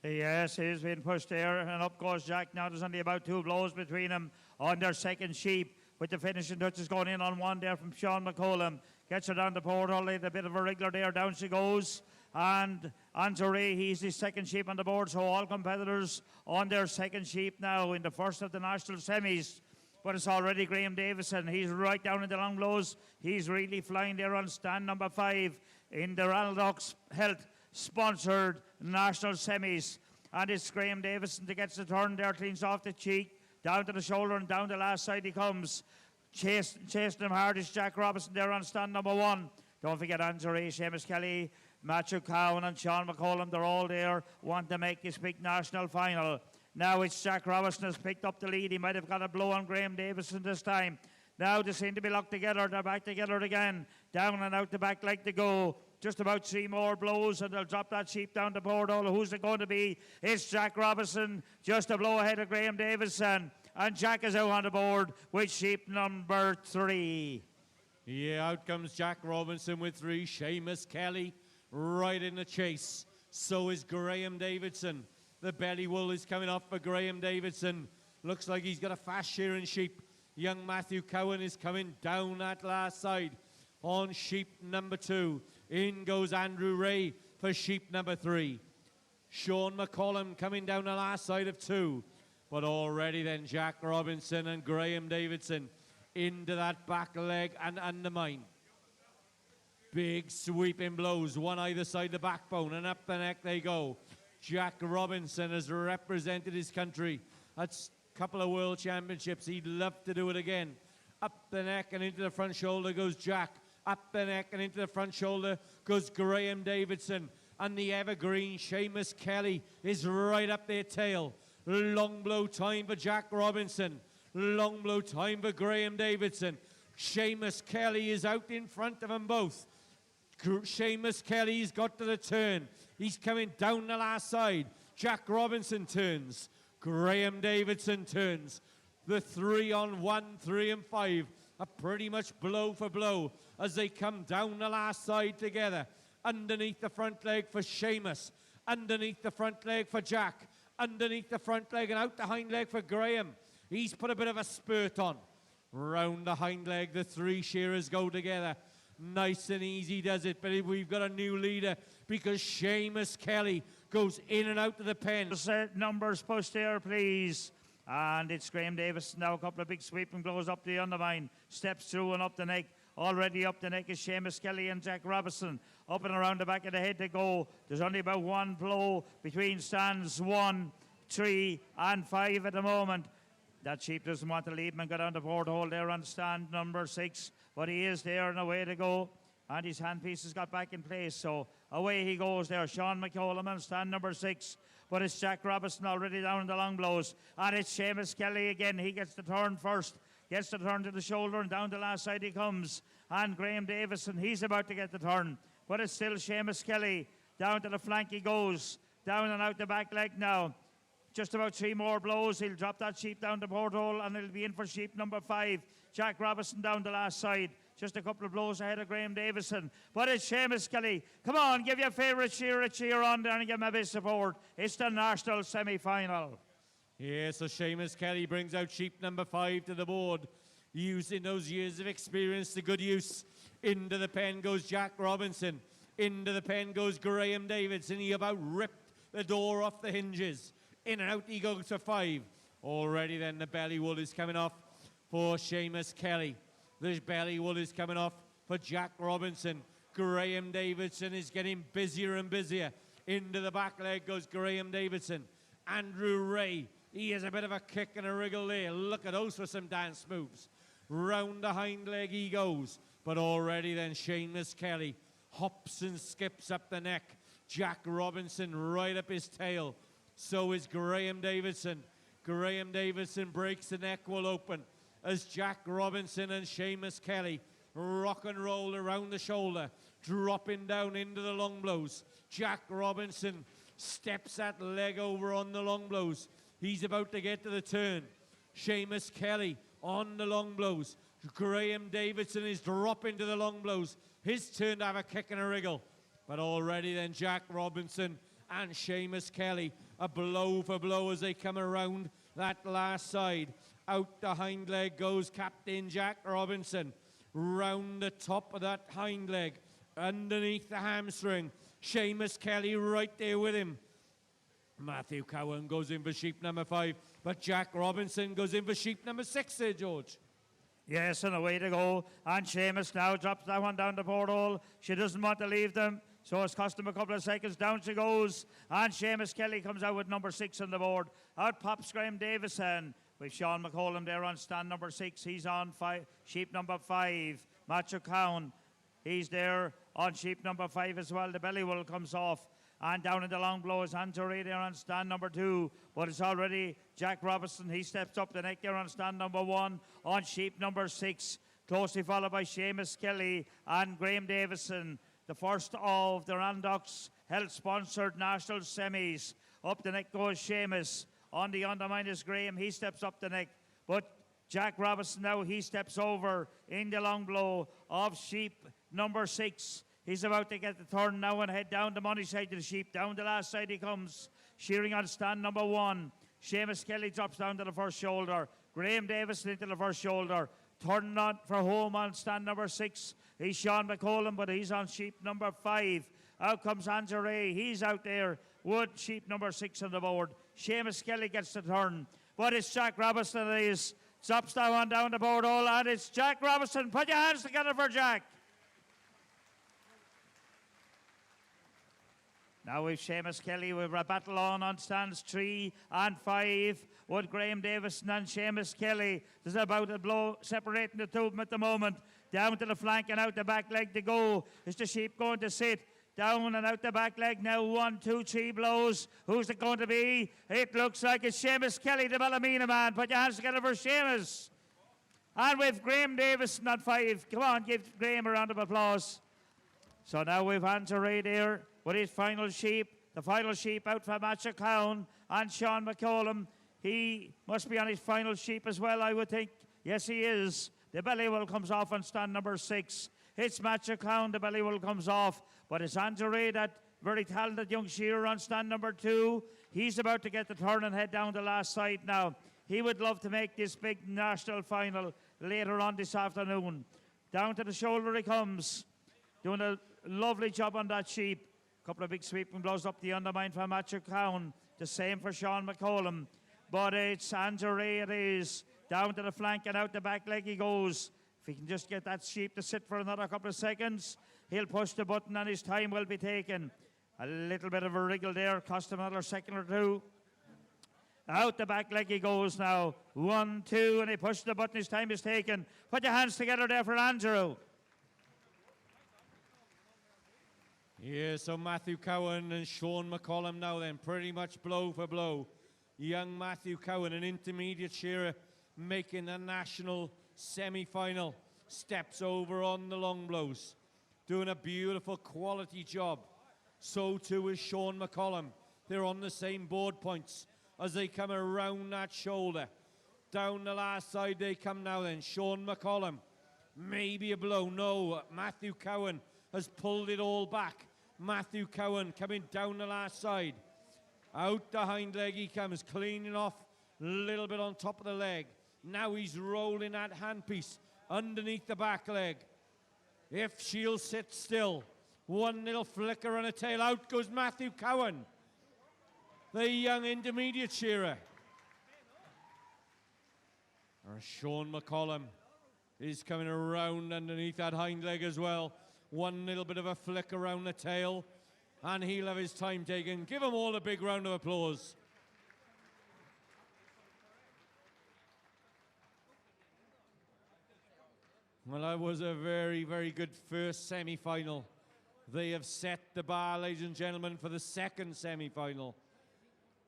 Yes, he's been pushed there, and up goes Jack. Now there's only about 2 blows between them on their second sheep, with the finishing touches going in on 1 there from Sean McCollum. Gets her down the portal, a bit of a wriggler there, down she goes. And Anzore, he's the second sheep on the board, so all competitors on their second sheep now in the first of the national semis. But it's already Graham Davison. He's right down in the long blows. He's really flying there on stand number 5 in the Ranelagh Health sponsored national semis. And it's Graham Davison that gets the turn there, cleans off the cheek, down to the shoulder, and down the last side he comes. Chasing him hard is Jack Robinson there on stand number 1. Don't forget Anzore, Seamus Kelly, Matthew Cowan and Sean McCollum. They're all there, want to make this big national final. Now it's Jack Robinson has picked up the lead. He might have got a blow on Graham Davison this time. Now they seem to be locked together. They're back together again. Down and out the back leg to go. Just about 3 more blows and they'll drop that sheep down the board. Who's it going to be? It's Jack Robinson, just a blow ahead of Graham Davison. And Jack is out on the board with sheep number 3. Yeah, out comes Jack Robinson with 3. Seamus Kelly right in the chase. So is Graham Davidson. The belly wool is coming off for Graham Davidson. Looks like he's got a fast shearing sheep. Young Matthew Cowan is coming down that last side on sheep number 2. In goes Andrew Ray for sheep number 3. Sean McCollum coming down the last side of 2. But already then Jack Robinson and Graham Davidson into that back leg and undermine. Big sweeping blows, one either side the backbone, and up the neck they go. Jack Robinson has represented his country at a couple of world championships. He'd love to do it again. Up the neck and into the front shoulder goes Jack. Up the neck and into the front shoulder goes Graham Davidson. And the evergreen Seamus Kelly is right up their tail. Long blow time for Jack Robinson. Long blow time for Graham Davidson. Seamus Kelly is out in front of them both. Seamus Kelly's got to the turn. He's coming down the last side. Jack Robinson turns. Graham Davidson turns. The 3 on 1, 3 and 5 are pretty much blow for blow as they come down the last side together. Underneath the front leg for Seamus. Underneath the front leg for Jack. Underneath the front leg and out the hind leg for Graham. He's put a bit of a spurt on. Round the hind leg, the 3 shearers go together. Nice and easy does it, but we've got a new leader because Seamus Kelly goes in and out of the pen. Numbers pushed there, please. And it's Graham Davis now, a couple of big sweeping blows up the undermine. Steps through and up the neck. Already up the neck is Seamus Kelly and Jack Robinson. Up and around the back of the head to go. There's only about one blow between stands 1, 3 and 5 at the moment. That sheep doesn't want to leave him and go down the porthole there on stand number 6. But he is there and away to go. And his handpiece has got back in place. So away he goes there. Sean McCollum on stand number 6. But it's Jack Robinson already down in the long blows. And it's Seamus Kelly again. He gets the turn first. Gets the turn to the shoulder and down the last side he comes. And Graham Davison, he's about to get the turn. But it's still Seamus Kelly. Down to the flank he goes. Down and out the back leg now. Just about 3 more blows. He'll drop that sheep down the porthole and he'll be in for sheep number 5. Jack Robinson down the last side. Just a couple of blows ahead of Graham Davison. But it's Seamus Kelly. Come on, give your favourite shearer a cheer on there and give him a bit of support. It's the national semi-final. Yeah, so Seamus Kelly brings out sheep number 5 to the board. Using those years of experience to good use. Into the pen goes Jack Robinson. Into the pen goes Graham Davidson. He about ripped the door off the hinges. In and out he goes for 5. Already then the belly wool is coming off for Seamus Kelly. The belly wool is coming off for Jack Robinson. Graham Davidson is getting busier and busier. Into the back leg goes Graham Davidson. Andrew Ray, he has a bit of a kick and a wriggle there. Look at those for some dance moves. Round the hind leg he goes. But already then Seamus Kelly hops and skips up the neck. Jack Robinson right up his tail. So is Graham Davidson. Graham Davidson breaks the neck wool open as Jack Robinson and Seamus Kelly rock and roll around the shoulder, dropping down into the long blows. Jack Robinson steps that leg over on the long blows. He's about to get to the turn. Seamus Kelly on the long blows. Graham Davidson is dropping to the long blows. His turn to have a kick and a wriggle. But already then Jack Robinson and Seamus Kelly, a blow for blow as they come around that last side. Out the hind leg goes Captain Jack Robinson. Round the top of that hind leg, underneath the hamstring. Seamus Kelly right there with him. Matthew Cowan goes in for sheep number 5, but Jack Robinson goes in for sheep number 6 there, George. Yes, and away to go. And Seamus now drops that one down the porthole. She doesn't want to leave them, so it's cost him a couple of seconds. Down she goes. And Seamus Kelly comes out with number 6 on the board. Out pops Graham Davison. With Sean McCollum there on stand number 6. He's on sheep number 5. Matthew Cowan, he's there on sheep number 5 as well. The belly wool comes off. And down in the long blow is Anthony there on stand number 2. But it's already Jack Robinson. He steps up the neck there on stand number 1 on sheep number 6. Closely followed by Seamus Kelly and Graham Davison. The first of the Randox health-sponsored national semis. Up the neck goes Seamus. On the undermine is Graham. He steps up the neck. But Jack Robinson now, he steps over in the long blow of sheep number 6. He's about to get the turn now and head down the money side of the sheep. Down the last side he comes. Shearing on stand number 1. Seamus Kelly drops down to the first shoulder. Graham Davison into the first shoulder. Turning on for home on stand number 6. He's Sean McCollum, but he's on sheep number 5. Out comes Andrew Ray. He's out there with sheep number 6 on the board. Seamus Kelly gets the turn. But it's Jack Robinson that is. Drops that one down the board all, and it's Jack Robinson. Put your hands together for Jack. Now we've Seamus Kelly. We've a battle on stands 3 and 5 with Graham Davison and Seamus Kelly. There's about a blow separating the two of them at the moment. Down to the flank and out the back leg to go. Is the sheep going to sit? Down and out the back leg now. 1, 2, 3 blows. Who's it going to be? It looks like it's Seamus Kelly, the Ballymena man. Put your hands together for Seamus. And with Graham Davison at 5. Come on, give Graham a round of applause. So now we've Andrew Ray there with his final sheep. The final sheep out for Matthew Cowan and Sean McCollum. He must be on his final sheep as well, I would think. Yes, he is. The belly wool comes off on stand number 6. It's Matthew Cowan, the belly wool comes off. But it's Andrew Ray, that very talented young shearer on stand number 2. He's about to get the turn and head down the last side now. He would love to make this big national final later on this afternoon. Down to the shoulder he comes. Doing a lovely job on that sheep. A couple of big sweeping blows up the undermine for Matthew Cowan. The same for Sean McCollum. But it's Andrew Ray it is. Down to the flank and out the back leg he goes. If he can just get that sheep to sit for another couple of seconds, he'll push the button and his time will be taken. A little bit of a wriggle there, cost him another second or two. Out the back leg he goes now. 1, 2, and he pushes the button, his time is taken. Put your hands together there for Andrew. Yeah, so Matthew Cowan and Sean McCollum now then, pretty much blow for blow. Young Matthew Cowan, an intermediate shearer, making the national semi-final. Steps over on the long blows. Doing a beautiful quality job. So too is Sean McCollum. They're on the same board points as they come around that shoulder. Down the last side they come now then. Sean McCollum. Maybe a blow. No, Matthew Cowan has pulled it all back. Matthew Cowan coming down the last side. Out the hind leg he comes, cleaning off a little bit on top of the leg. Now he's rolling that handpiece underneath the back leg. If she'll sit still, one little flicker and a tail, out goes Matthew Cowan, the young intermediate shearer. Sean McCollum is coming around underneath that hind leg as well. One little bit of a flick around the tail, and he'll have his time taken. Give them all a big round of applause. Well, that was a very, very good first semi-final. They have set the bar, ladies and gentlemen, for the second semi-final.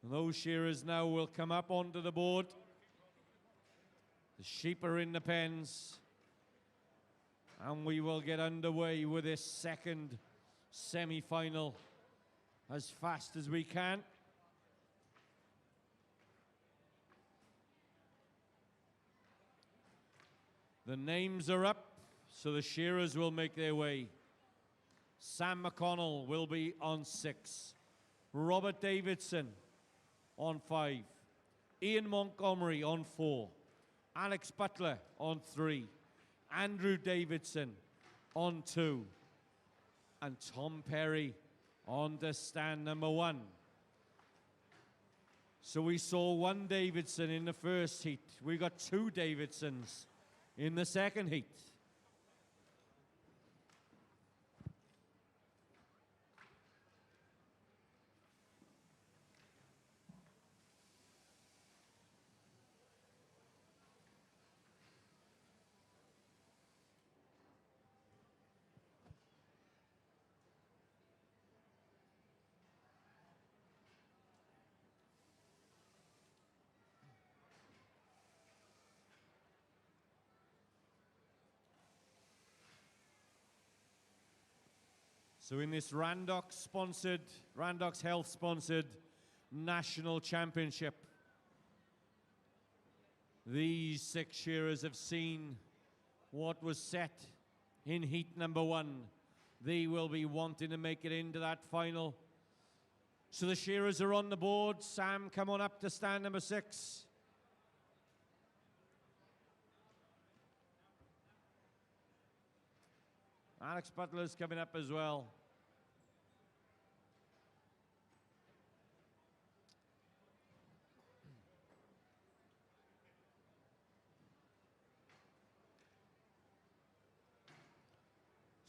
Those shearers now will come up onto the board. The sheep are in the pens. And we will get underway with this second semi-final as fast as we can. The names are up, so the shearers will make their way. Sam McConnell will be on 6. Robert Davidson on 5. Ian Montgomery on 4. Alex Butler on 3. Andrew Davidson on 2. And Tom Perry on the stand number 1. So we saw one Davidson in the first heat. We got 2 Davidsons in the second heat. So in this Randox Health sponsored national championship, these 6 shearers have seen what was set in heat number 1. They will be wanting to make it into that final. So the shearers are on the board. Sam, come on up to stand number 6. Alex Butler's coming up as well.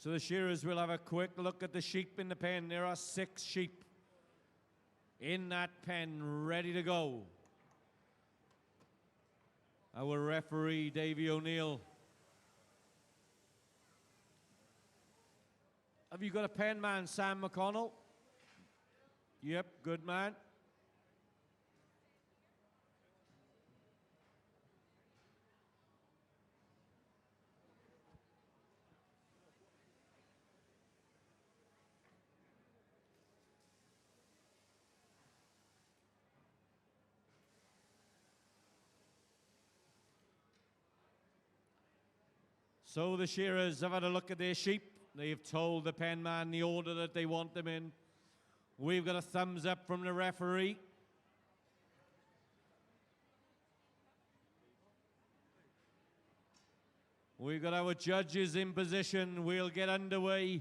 So the shearers will have a quick look at the sheep in the pen. There are 6 sheep in that pen ready to go. Our referee, Davey O'Neill. Have you got a pen man, Sam McConnell? Yep, good man. So the shearers have had a look at their sheep. They've told the pen man the order that they want them in. We've got a thumbs up from the referee. We've got our judges in position. We'll get underway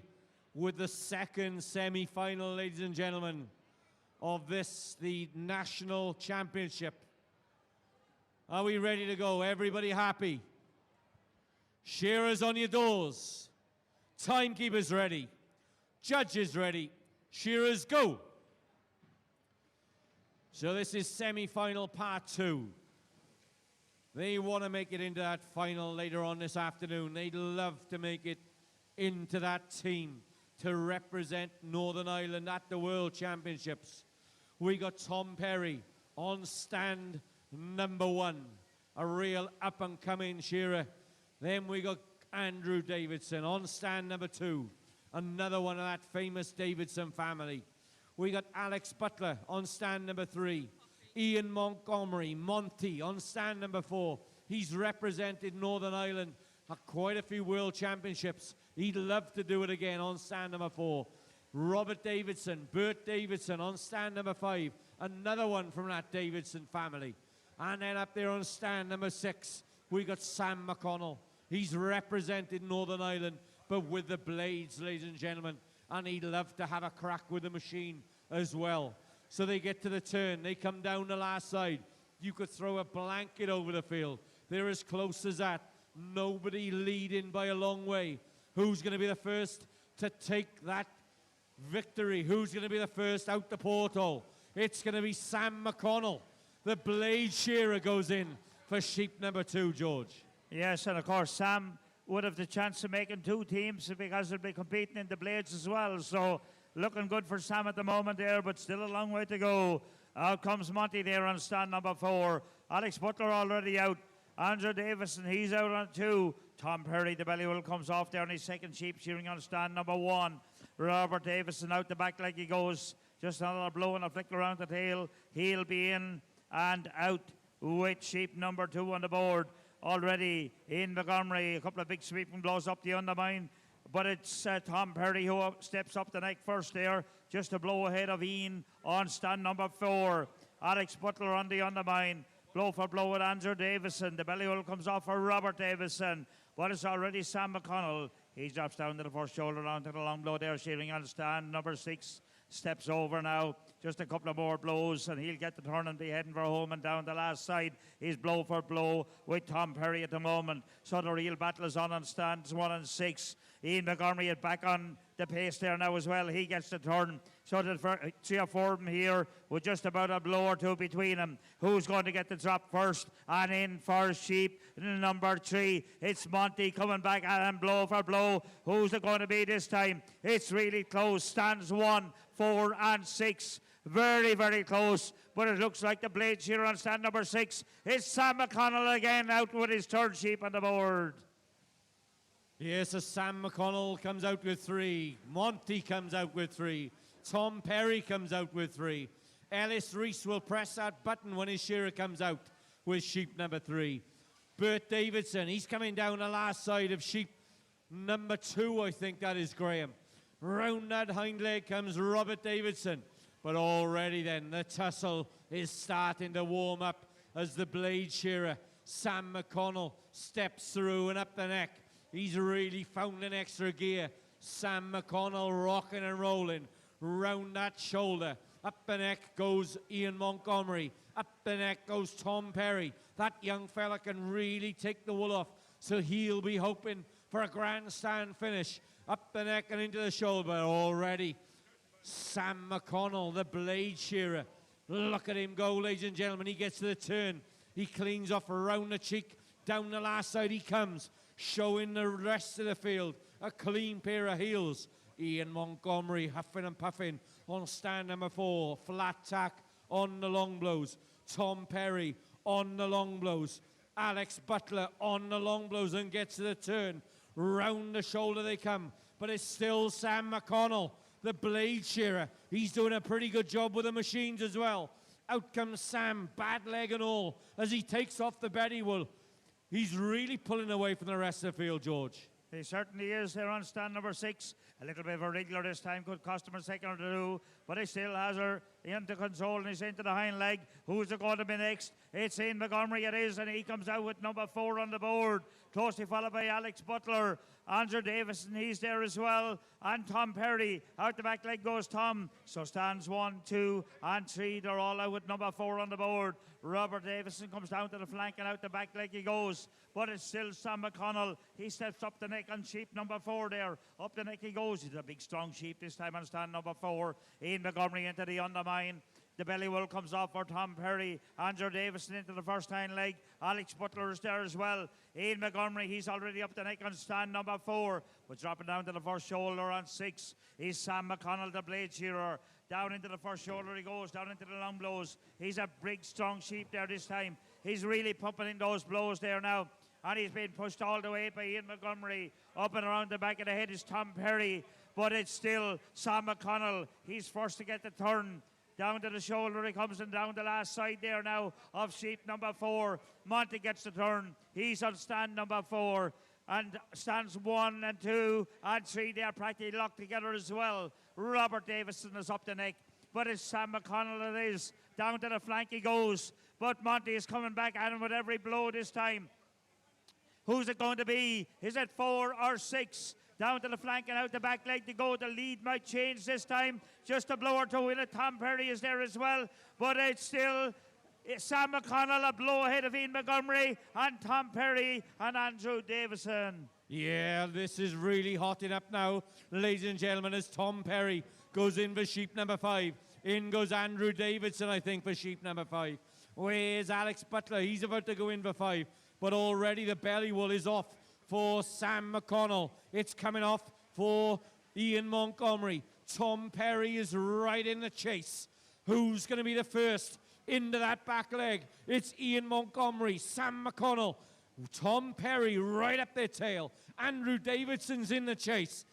with the second semi-final, ladies and gentlemen, of this, the national championship. Are we ready to go? Everybody happy? Shearers on your doors. Timekeepers ready. Judges ready. Shearers go. So this is semi-final part 2. They want to make it into that final later on this afternoon. They'd love to make it into that team to represent Northern Ireland at the World Championships. We got Tom Perry on stand number 1, a real up-and-coming shearer. Then we got Andrew Davidson on stand number 2, another one of that famous Davidson family. We got Alex Butler on stand number 3. Ian Montgomery, Monty, on stand number 4. He's represented Northern Ireland at quite a few World Championships. He'd love to do it again on stand number 4. Robert Davidson, Bert Davidson on stand number 5. Another one from that Davidson family. And then up there on stand number 6, we got Sam McConnell. He's represented Northern Ireland, but with the blades, ladies and gentlemen. And he'd love to have a crack with the machine as well. So they get to the turn. They come down the last side. You could throw a blanket over the field. They're as close as that. Nobody leading by a long way. Who's going to be the first to take that victory? Who's going to be the first out the portal? It's going to be Sam McConnell. The blade shearer goes in for sheep number 2, George. Yes, and of course, Sam would have the chance of making 2 teams because he'll be competing in the blades as well. So looking good for Sam at the moment there, but still a long way to go. Out comes Monty there on stand number 4. Alex Butler already out. Andrew Davison, he's out on 2. Tom Perry, the belly will comes off there on his second sheep, shearing on stand number 1. Robert Davison out the back leg he goes. Just another blow and a flick around the tail. He'll be in and out with sheep number 2 on the board. Already in Montgomery, a couple of big sweeping blows up the undermine. But it's Tom Perry who steps up the neck first there, just a blow ahead of Ian on stand number 4. Alex Butler on the undermine. Blow for blow with Andrew Davison. The belly roll comes off for Robert Davison. But it's already Sam McConnell. He drops down to the first shoulder, down to the long blow there, shearing on stand number 6. Steps over now. Just a couple of more blows, and he'll get the turn and be heading for home. And down the last side is blow for blow with Tom Perry at the moment. So the real battle is on stands 1 and 6. Ian Montgomery is back on the pace there now as well. He gets the turn. So the 3 or 4 of them here with just about a blow or 2 between them. Who's going to get the drop first? And in for sheep number 3. It's Monty coming back and blow for blow. Who's it going to be this time? It's really close. Stands 1, 4 and 6. Very, very close. But it looks like the blade shearer on stand number 6. It's Sam McConnell again out with his third sheep on the board. Yes, as Sam McConnell comes out with 3. Monty comes out with 3. Tom Perry comes out with 3. Ellis Reese will press that button when his shearer comes out with sheep number 3. Bert Davidson, he's coming down the last side of sheep number 2, I think that is, Graham. Round that hind leg comes Robert Davidson. But already then, the tussle is starting to warm up as the blade shearer, Sam McConnell, steps through and up the neck. He's really found an extra gear. Sam McConnell rocking and rolling. Round that shoulder. Up the neck goes Ian Montgomery. Up the neck goes Tom Perry. That young fella can really take the wool off. So he'll be hoping for a grandstand finish. Up the neck and into the shoulder already. Sam McConnell, the blade shearer. Look at him go, ladies and gentlemen. He gets to the turn. He cleans off around the cheek. Down the last side he comes, showing the rest of the field a clean pair of heels. Ian Montgomery huffing and puffing on stand number 4. Flat tack on the long blows. Tom Perry on the long blows. Alex Butler on the long blows and gets to the turn. Round the shoulder they come. But it's still Sam McConnell, the blade shearer. He's doing a pretty good job with the machines as well. Out comes Sam, bad leg and all, as he takes off the belly wool. He's really pulling away from the rest of the field, George. He certainly is there on stand number 6. A little bit of a wriggler this time. Could cost him a second or 2. But he still has her into control and he's into the hind leg. Who's it going to be next? It's Ian Montgomery, it is, and he comes out with number 4 on the board. Closely followed by Alex Butler. Andrew Davison, he's there as well. And Tom Perry. Out the back leg goes Tom. So stands 1, 2, and 3. They're all out with number 4 on the board. Robert Davison comes down to the flank and out the back leg he goes. But it's still Sam McConnell. He steps up the neck on sheep number 4 there. Up the neck he goes. He's a big strong sheep this time on stand number 4. Ian Montgomery into the undermine. The belly wool comes off for Tom Perry. Andrew Davison into the first hind leg. Alex Butler is there as well. Ian Montgomery, he's already up the neck on stand number 4. But dropping down to the first shoulder on 6 is Sam McConnell, the blade shearer. Down into the first shoulder he goes, down into the long blows. He's a big, strong sheep there this time. He's really pumping in those blows there now. And he's been pushed all the way by Ian Montgomery. Up and around the back of the head is Tom Perry. But it's still Sam McConnell. He's first to get the turn. Down to the shoulder he comes and down the last side there now of sheep number 4. Monty gets the turn. He's on stand number 4. And stands 1 and 2 and 3. They are practically locked together as well. Robert Davison is up the neck. But it's Sam McConnell it is. Down to the flank he goes. But Monty is coming back at him with every blow this time. Who's it going to be? Is it 4 or 6? Down to the flank and out the back leg to go. The lead might change this time. Just a blower to win it. Tom Perry is there as well. But it's still Sam McConnell, a blow ahead of Ian Montgomery, and Tom Perry and Andrew Davison. Yeah, this is really hotting up now, ladies and gentlemen, as Tom Perry goes in for sheep number 5. In goes Andrew Davidson, I think, for sheep number 5. Where's Alex Butler? He's about to go in for 5. But already the belly wool is off for Sam McConnell. It's coming off for Ian Montgomery. Tom Perry is right in the chase. Who's going to be the first into that back leg? It's Ian Montgomery, Sam McConnell, Tom Perry right up their tail. Andrew Davidson's in the chase.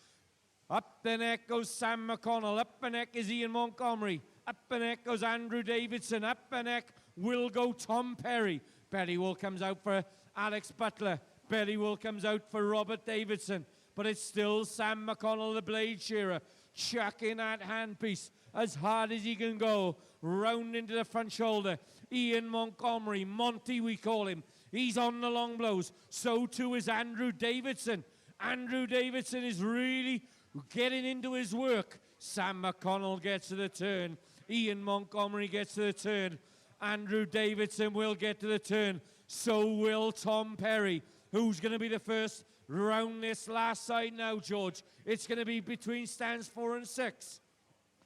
Up the neck goes Sam McConnell. Up the neck is Ian Montgomery. Up the neck goes Andrew Davidson. Up the neck will go Tom Perry. Belly wool comes out for Alex Butler. Belly wool comes out for Robert Davidson. But it's still Sam McConnell, the blade shearer, chucking that handpiece as hard as he can go. Round into the front shoulder. Ian Montgomery, Monty we call him. He's on the long blows. So too is Andrew Davidson. Andrew Davidson is really getting into his work. Sam McConnell gets to the turn. Ian Montgomery gets to the turn. Andrew Davidson will get to the turn. So will Tom Perry. Who's going to be the first round this last side now, George? It's going to be between stands 4 and 6.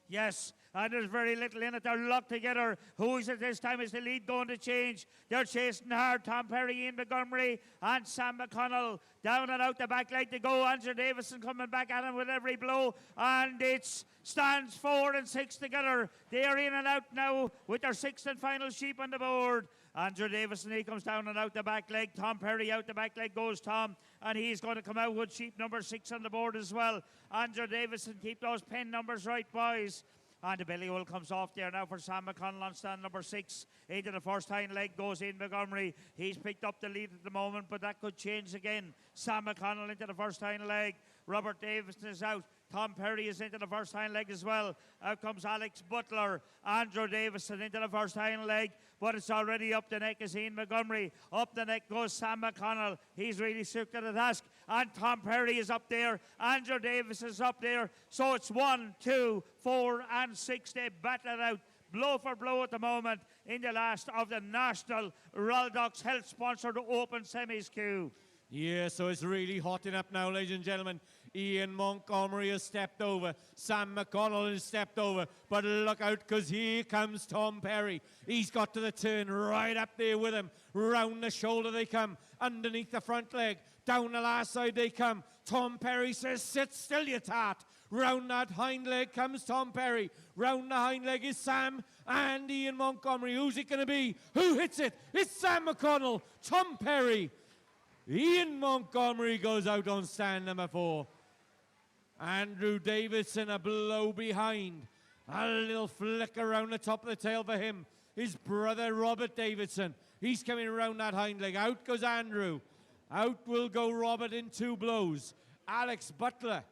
Yes, and there's very little in it. They're locked together. Who is it this time? Is the lead going to change? They're chasing hard. Tom Perry, Ian Montgomery, and Sam McConnell. Down and out the back leg to go. Andrew Davison coming back at him with every blow. And it's stands 4 and 6 together. They are in and out now with their 6th and final sheep on the board. Andrew Davison, he comes down and out the back leg. Tom Perry out the back leg goes Tom. And he's going to come out with sheep number 6 on the board as well. Andrew Davison, keep those pen numbers right, boys. And the belly wool comes off there now for Sam McConnell on stand number 6. Into the first hind leg goes Ian Montgomery. He's picked up the lead at the moment, but that could change again. Sam McConnell into the first hind leg. Robert Davison is out. Tom Perry is into the first hind leg as well. Out comes Alex Butler. Andrew Davison into the first hind leg, but it's already up the neck as Ian Montgomery. Up the neck goes Sam McConnell. He's really shook to the task. And Tom Perry is up there. Andrew Davis is up there. So it's 1, 2, 4, and 6. They battle it out blow for blow at the moment in the last of the National Roldox Health-sponsored Open Semis queue. Yeah, so it's really hotting up now, ladies and gentlemen. Ian Montgomery has stepped over. Sam McConnell has stepped over. But look out, because here comes Tom Perry. He's got to the turn right up there with him. Round the shoulder they come. Underneath the front leg. Down the last side they come. Tom Perry says, sit still, you tart. Round that hind leg comes Tom Perry. Round the hind leg is Sam and Ian Montgomery. Who's it going to be? Who hits it? It's Sam McConnell. Tom Perry. Ian Montgomery goes out on stand number 4. Andrew Davidson a blow behind. A little flick around the top of the tail for him. His brother Robert Davidson. He's coming around that hind leg. Out goes Andrew. Out will go Robert in 2 blows. Alex Butler.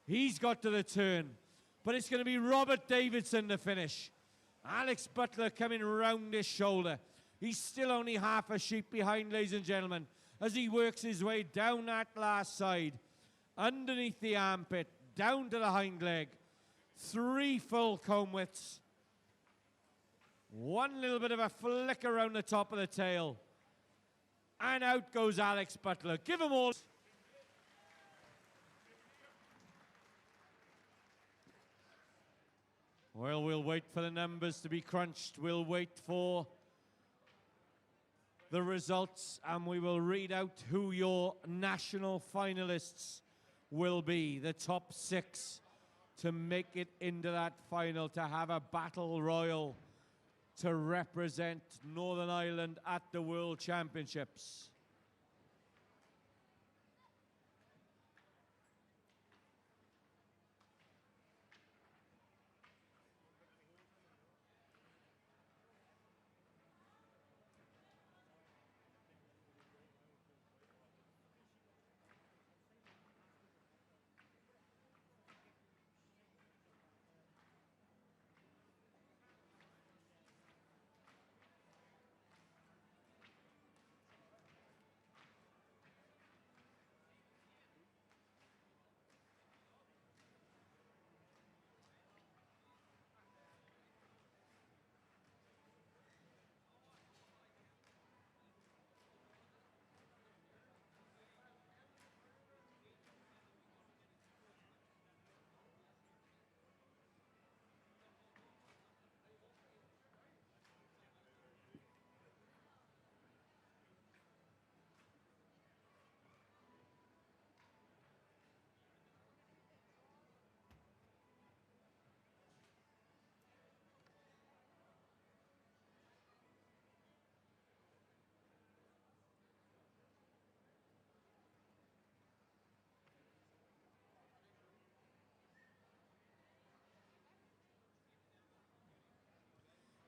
He's got to the turn. But it's going to be Robert Davidson to finish. Alex Butler coming round his shoulder. He's still only half a sheep behind, ladies and gentlemen, as he works his way down that last side, underneath the armpit, down to the hind leg. 3 full comb widths. 1 little bit of a flick around the top of the tail. And out goes Alex Butler. Give him all. Well, we'll wait for the numbers to be crunched. We'll wait for the results, and we will read out who your national finalists will be. The top 6 to make it into that final, to have a battle royal to represent Northern Ireland at the World Championships.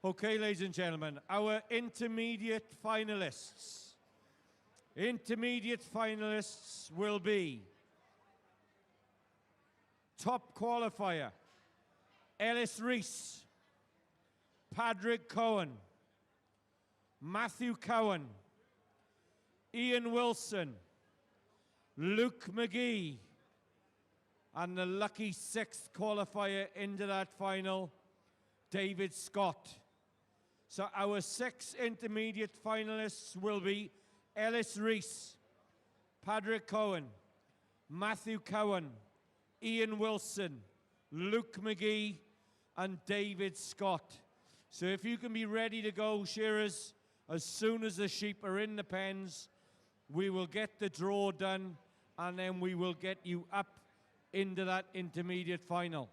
Okay, ladies and gentlemen, our intermediate finalists. Intermediate finalists will be top qualifier, Ellis Rees, Padraig Cowan, Matthew Cowan, Ian Wilson, Luke McGee, and the lucky 6th qualifier into that final, David Scott. So our 6 intermediate finalists will be Ellis Rees, Padraig Cowan, Matthew Cowan, Ian Wilson, Luke McGee, and David Scott. So if you can be ready to go, shearers, as soon as the sheep are in the pens, we will get the draw done, and then we will get you up into that intermediate final.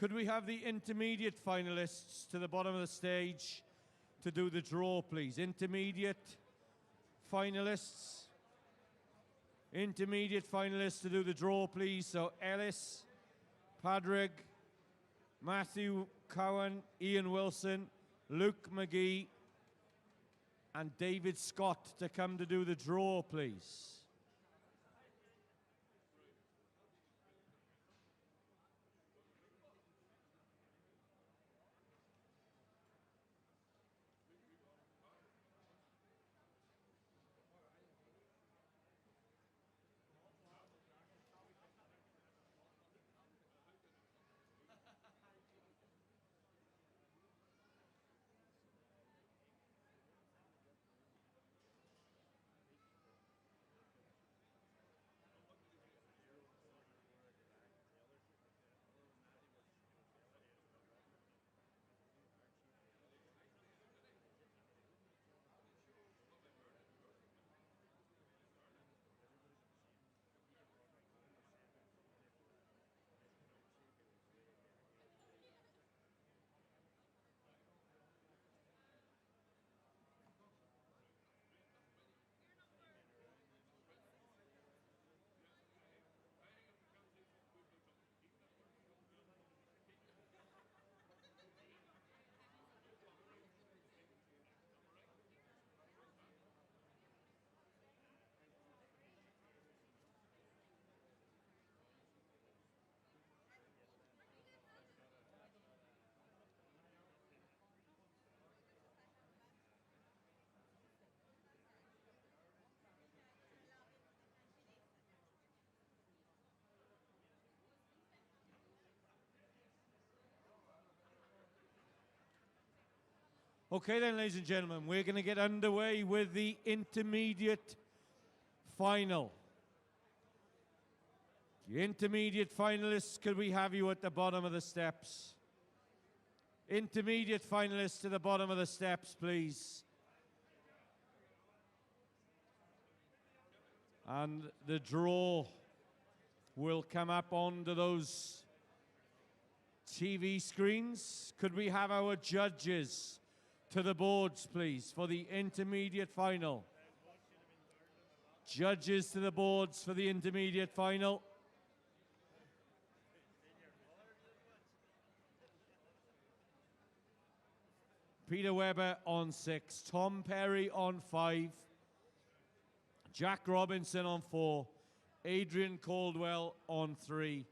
Could we have the intermediate finalists to the bottom of the stage to do the draw, please? Intermediate finalists. Intermediate finalists to do the draw, please. So Ellis, Padraig, Matthew Cowan, Ian Wilson, Luke McGee, and David Scott to come to do the draw, please. Okay then, ladies and gentlemen, we're going to get underway with the intermediate final. The intermediate finalists, could we have you at the bottom of the steps? Intermediate finalists to the bottom of the steps, please. And the draw will come up onto those TV screens. Could we have our judges to the boards, please, for the intermediate final? Judges to the boards for the intermediate final. Peter Webber on 6, Tom Perry on 5, Jack Robinson on 4, Adrian Caldwell on 3,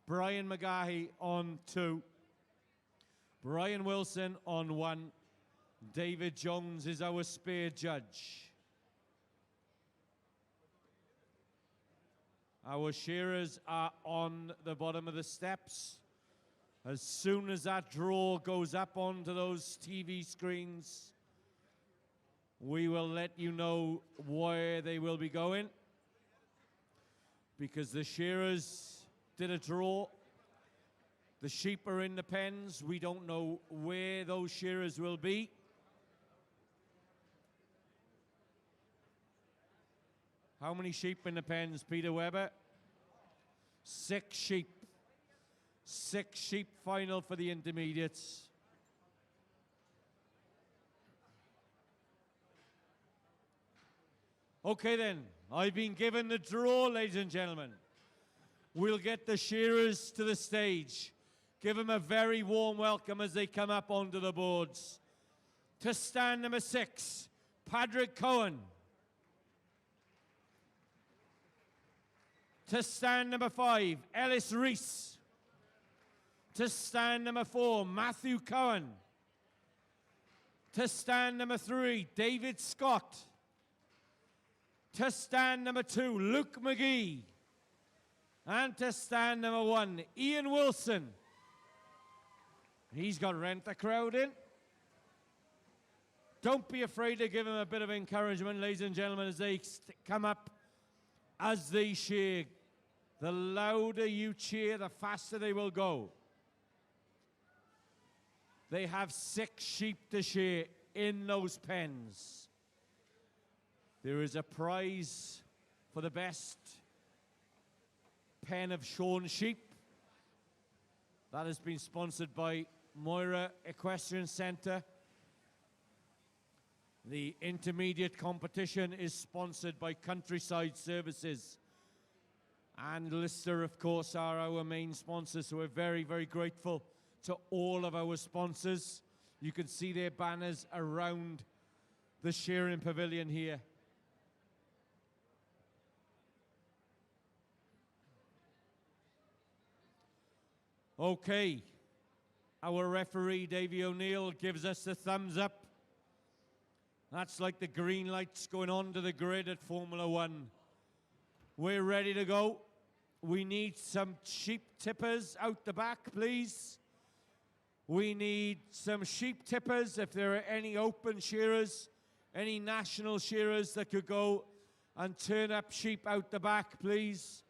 Brian McGahey on 2, Brian Wilson on 1, David Jones is our spare judge. Our shearers are on the bottom of the steps. As soon as that draw goes up onto those TV screens, we will let you know where they will be going. Because the shearers did a draw. The sheep are in the pens. We don't know where those shearers will be. How many sheep in the pens, Peter Webber? 6 sheep. 6 sheep final for the intermediates. Okay then, I've been given the draw, ladies and gentlemen. We'll get the shearers to the stage. Give them a very warm welcome as they come up onto the boards. To stand number 6, Padraig Cowan. To stand number 5, Ellis Rees. To stand number 4, Matthew Cowan. To stand number 3, David Scott. To stand number 2, Luke McGee. And to stand number 1, Ian Wilson. He's got Rent the Crowd in. Don't be afraid to give him a bit of encouragement, ladies and gentlemen, as they come up, as they shear. The louder you cheer, the faster they will go. They have 6 sheep to shear in those pens. There is a prize for the best pen of shorn sheep. That has been sponsored by Moira Equestrian Centre. The intermediate competition is sponsored by Countryside Services. And Lister, of course, are our main sponsors, so we're very, very grateful to all of our sponsors. You can see their banners around the Shearing Pavilion here. Okay, our referee, Davey O'Neill, gives us the thumbs up. That's like the green lights going onto the grid at Formula One. We're ready to go. We need some sheep tippers out the back, please. We need some sheep tippers, if there are any open shearers, any national shearers that could go and turn up sheep out the back, please.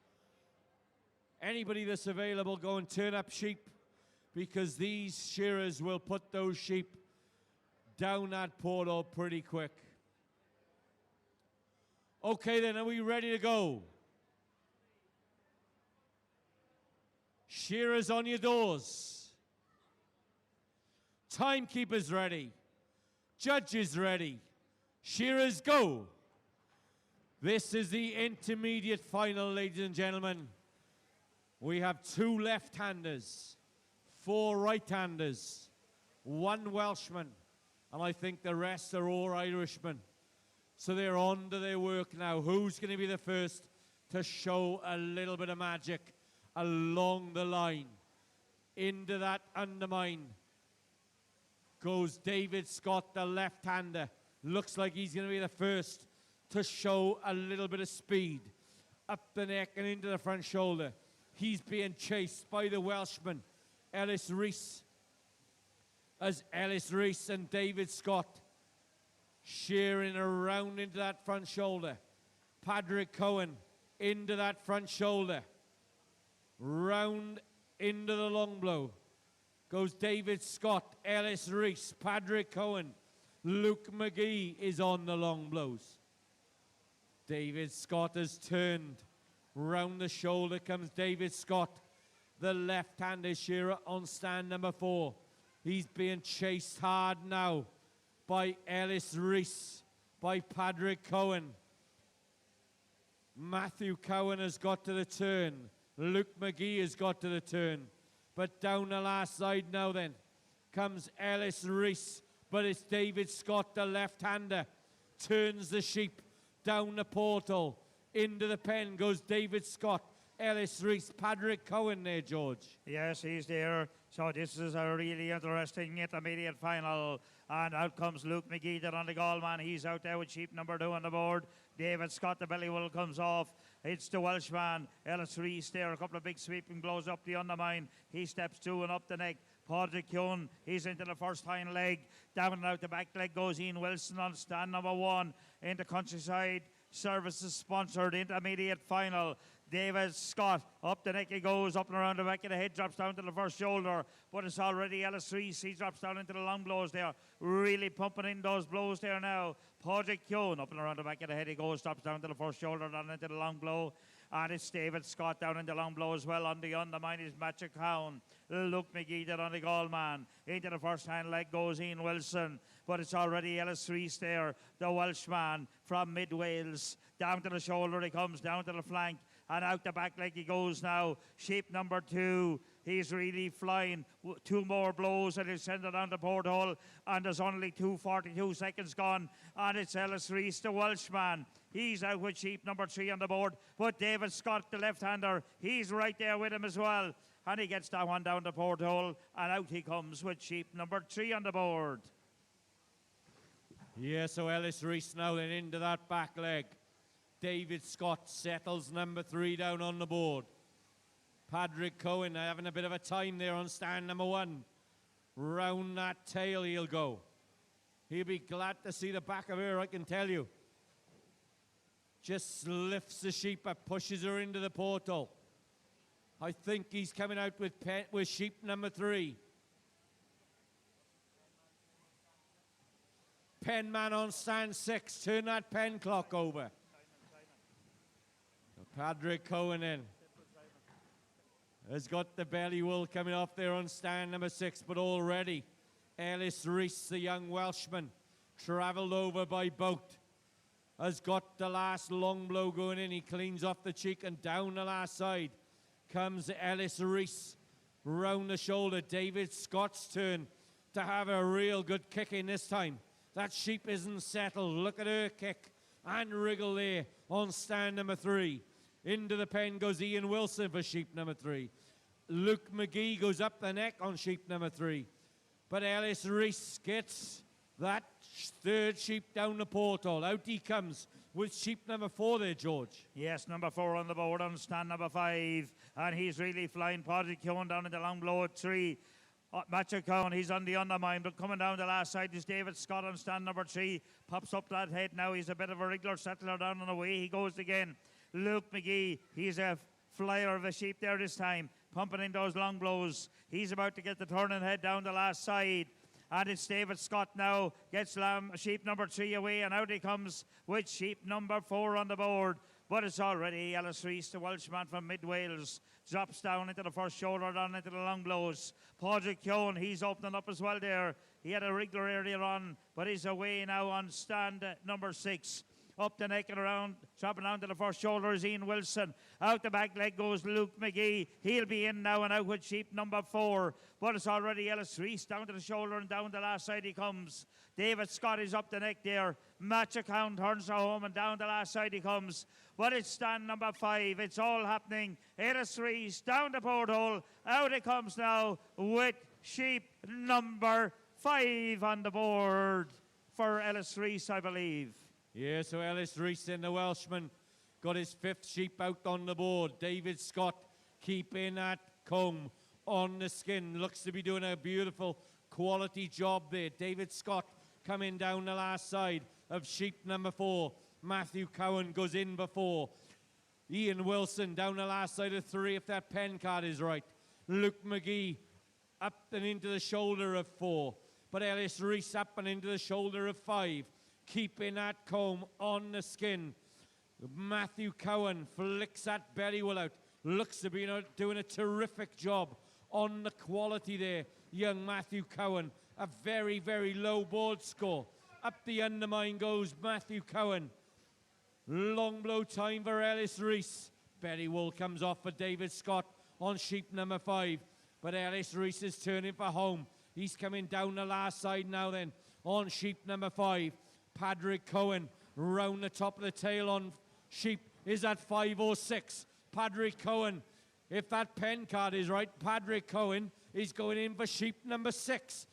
Anybody that's available, go and turn up sheep, because these shearers will put those sheep down that portal pretty quick. Okay then, are we ready to go? Shearers on your doors. Timekeepers ready. Judges ready. Shearers go. This is the intermediate final, ladies and gentlemen. We have 2 left-handers, 4 right-handers, 1 Welshman, and I think the rest are all Irishmen. So they're on to their work now. Who's going to be the first to show a little bit of magic along the line? Into that undermine goes David Scott, the left-hander. Looks like he's going to be the first to show a little bit of speed. Up the neck and into the front shoulder. He's being chased by the Welshman, Ellis Rees. As Ellis Rees and David Scott shearing around into that front shoulder. Padraig Cohen into that front shoulder. Round into the long blow goes David Scott, Ellis Rees, Padraig Cohen. Luke McGee is on the long blows. David Scott has turned. Round the shoulder comes David Scott, the left-handed shearer on stand number 4. He's being chased hard now by Ellis Rees, by Padraig Cohen. Matthew Cohen has got to the turn. Luke McGee has got to the turn. But down the last side now then comes Ellis Rees, but it's David Scott, the left-hander, turns the sheep down the portal. Into the pen goes David Scott, Ellis Rees, Padraig Cohen there, George. Yes, he's there. So this is a really interesting intermediate final. And out comes Luke McGee there on the goal man. He's out there with sheep number 2 on the board. David Scott, the belly wool comes off. It's the Welshman, Ellis Rees there. A couple of big sweeping blows up the undermine. He steps through and up the neck. Padraig Cohen, he's into the first hind leg. Down and out the back leg goes Ian Wilson on stand number 1. Into Countryside Services sponsored intermediate final. David Scott, up the neck he goes, up and around the back of the head, drops down to the first shoulder, but it's already Ellis Rees. He drops down into the long blows there, really pumping in those blows there now. Padraig Cohen, up and around the back of the head he goes, drops down to the first shoulder, down into the long blow, and it's David Scott down in the long blow as well. On the undermine is Matthew Cowan. Luke McGee there on the goal man. Into the first hand leg goes Ian Wilson, but it's already Ellis Rees there, the Welshman from mid-Wales. Down to the shoulder he comes, down to the flank, and out the back leg he goes now. Sheep number 2, he's really flying. 2 more blows and he'll send it down the porthole, and there's only 2:42 seconds gone, and it's Ellis Rees, the Welshman. He's out with sheep number 3 on the board, but David Scott, the left-hander, he's right there with him as well, and he gets that one down the porthole, and out he comes with sheep number 3 on the board. Yeah, so Ellis Rees now then into that back leg. David Scott settles number 3 down on the board. Padraig Cohen having a bit of a time there on stand number 1. Round that tail he'll go. He'll be glad to see the back of her, I can tell you. Just lifts the sheep up, pushes her into the portal. I think he's coming out with sheep number 3. Pen man on stand 6. Turn that pen clock over. Padraig Cohen in. has got the belly wool coming off there on stand number 6, but already Ellis Reese, the young Welshman, travelled over by boat, has got the last long blow going in. He cleans off the cheek and down the last side comes Ellis Reese. Round the shoulder, David Scott's turn to have a real good kick in this time. That sheep isn't settled. Look at her kick and wriggle there on stand number 3. Into the pen goes Ian Wilson for sheep number 3. Luke McGee goes up the neck on sheep number 3. But Ellis Reese gets that third sheep down the porthole. Out he comes with sheep number 4 there, George. Yes, number 4 on the board on stand number 5. And he's really flying. Padraig Keown down in the long blow at 3. Matthew Cowan, he's on the undermine, but coming down the last side is David Scott on stand number 3. Pops up that head now. He's a bit of a wriggler, settler down and away. He goes again. Luke McGee, he's a flyer of a sheep there this time, pumping in those long blows. He's about to get the turning head down the last side. And it's David Scott now, gets sheep number 3 away, and out he comes with sheep number 4 on the board. But it's already Ellis Reese, the Welshman from mid-Wales, drops down into the first shoulder, down into the long blows. Padraig Keown, he's opening up as well there. He had a wriggler earlier on, but he's away now on stand number 6. Up the neck and around, dropping down to the first shoulder is Ian Wilson. Out the back leg goes Luke McGee. He'll be in now and out with sheep number 4. But it's already Ellis Reese down to the shoulder and down the last side he comes. David Scott is up the neck there. Matthew Cowan turns her home and down the last side he comes. But it's stand number 5. It's all happening. Ellis Reese down the porthole. Out it comes now with sheep number 5 on the board for Ellis Reese, I believe. Yeah, so Ellis Reese and the Welshman got his 5th sheep out on the board. David Scott keeping that comb on the skin. Looks to be doing a beautiful quality job there. David Scott coming down the last side of sheep number 4. Matthew Cowan goes in before. Ian Wilson down the last side of 3, if that pen card is right. Luke McGee up and into the shoulder of 4. But Ellis Reese up and into the shoulder of 5. Keeping that comb on the skin. Matthew Cowan flicks that belly wool out. Looks to be doing a terrific job on the quality there. Young Matthew Cowan, a very, very low board score. Up the undermine goes Matthew Cowan. Long blow time for Ellis Reese. Belly wool comes off for David Scott on sheep number 5. But Ellis Reese is turning for home. He's coming down the last side now then on sheep number 5. Padraig Cowan round the top of the tail on sheep is at 506. Padraig Cowan, if that pen card is right, Padraig Cowan is going in for sheep number 6.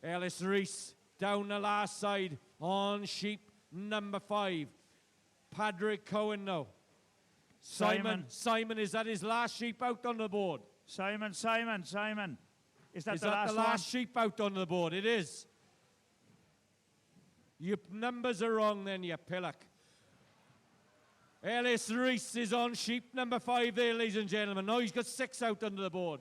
Ellis Reese down the last side on sheep number 5. Padraig Cowan now. Simon, is that his last sheep out on the board? Simon. Is that the last one? Sheep out on the board? It is. Your numbers are wrong then, you pillock. Ellis Reese is on sheep number 5 there, ladies and gentlemen. Now he's got 6 out under the board.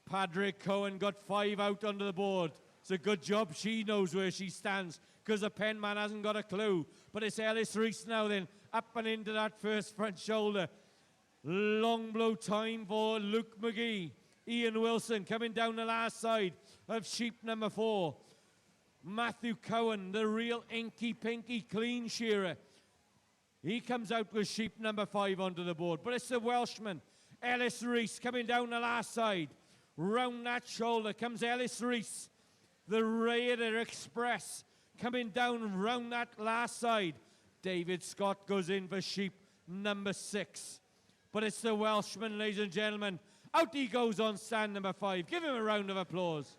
Padraig Cowan got 5 out under the board. It's a good job she knows where she stands, because the pen man hasn't got a clue. But it's Ellis Reese now then, up and into that first front shoulder. Long blow time for Luke McGee. Ian Wilson coming down the last side of sheep number 4. Matthew Cowan, the real inky pinky clean shearer. He comes out with sheep number 5 onto the board. But it's the Welshman, Ellis Reese, coming down the last side. Round that shoulder comes Ellis Reese, the Raider Express, coming down round that last side. David Scott goes in for sheep number 6. But it's the Welshman, ladies and gentlemen. Out he goes on stand number 5. Give him a round of applause.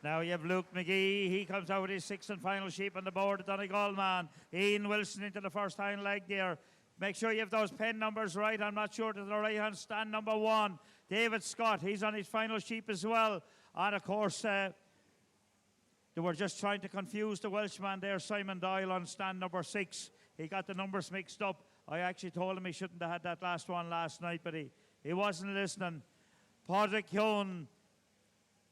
Now you have Luke McGee. He comes out with his 6th and final sheep on the board. Donegal man. Ian Wilson into the first hind leg there. Make sure you have those pen numbers right. I'm not sure to the right hand stand number 1. David Scott, he's on his final sheep as well. And of course, they were just trying to confuse the Welshman there, Simon Doyle, on stand number 6. He got the numbers mixed up. I actually told him he shouldn't have had that last one last night, but he wasn't listening. Padraig Keown,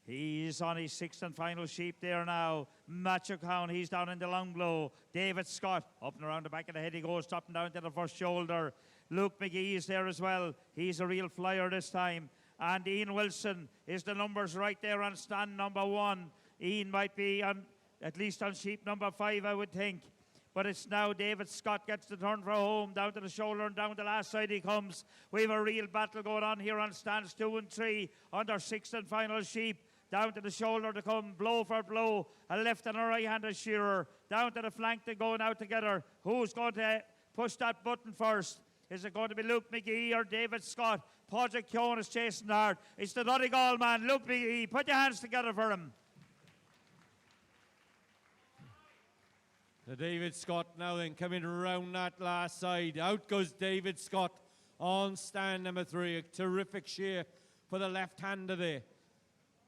he's on his 6th and final sheep there now. Matthew Cowan, he's down in the long blow. David Scott, up and around the back of the head he goes, dropping down to the first shoulder. Luke McGee is there as well. He's a real flyer this time. And Ian Wilson is the numbers right there on stand number 1. Ian might be on, at least on sheep number 5, I would think. But it's now David Scott gets the turn for home, down to the shoulder and down the last side he comes. We have a real battle going on here on stands 2 and 3 under 6th and final sheep. Down to the shoulder to come, blow for blow. A left and a right-handed shearer. Down to the flank to go now together. Who's going to push that button first? Is it going to be Luke McGee or David Scott? Padraig Keown is chasing hard. It's the Donegal man, Luke McGee. Put your hands together for him. The David Scott now then coming around that last side. Out goes David Scott on stand number 3. A terrific shear for the left-hander there.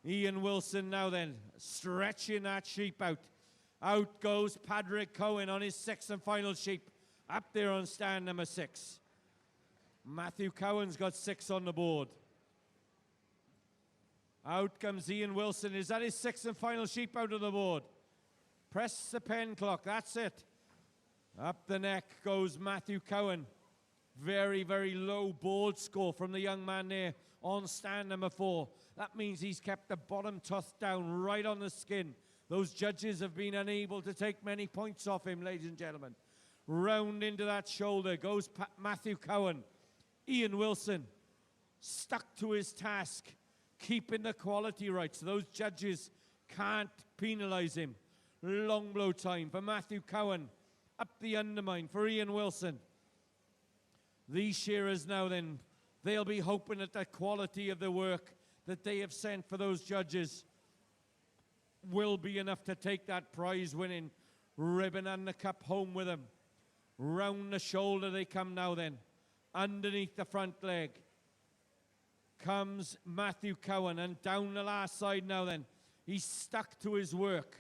Ian Wilson now then stretching that sheep out. Out goes Padraig Cohen on his 6th and final sheep. Up there on stand number 6. Matthew Cohen's got 6 on the board. Out comes Ian Wilson. Is that his 6th and final sheep out of the board? Press the pen clock, that's it. Up the neck goes Matthew Cohen. Very, very low board score from the young man there on stand number 4. That means he's kept the bottom tuft down right on the skin. Those judges have been unable to take many points off him, ladies and gentlemen. Round into that shoulder goes Matthew Cohen. Ian Wilson stuck to his task, keeping the quality right, so those judges can't penalise him. Long blow time for Matthew Cohen. Up the undermine for Ian Wilson. These shearers now then, they'll be hoping that the quality of the work that they have sent for those judges will be enough to take that prize-winning ribbon and the cup home with them. Round the shoulder they come now then. Underneath the front leg comes Matthew Cohen, and down the last side now then. He's stuck to his work.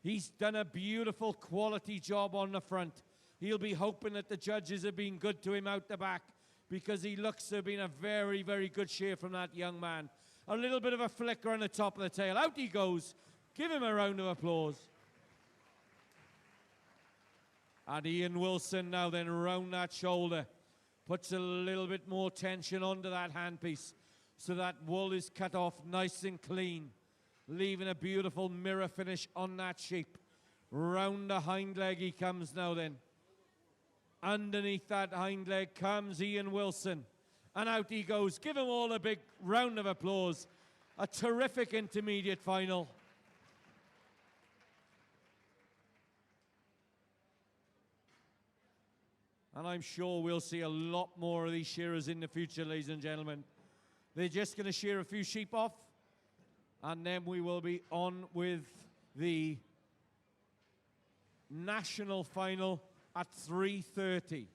He's done a beautiful quality job on the front. He'll be hoping that the judges have been good to him out the back, because he looks to have been a very, very good shear from that young man. A little bit of a flicker on the top of the tail. Out he goes. Give him a round of applause. And Ian Wilson now then round that shoulder. Puts a little bit more tension onto that handpiece so that wool is cut off nice and clean, leaving a beautiful mirror finish on that sheep. Round the hind leg he comes now then. Underneath that hind leg comes Ian Wilson. And out he goes. Give him all a big round of applause. A terrific intermediate final. And I'm sure we'll see a lot more of these shearers in the future, ladies and gentlemen. They're just going to shear a few sheep off, and then we will be on with the national final at 3:30.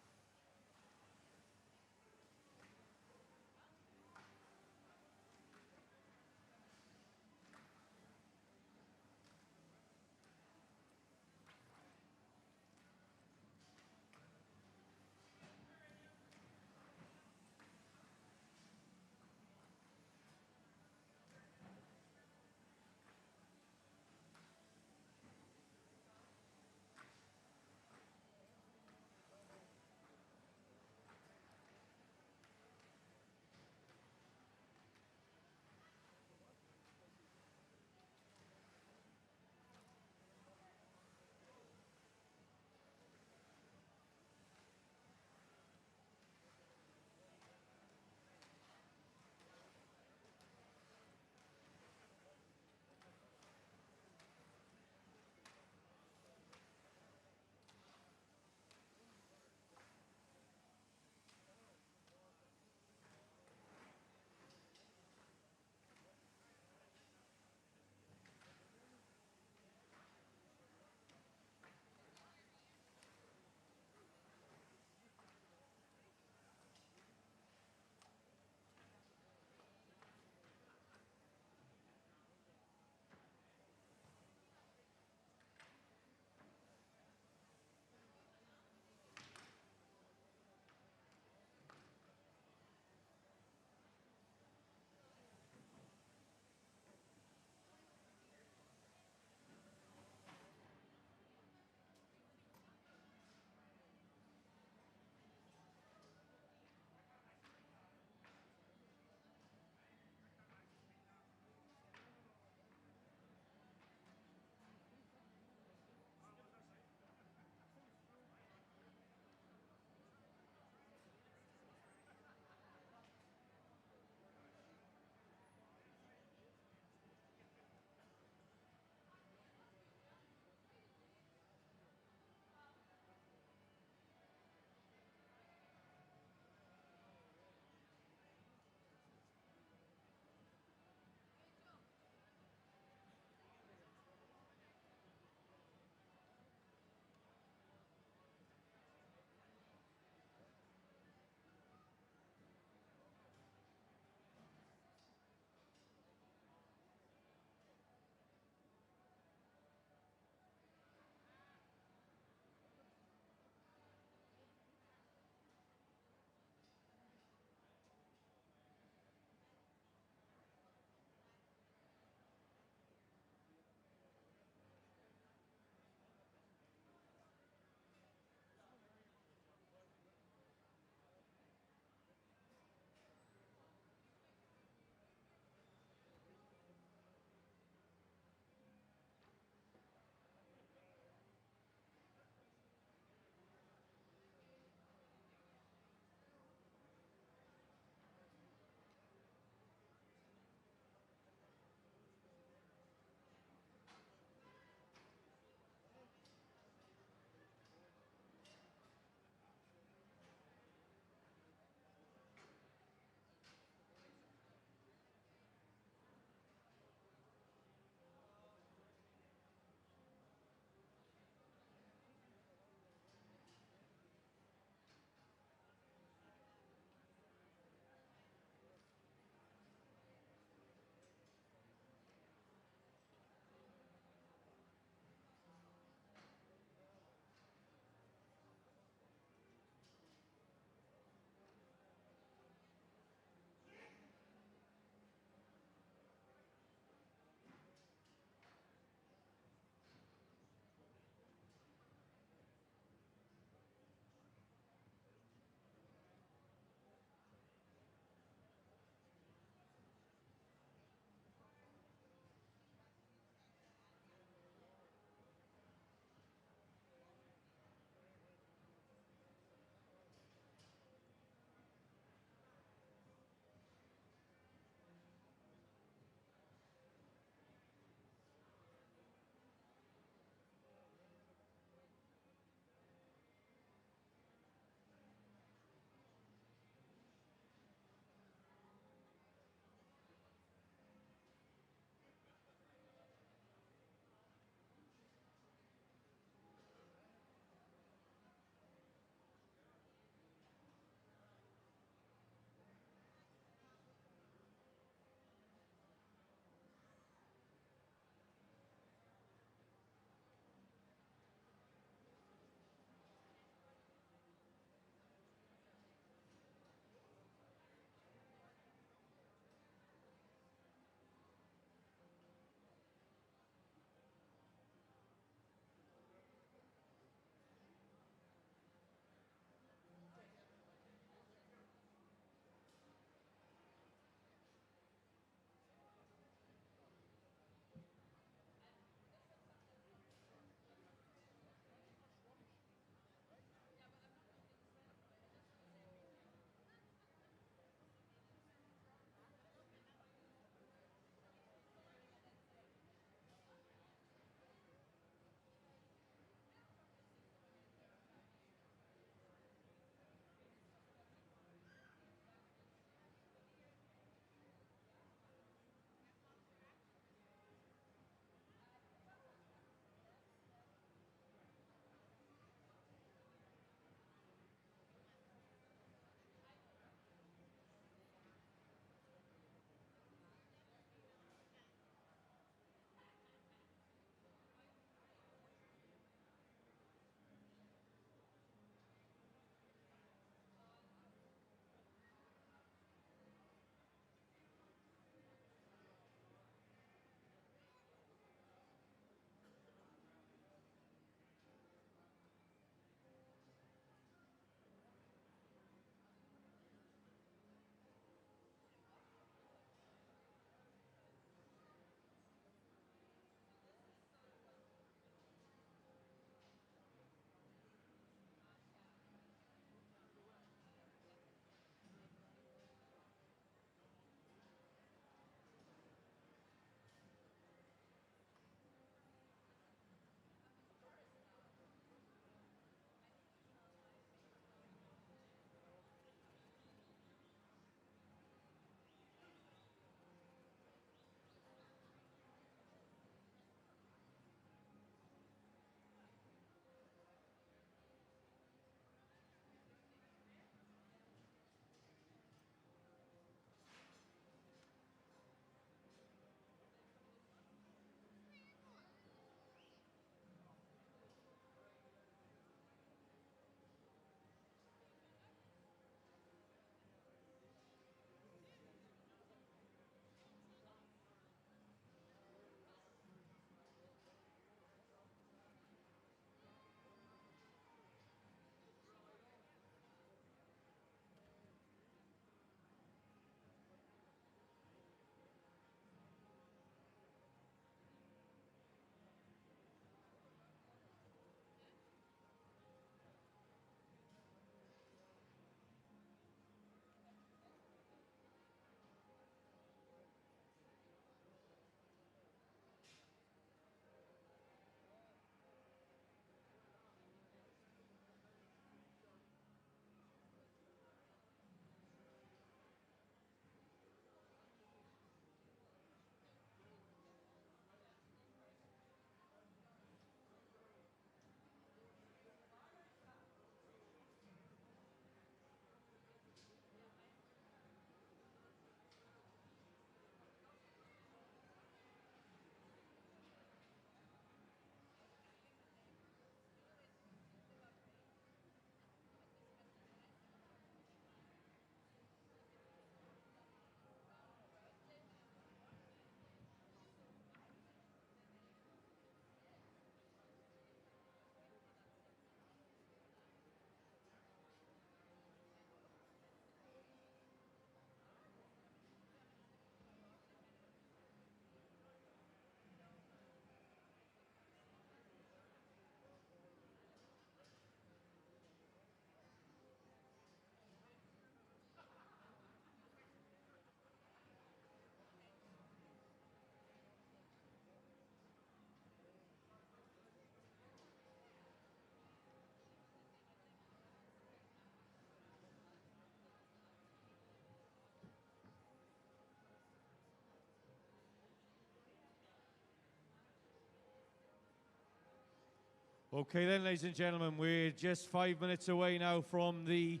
Okay then, ladies and gentlemen, we're just 5 minutes away now from the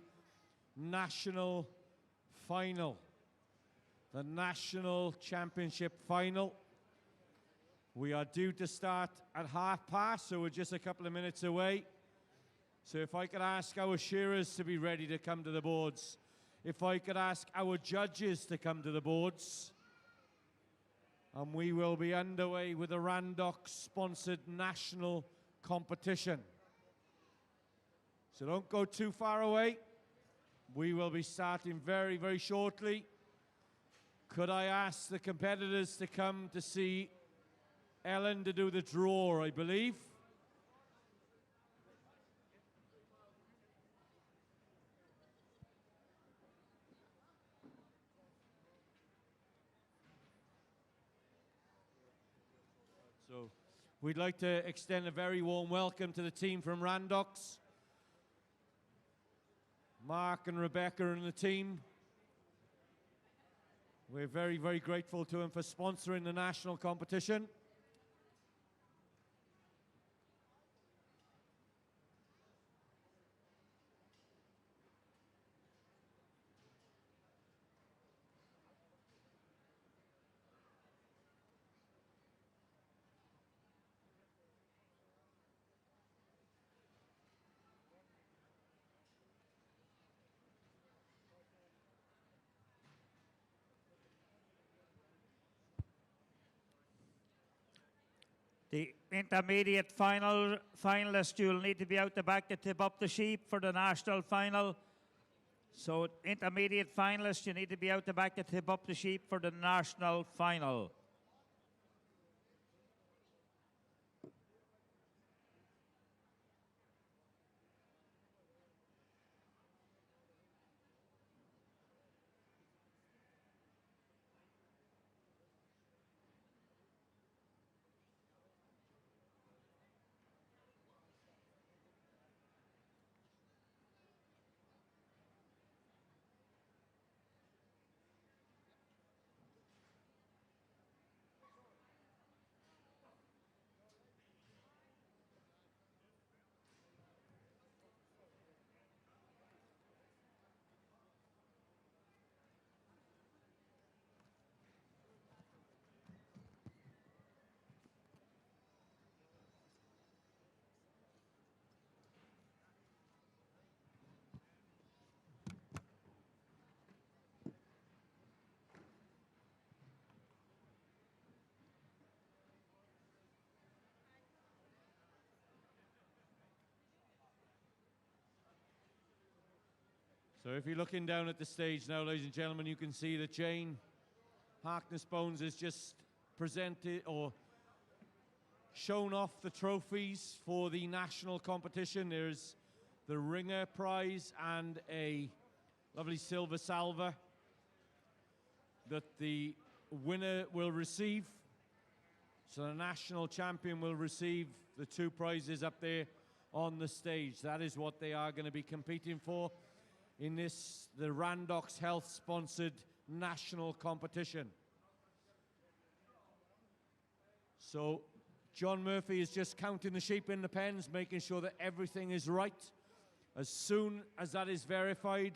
national final. The national championship final. We are due to start at past, so we're just a couple of minutes away. So if I could ask our shearers to be ready to come to the boards. If I could ask our judges to come to the boards. And we will be underway with the Randox-sponsored national competition. So don't go too far away. We will be starting very, very shortly. Could I ask the competitors to come to see Ellen to do the draw, I believe? So we'd like to extend a very warm welcome to the team from Randox. Mark and Rebecca and the team. We're very, very grateful to them for sponsoring the national competition. The intermediate finalist, you'll need to be out the back to tip up the sheep for the national final. So intermediate finalist, you need to be out the back to tip up the sheep for the national final. So if you're looking down at the stage now, ladies and gentlemen, you can see that Jane Harkness-Bones has just presented or shown off the trophies for the national competition. There's the Ringer Prize and a lovely silver salver that the winner will receive. So the national champion will receive the two prizes up there on the stage. That is what they are going to be competing for in this, the Randox Health-sponsored national competition. So John Murphy is just counting the sheep in the pens, making sure that everything is right. As soon as that is verified,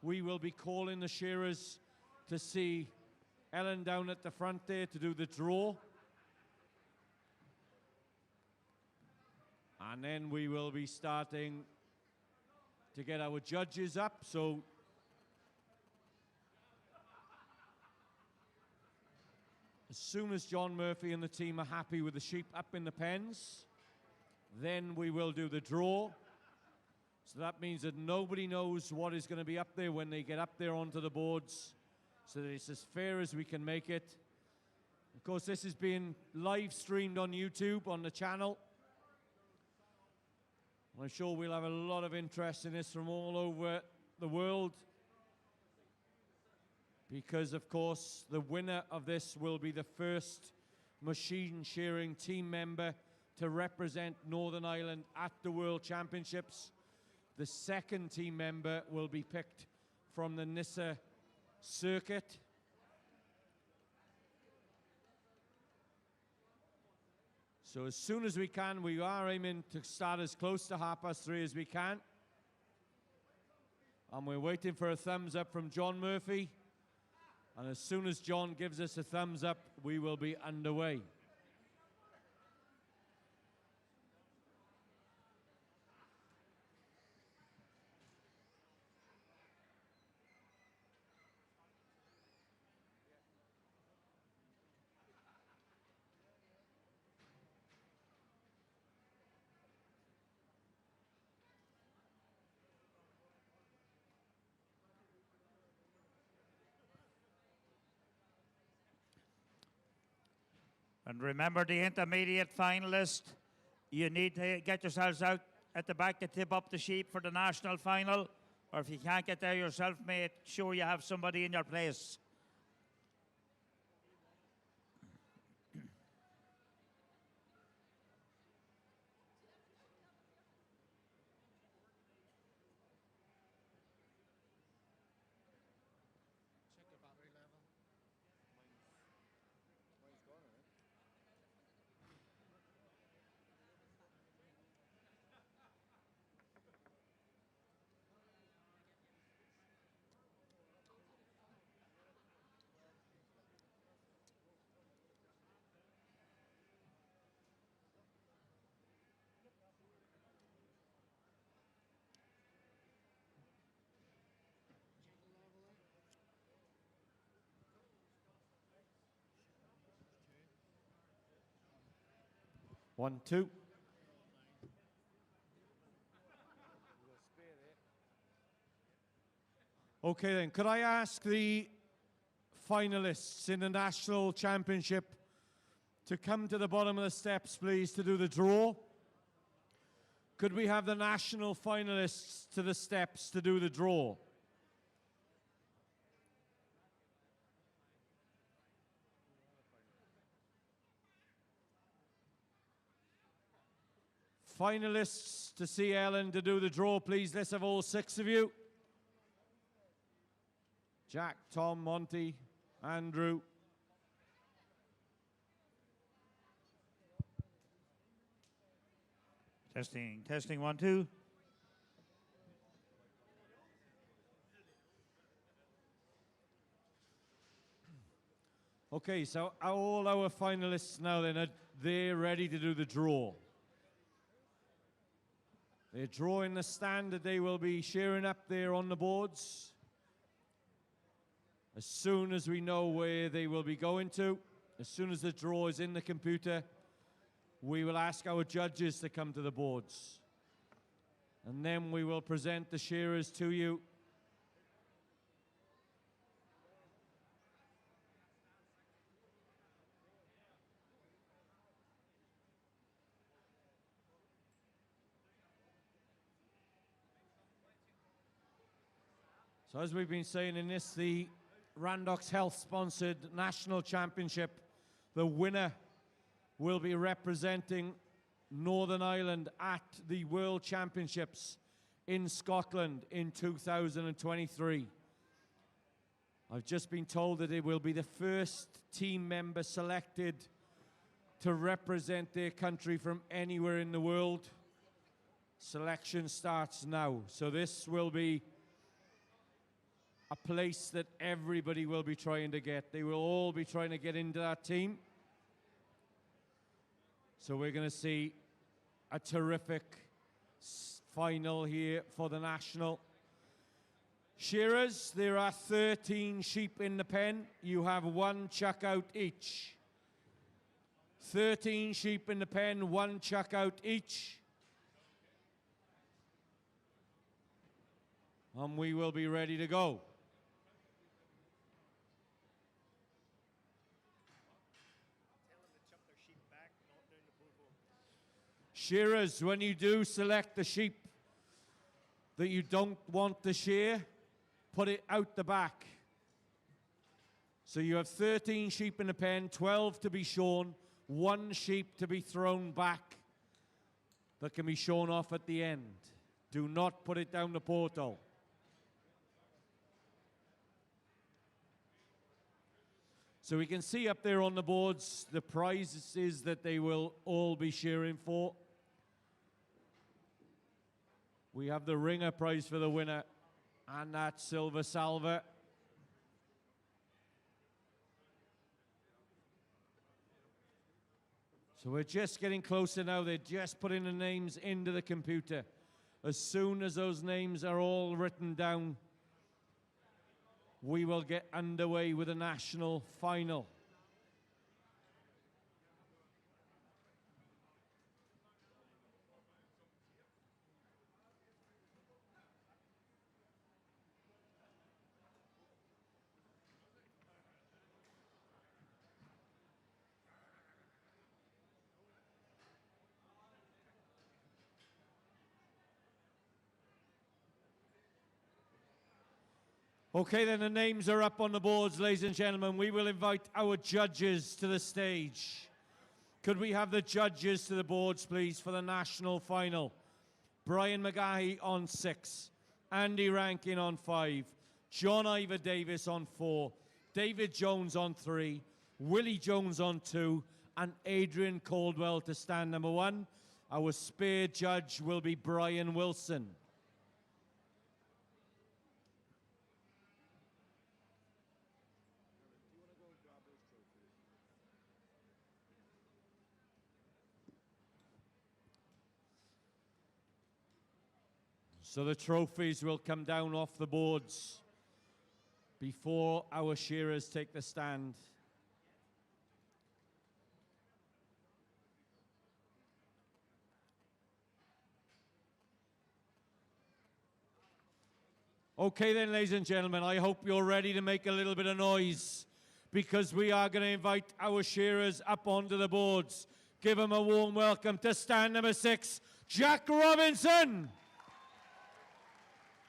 we will be calling the shearers to see Ellen down at the front there to do the draw. And then we will be starting to get our judges up. So as soon as John Murphy and the team are happy with the sheep up in the pens, then we will do the draw. So that means that nobody knows what is going to be up there when they get up there onto the boards, so that it's as fair as we can make it. Of course, this is being live streamed on YouTube, on the channel. I'm sure we'll have a lot of interest in this from all over the world, because, of course, the winner of this will be the first machine shearing team member to represent Northern Ireland at the World Championships. The second team member will be picked from the Nissa circuit. So as soon as we can, we are aiming to start as close to 3:30 as we can. And we're waiting for a thumbs up from John Murphy. And as soon as John gives us a thumbs up, we will be underway. And remember the intermediate finalist, you need to get yourselves out at the back to tip up the sheep for the national final. Or if you can't get there yourself, make sure you have somebody in your place. One, two. Okay then, could I ask the finalists in the national championship to come to the bottom of the steps, please, to do the draw? Could we have the national finalists to the steps to do the draw? Finalists to see Ellen to do the draw, please. Let's have all 6 of you. Jack, Tom, Monty, Andrew. Testing, testing, 1, 2. Okay, so all our finalists now then, they're ready to do the draw. They're drawing the stand that they will be shearing up there on the boards. As soon as we know where they will be going to, as soon as the draw is in the computer, we will ask our judges to come to the boards. And then we will present the shearers to you. So as we've been saying in this, the Randox Health sponsored national championship, the winner will be representing Northern Ireland at the World Championships in Scotland in 2023. I've just been told that it will be the first team member selected to represent their country from anywhere in the world. Selection starts now. So this will be a place that everybody will be trying to get. They will all be trying to get into that team. So we're going to see a terrific final here for the national. Shearers, there are 13 sheep in the pen. You have 1 chuck out each. 13 sheep in the pen, 1 chuck out each. And we will be ready to go. Shearers, when you do select the sheep that you don't want to shear, put it out the back. So you have 13 sheep in the pen, 12 to be shorn, 1 sheep to be thrown back that can be shorn off at the end. Do not put it down the portal. So we can see up there on the boards the prizes that they will all be shearing for. We have the ringer prize for the winner and that silver salver. So we're just getting closer now. They're just putting the names into the computer. As soon as those names are all written down, we will get underway with the national final. Okay, then the names are up on the boards, ladies and gentlemen. We will invite our judges to the stage. Could we have the judges to the boards, please, for the national final? Brian McGahey on 6, Andy Rankin on 5, John Ivor Davis on 4, David Jones on 3, Willie Jones on 2, and Adrian Caldwell to stand number 1. Our spare judge will be Brian Wilson. So the trophies will come down off the boards before our shearers take the stand. Okay then, ladies and gentlemen, I hope you're ready to make a little bit of noise because we are going to invite our shearers up onto the boards. Give them a warm welcome to stand number 6, Jack Robinson.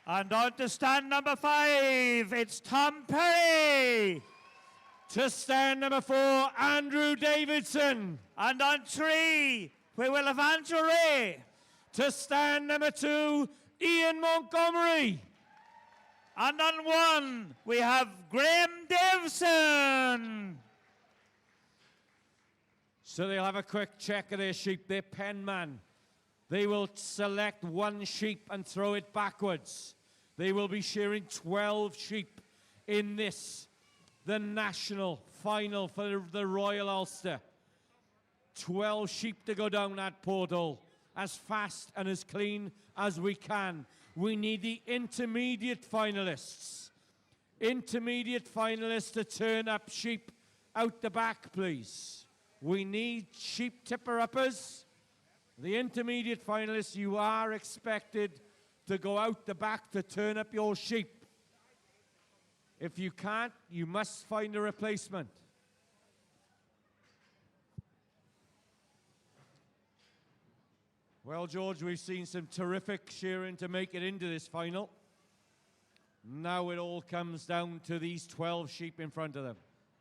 And on to stand number 5, it's Tom Perry. To stand number 4, Andrew Davidson. And on 3, we will have Andrew Ray. To stand number 2, Ian Montgomery. And on 1, we have Graham Davison. So they'll have a quick check of their sheep, their penman. They will select 1 sheep and throw it backwards. They will be shearing 12 sheep in this, the national final for the Royal Ulster. 12 sheep to go down that portal as fast and as clean as we can. We need the intermediate finalists. Intermediate finalists to turn up sheep out the back, please. We need sheep tipper-uppers. The intermediate finalists, you are expected to go out the back to turn up your sheep. If you can't, you must find a replacement. Well, George, we've seen some terrific shearing to make it into this final. Now it all comes down to these 12 sheep in front of them.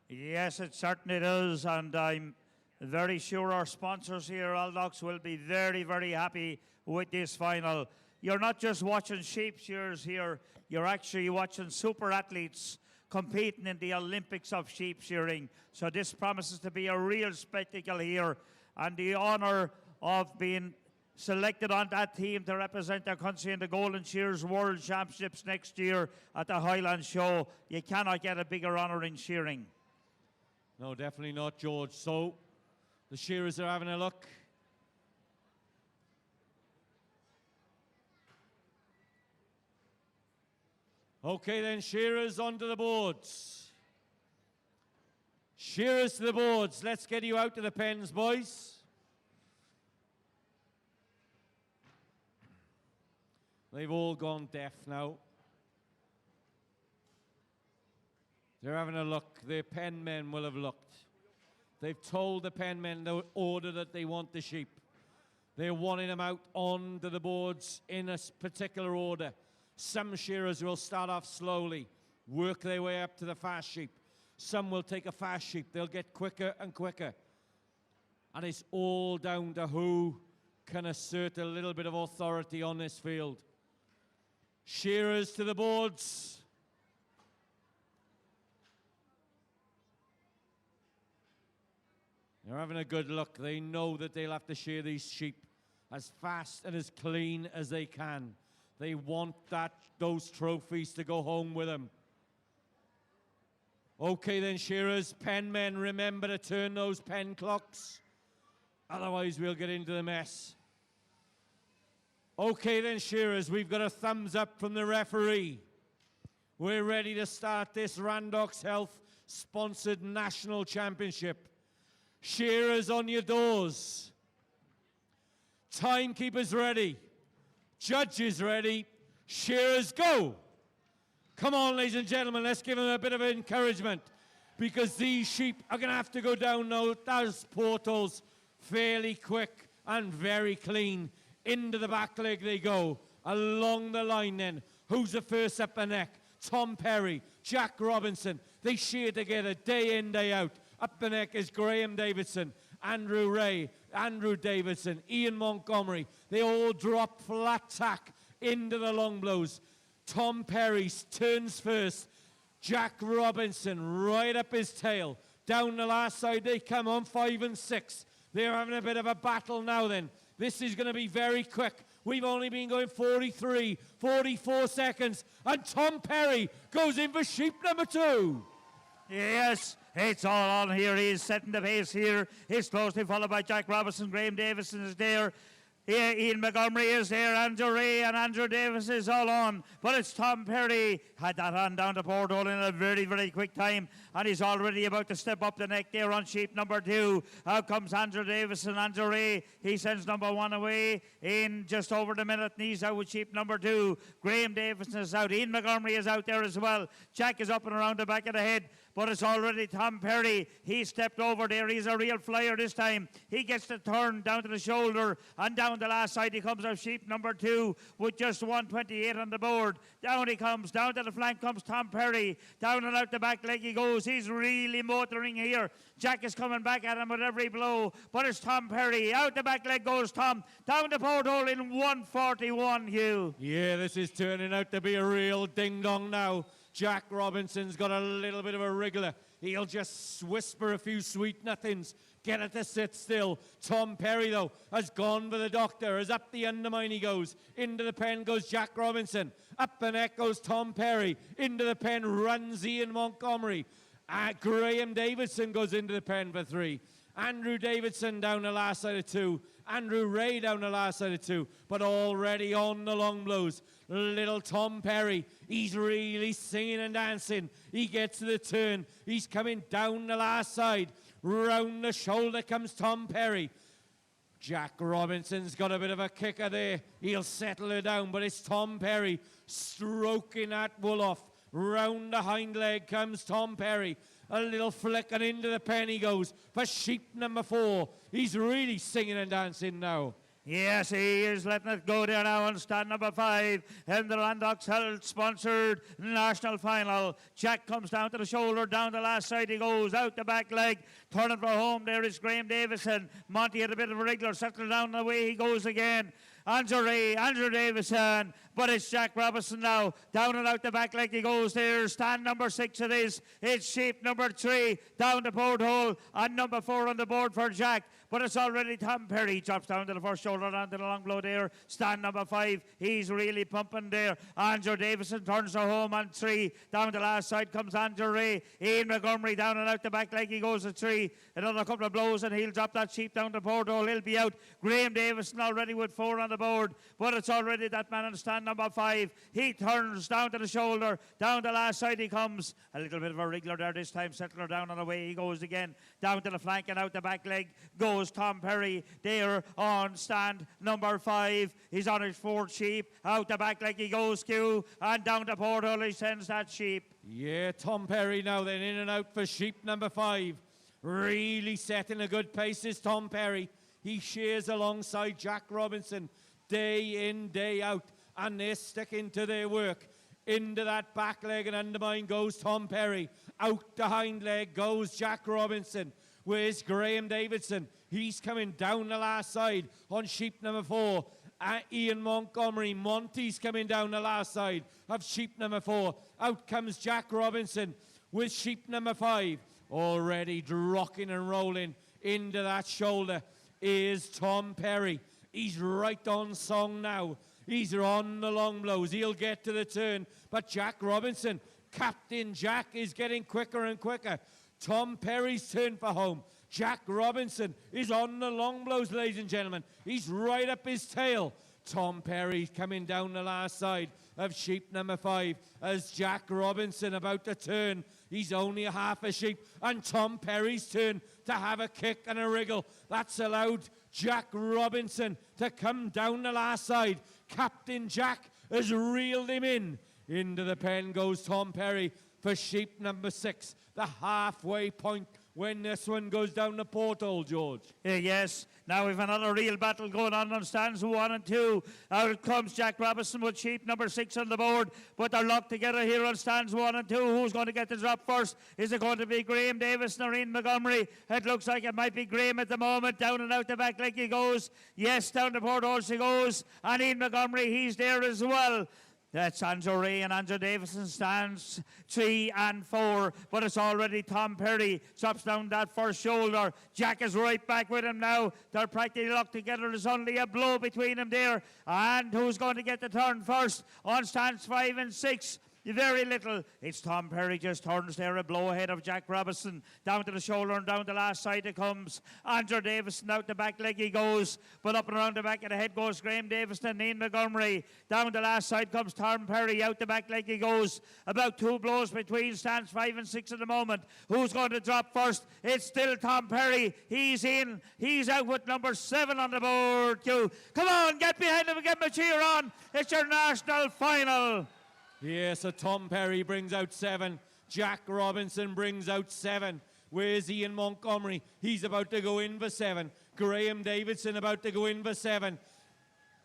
Yes, it certainly does, and I'm very sure our sponsors here, Aldox, will be very, very happy with this final. You're not just watching sheep shearers here, you're actually watching super athletes competing in the Olympics of sheep shearing. So this promises to be a real spectacle here, and the honour of being selected on that team to represent their country in the Golden Shears World Championships next year at the Highland Show. You cannot get a bigger honour in shearing. No, definitely not, George. So the shearers are having a look. Okay then, shearers onto the boards. Shearers to the boards. Let's get you out to the pens, boys. They've all gone deaf now. They're having a look. Their penmen will have looked. They've told the penmen the order that they want the sheep. They're wanting them out onto the boards in a particular order. Some shearers will start off slowly, work their way up to the fast sheep. Some will take a fast sheep. They'll get quicker and quicker. And it's all down to who can assert a little bit of authority on this field. Shearers to the boards. They're having a good look. They know that they'll have to shear these sheep as fast and as clean as they can. They want those trophies to go home with them. Okay then, shearers, pen men, remember to turn those pen clocks. Otherwise, we'll get into the mess. Okay then, shearers, we've got a thumbs up from the referee. We're ready to start this Randox Health sponsored national championship. Shearers on your doors. Timekeepers ready. Judges ready. Shearers go. Come on, ladies and gentlemen, let's give them a bit of encouragement, because these sheep are going to have to go down those portals fairly quick and very clean. Into the back leg they go. Along the line then. Who's the first up the neck? Tom Perry, Jack Robinson. They shear together day in, day out. Up the neck is Graham Davidson, Andrew Ray, Andrew Davidson, Ian Montgomery. They all drop flat tack into the long blows. Tom Perry turns first. Jack Robinson right up his tail. Down the last side they come on 5 and 6. They're having a bit of a battle now then. This is going to be very quick. We've only been going 43, 44 seconds. And Tom Perry goes in for sheep number 2. Yes, it's all on here. He's setting the pace here. He's closely followed by Jack Robinson. Graham Davison is there. Yeah, Ian Montgomery is there, Andrew Ray and Andrew Davis is all on. But it's Tom Perry. Had that on down to Porthole in a very, very quick time. And he's already about to step up the neck there on sheep number 2. Out comes Andrew Davis and Andrew Ray. He sends number 1 away in just over the minute. And he's out with sheep number 2. Graham Davison is out. Ian Montgomery is out there as well. Jack is up and around the back of the head. But it's already Tom Perry. He stepped over there. He's a real flyer this time. He gets the turn down to the shoulder. And down the last side he comes of sheep number 2 with just 128 on the board. Down he comes. Down to the flank comes Tom Perry. Down and out the back leg he goes. He's really motoring here. Jack is coming back at him with every blow. But it's Tom Perry. Out the back leg goes Tom. Down the Porthole in 141, Hugh. Yeah, this is turning out to be a real ding-dong now. Jack Robinson's got a little bit of a wriggler. He'll just whisper a few sweet nothings, get it to sit still. Tom Perry, though, has gone for the doctor. As up the undermine he goes. Into the pen goes Jack Robinson. Up the neck goes Tom Perry. Into the pen runs Ian Montgomery. Graham Davidson goes into the pen for 3. Andrew Davidson down the last side of 2. Andrew Ray down the last side of 2. But already on the long blows. Little Tom Perry, he's really singing and dancing. He gets to the turn. He's coming down the last side. Round the shoulder comes Tom Perry. Jack Robinson's got a bit of a kicker there. He'll settle her down, but it's Tom Perry stroking that wool off. Round the hind leg comes Tom Perry. A little flick and into the pen he goes for sheep number 4. He's really singing and dancing now. Yes, he is letting it go there now on stand number 5 in the Randox Health sponsored national final. Jack comes down to the shoulder, down the last side he goes, out the back leg, turning for home. There is Graham Davison. Monty had a bit of a wriggler, settled down the way he goes again. Andrew Ray, Andrew Davison, but it's Jack Robinson now. Down and out the back leg he goes there. Stand number 6 it is. It's sheep number 3 down the Porthole and number 4 on the board for Jack. But it's already Tom Perry. He drops down to the first shoulder, down to the long blow there. Stand number 5. He's really pumping there. Andrew Davison turns her home on 3. Down the last side comes Andrew Ray. Ian Montgomery down and out the back leg. He goes at 3. Another couple of blows and he'll drop that sheep down to Porthole. He'll be out. Graham Davison already with 4 on the board. But it's already that man on stand number 5. He turns down to the shoulder. Down the last side he comes. A little bit of a wriggler there this time. Settler down and away he goes again. Down to the flank and out the back leg goes Tom Perry there on stand number 5. He's on his 4th sheep. Out the back leg he goes, Q, and down to Porthole he sends that sheep. Yeah, Tom Perry now then in and out for sheep number 5. Really setting a good pace is Tom Perry. He shears alongside Jack Robinson day in, day out, and they're sticking to their work. Into that back leg and undermine goes Tom Perry. Out the hind leg goes Jack Robinson. Where's Graham Davidson? He's coming down the last side on sheep number 4. Ian Montgomery. Monty's coming down the last side of sheep number 4. Out comes Jack Robinson with sheep number 5. Already rocking and rolling into that shoulder is Tom Perry. He's right on song now. He's on the long blows. He'll get to the turn. But Jack Robinson, Captain Jack, is getting quicker and quicker. Tom Perry's turn for home. Jack Robinson is on the long blows, ladies and gentlemen. He's right up his tail. Tom Perry coming down the last side of sheep number 5 as Jack Robinson about to turn. He's only a half a sheep, and Tom Perry's turn to have a kick and a wriggle. That's allowed Jack Robinson to come down the last side. Captain Jack has reeled him in. Into the pen goes Tom Perry for sheep number 6, the halfway point when this one goes down the porthole, George. Yes, now we've another real battle going on stands 1 and 2. Out comes Jack Robinson with sheep number 6 on the board, but they're locked together here on stands 1 and 2. Who's going to get the drop first? Is it going to be Graham Davis or Ian Montgomery? It looks like it might be Graham at the moment. Down and out the back leg he goes. Yes, down the porthole she goes. And Ian Montgomery, he's there as well. That's Andrew Ray and Andrew Davison stands 3 and 4, but it's already Tom Perry drops down that first shoulder. Jack is right back with him now. They're practically locked together. There's only a blow between them there. And who's going to get the turn first? On stands 5 and 6. Very little. It's Tom Perry just turns there, a blow ahead of Jack Robinson. Down to the shoulder and down the last side it comes. Andrew Davison out the back leg he goes, but up and around the back of the head goes Graham Davison and Ian Montgomery. Down the last side comes Tom Perry, out the back leg he goes. About 2 blows between stands 5 and 6 at the moment. Who's going to drop first? It's still Tom Perry. He's in. He's out with number 7 on the board too. Come on, get behind him and get him a cheer on. It's your national final. Yes, so Tom Perry brings out 7. Jack Robinson brings out 7. Where's Ian Montgomery? He's about to go in for 7. Graham Davidson about to go in for 7.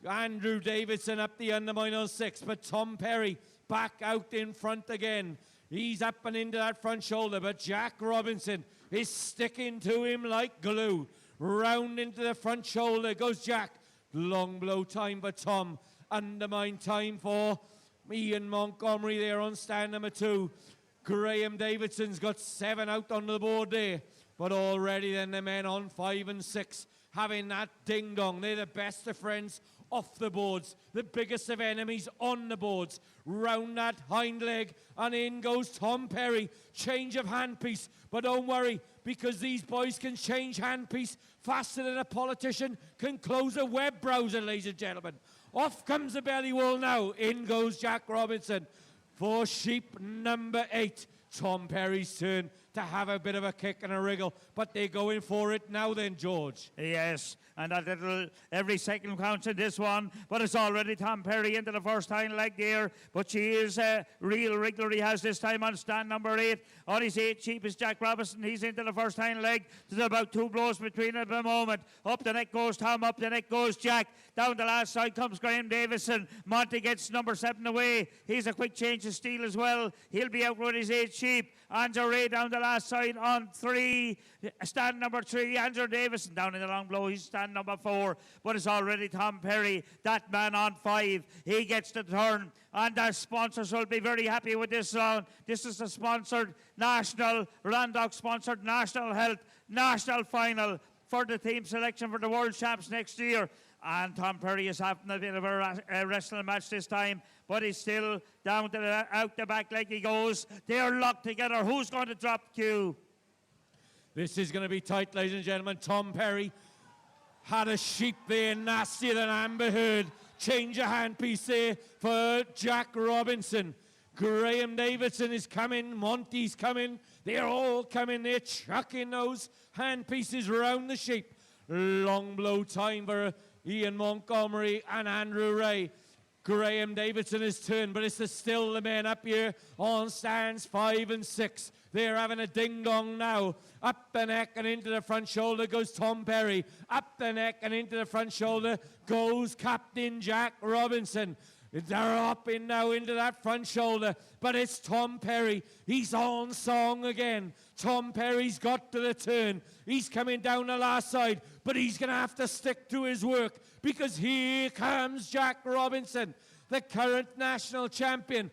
Andrew Davidson up the undermine on 6. But Tom Perry back out in front again. He's up and into that front shoulder. But Jack Robinson is sticking to him like glue. Round into the front shoulder goes Jack. Long blow time for Tom. Undermine time for Ian Montgomery there on stand number 2. Graham Davidson's got 7 out on the board there. But already then the men on 5 and 6 having that ding-dong. They're the best of friends off the boards. The biggest of enemies on the boards. Round that hind leg and in goes Tom Perry. Change of handpiece. But don't worry, because these boys can change handpiece faster than a politician can close a web browser, ladies and gentlemen. Off comes the belly wall now. In goes Jack Robinson for sheep number 8. Tom Perry's turn to have a bit of a kick and a wriggle. But they're going for it now then, George. Yes, and that little, every second counts in this one. But it's already Tom Perry into the first hind leg there. But she is a real wriggler he has this time on stand number 8. On his 8 sheep is Jack Robinson. He's into the first hind leg. There's about 2 blows between them at the moment. Up the neck goes Tom, up the neck goes Jack. Down the last side comes Graham Davison. Monty gets number 7 away. He's a quick change of steel as well. He'll be out with his 8 sheep. Andrew Ray down the last side on 3. Stand number 3, Andrew Davison down in the long blow. He's stand number 4. But it's already Tom Perry, that man on 5. He gets the turn. And our sponsors will be very happy with this round. This is the sponsored national, Randox sponsored national health, national final for the team selection for the World Champs next year. And Tom Perry is having a bit of a wrestling match this time, but he's still down to the out the back leg he goes. They're locked together. Who's going to drop Q? This is going to be tight, ladies and gentlemen. Tom Perry had a sheep there, nastier than Amber Heard. Change of handpiece there for Jack Robinson. Graham Davidson is coming. Monty's coming. They're all coming. They're chucking those handpieces around the sheep. Long blow time for Ian Montgomery and Andrew Ray. Graham Davidson is turned, but it's still the men up here on stands 5 and 6. They're having a ding-dong now. Up the neck and into the front shoulder goes Tom Perry. Up the neck and into the front shoulder goes Captain Jack Robinson. They're up in now into that front shoulder, but it's Tom Perry. He's on song again. Tom Perry's got to the turn. He's coming down the last side, but he's going to have to stick to his work because here comes Jack Robinson, the current national champion,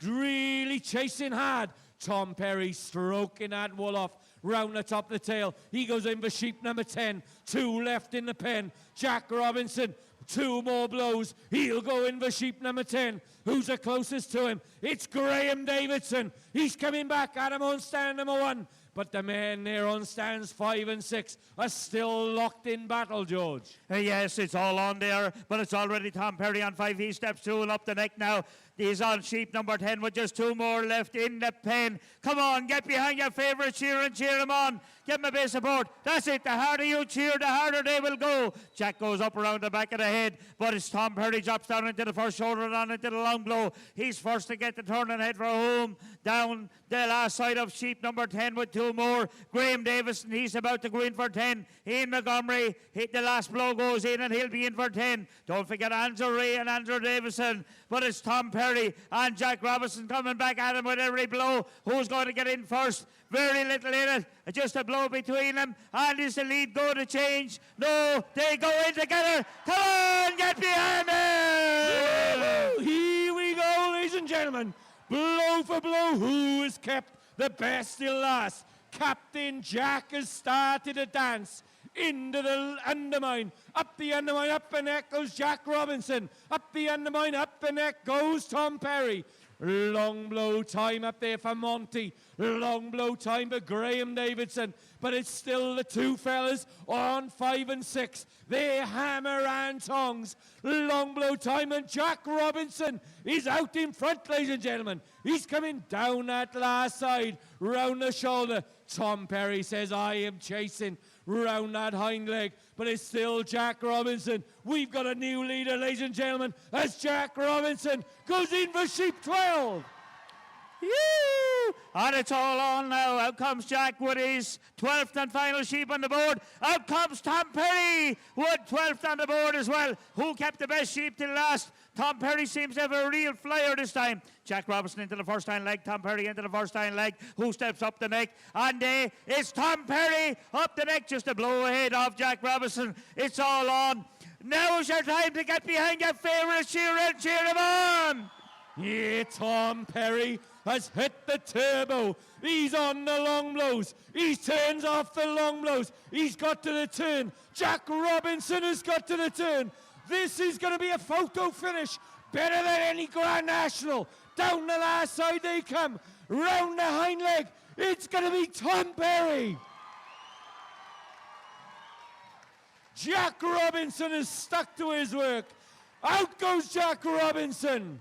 really chasing hard. Tom Perry stroking that wool off. round the top of the tail. He goes in for sheep number 10. 2 left in the pen. Jack Robinson, 2 more blows. He'll go in for sheep number 10. Who's the closest to him? It's Graham Davidson. He's coming back at him on stand number 1. But the men there on stands 5 and 6 are still locked in battle, George. Yes, it's all on there, but it's already Tom Perry on 5. He steps through and up the neck now. He's on sheep number 10 with just 2 more left in the pen. Come on, get behind your favourite, cheer and cheer him on. Give him a bit of support. That's it. The harder you cheer, the harder they will go. Jack goes up around the back of the head, but it's Tom Perry drops down into the first shoulder and on into the long blow. He's first to get the turn and head for home. Down the last side of sheep number 10 with 2 more. Graham Davison, he's about to go in for 10. Ian Montgomery, hit the last blow goes in and he'll be in for 10. Don't forget Andrew Ray and Andrew Davison. But it's Tom Perry and Jack Robinson coming back at him with every blow. Who's going to get in first? Very little in it. Just a blow between them. And is the lead going to change? No, they go in together. Come on, get behind it! Here we go, ladies and gentlemen. Blow for blow. Who has kept the best till last? Captain Jack has started to dance into the undermine. Up the undermine, up the neck goes Jack Robinson. Up the undermine, up the neck goes Tom Perry. Long blow time up there for Monty. Long blow time for Graham Davidson. But it's still the 2 fellas on 5 and 6. They're hammer and tongs. Long blow time and Jack Robinson is out in front, ladies and gentlemen. He's coming down that last side, round the shoulder. Tom Perry says, I am chasing round that hind leg, but it's still Jack Robinson. We've got a new leader, ladies and gentlemen, as Jack Robinson goes in for sheep 12. Woo! And it's all on now. Out comes Jack with his 12th and final sheep on the board. Out comes Tom Perry with 12th on the board as well. Who kept the best sheep till last? Tom Perry seems to have a real flyer this time. Jack Robinson into the first hind leg. Tom Perry into the first hind leg. Who steps up the neck? And it's Tom Perry up the neck. Just a blow ahead of Jack Robinson. It's all on. Now is your time to get behind your favourite cheer and cheer him on. Yeah, Tom Perry has hit the turbo. He's on the long blows. He turns off the long blows. He's got to the turn. Jack Robinson has got to the turn. This is going to be a photo finish. Better than any Grand National. Down the last side they come. Round the hind leg. It's going to be Tom Perry. Jack Robinson is stuck to his work. Out goes Jack Robinson.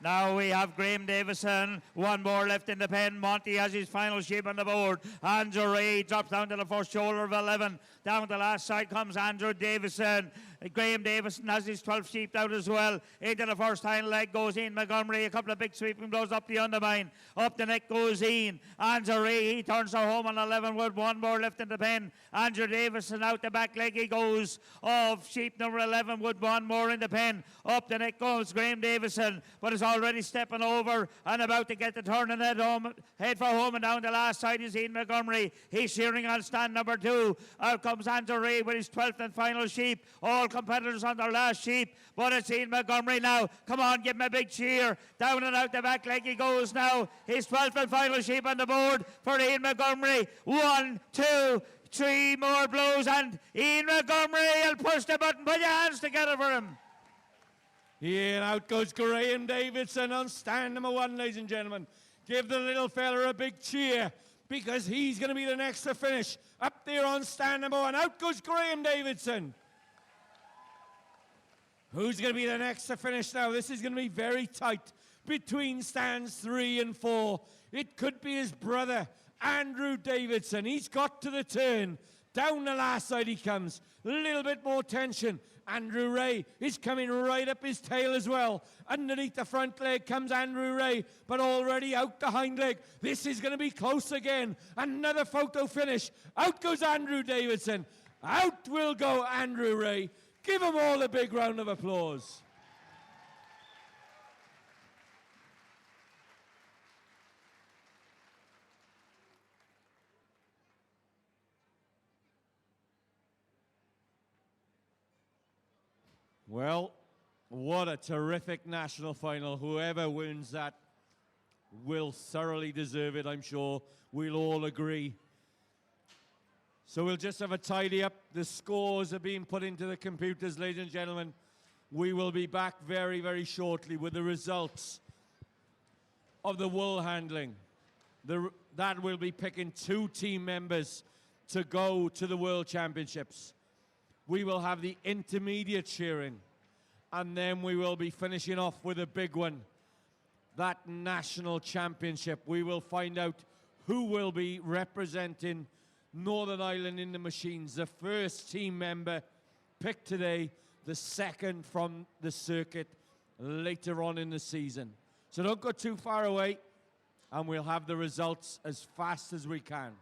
Now we have Graham Davison. 1 more left in the pen. Monty has his final sheep on the board. Andrew Ray drops down to the first shoulder of 11. Down the last side comes Andrew Davison. Graham Davison has his 12 sheep out as well. Into the first hind leg goes Ian Montgomery. A couple of big sweeping blows up the undermine. Up the neck goes Ian. Andrew Ray, he turns her home on 11 with 1 more left in the pen. Andrew Davison out the back leg he goes of sheep number 11 with 1 more in the pen. Up the neck goes Graham Davison, but is already stepping over and about to get the turn and head for home. And down the last side is Ian Montgomery. He's shearing on stand number 2. Out comes Andrew Ray with his 12th and final sheep. All competitors on their last sheep, but it's Ian Montgomery now. Come on, give him a big cheer. Down and out the back leg he goes now. His 12th and final sheep on the board for Ian Montgomery. 1, 2, 3 more blows, and Ian Montgomery will push the button. Put your hands together for him. Yeah, and out goes Graham Davidson on stand number 1, ladies and gentlemen. Give the little fella a big cheer, because he's going to be the next to finish. Up there on stand number 1, out goes Graham Davidson. Who's going to be the next to finish now? This is going to be very tight between stands 3 and 4. It could be his brother, Andrew Davidson. He's got to the turn. Down the last side he comes. A little bit more tension. Andrew Ray is coming right up his tail as well. Underneath the front leg comes Andrew Ray, but already out the hind leg. This is going to be close again. Another photo finish. Out goes Andrew Davidson. Out will go Andrew Ray. Give them all a big round of applause. Well, what a terrific national final. Whoever wins that will thoroughly deserve it, I'm sure. We'll all agree. So we'll just have a tidy up. The scores are being put into the computers, ladies and gentlemen. We will be back very, very shortly with the results of the wool handling. That will be picking 2 team members to go to the World Championships. We will have the intermediate shearing, and then we will be finishing off with a big one, that national championship. We will find out who will be representing Northern Ireland in the machines. The first team member picked today, the second from the circuit later on in the season. So don't go too far away, and we'll have the results as fast as we can.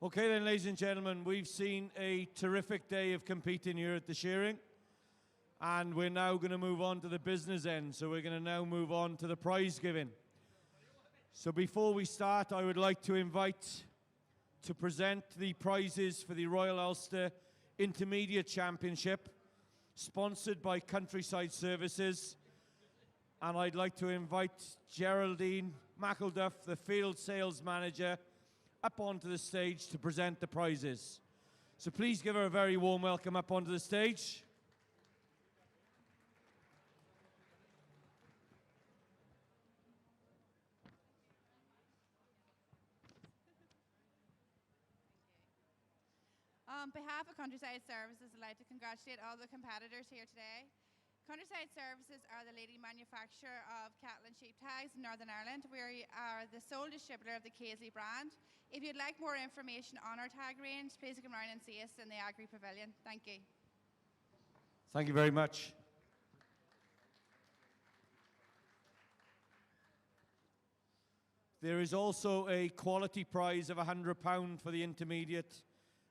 Okay then, ladies and gentlemen, we've seen a terrific day of competing here at the Shearing, and we're now going to move on to the business end. So we're going to now move on to the prize giving. So before we start, I would like to invite to present the prizes for the Royal Ulster Intermediate Championship, sponsored by Countryside Services. And I'd like to invite Geraldine McElduff, the Field Sales Manager, up onto the stage to present the prizes. So please give her a very warm welcome up onto the stage. On behalf of Countryside Services, I'd like to congratulate all the competitors here today. Countryside Services are the leading manufacturer of cattle and sheep tags in Northern Ireland. We are the sole distributor of the Casey brand. If you'd like more information on our tag range, please come around and see us in the Agri Pavilion. Thank you. Thank you very much. There is also a quality prize of £100 for the intermediate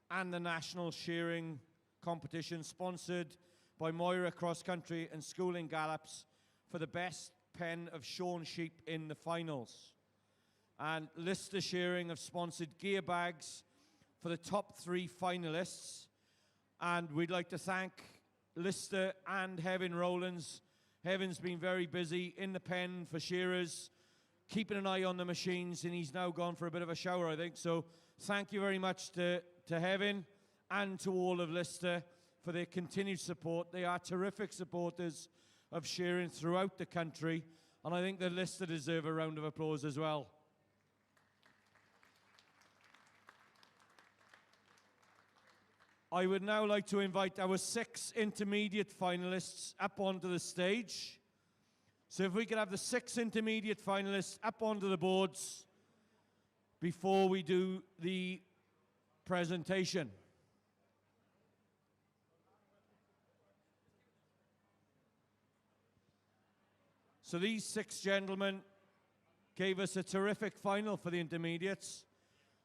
and the national shearing competition, sponsored by Moira Cross Country and Schooling Gallops, for the best pen of shorn sheep in the finals. And Lister Shearing have sponsored gear bags for the top 3 finalists. And we'd like to thank Lister and Heaven Rowlands. Heaven's been very busy in the pen for shearers, keeping an eye on the machines, and he's now gone for a bit of a shower, I think. So thank you very much to Heaven and to all of Lister for their continued support. They are terrific supporters of shearing throughout the country, and I think that Lister deserve a round of applause as well. I would now like to invite our 6 intermediate finalists up onto the stage. So if we could have the 6 intermediate finalists up onto the boards before we do the presentation. So these 6 gentlemen gave us a terrific final for the intermediates,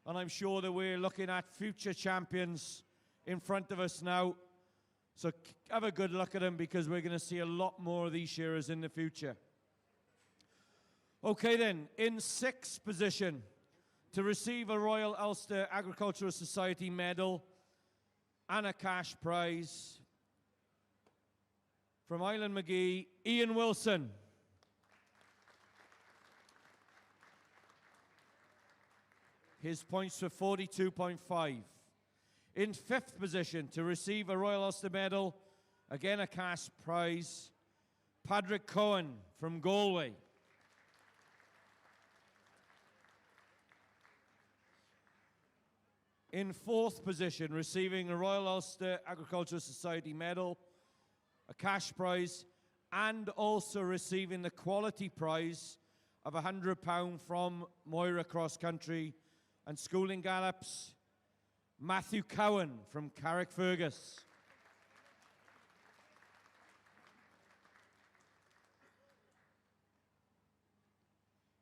and I'm sure that we're looking at future champions in front of us now. So have a good look at them, because we're going to see a lot more of these shearers in the future. Okay then, in 6th position, to receive a Royal Ulster Agricultural Society medal and a cash prize, from Island McGee, Ian Wilson. His points were 42.5. In 5th position, to receive a Royal Ulster medal, again a cash prize, Padraig Cohen from Galway. In 4th position, receiving a Royal Ulster Agricultural Society medal, a cash prize, and also receiving the quality prize of £100 from Moira Cross Country and Schooling Gallops, Matthew Cowan from Carrickfergus.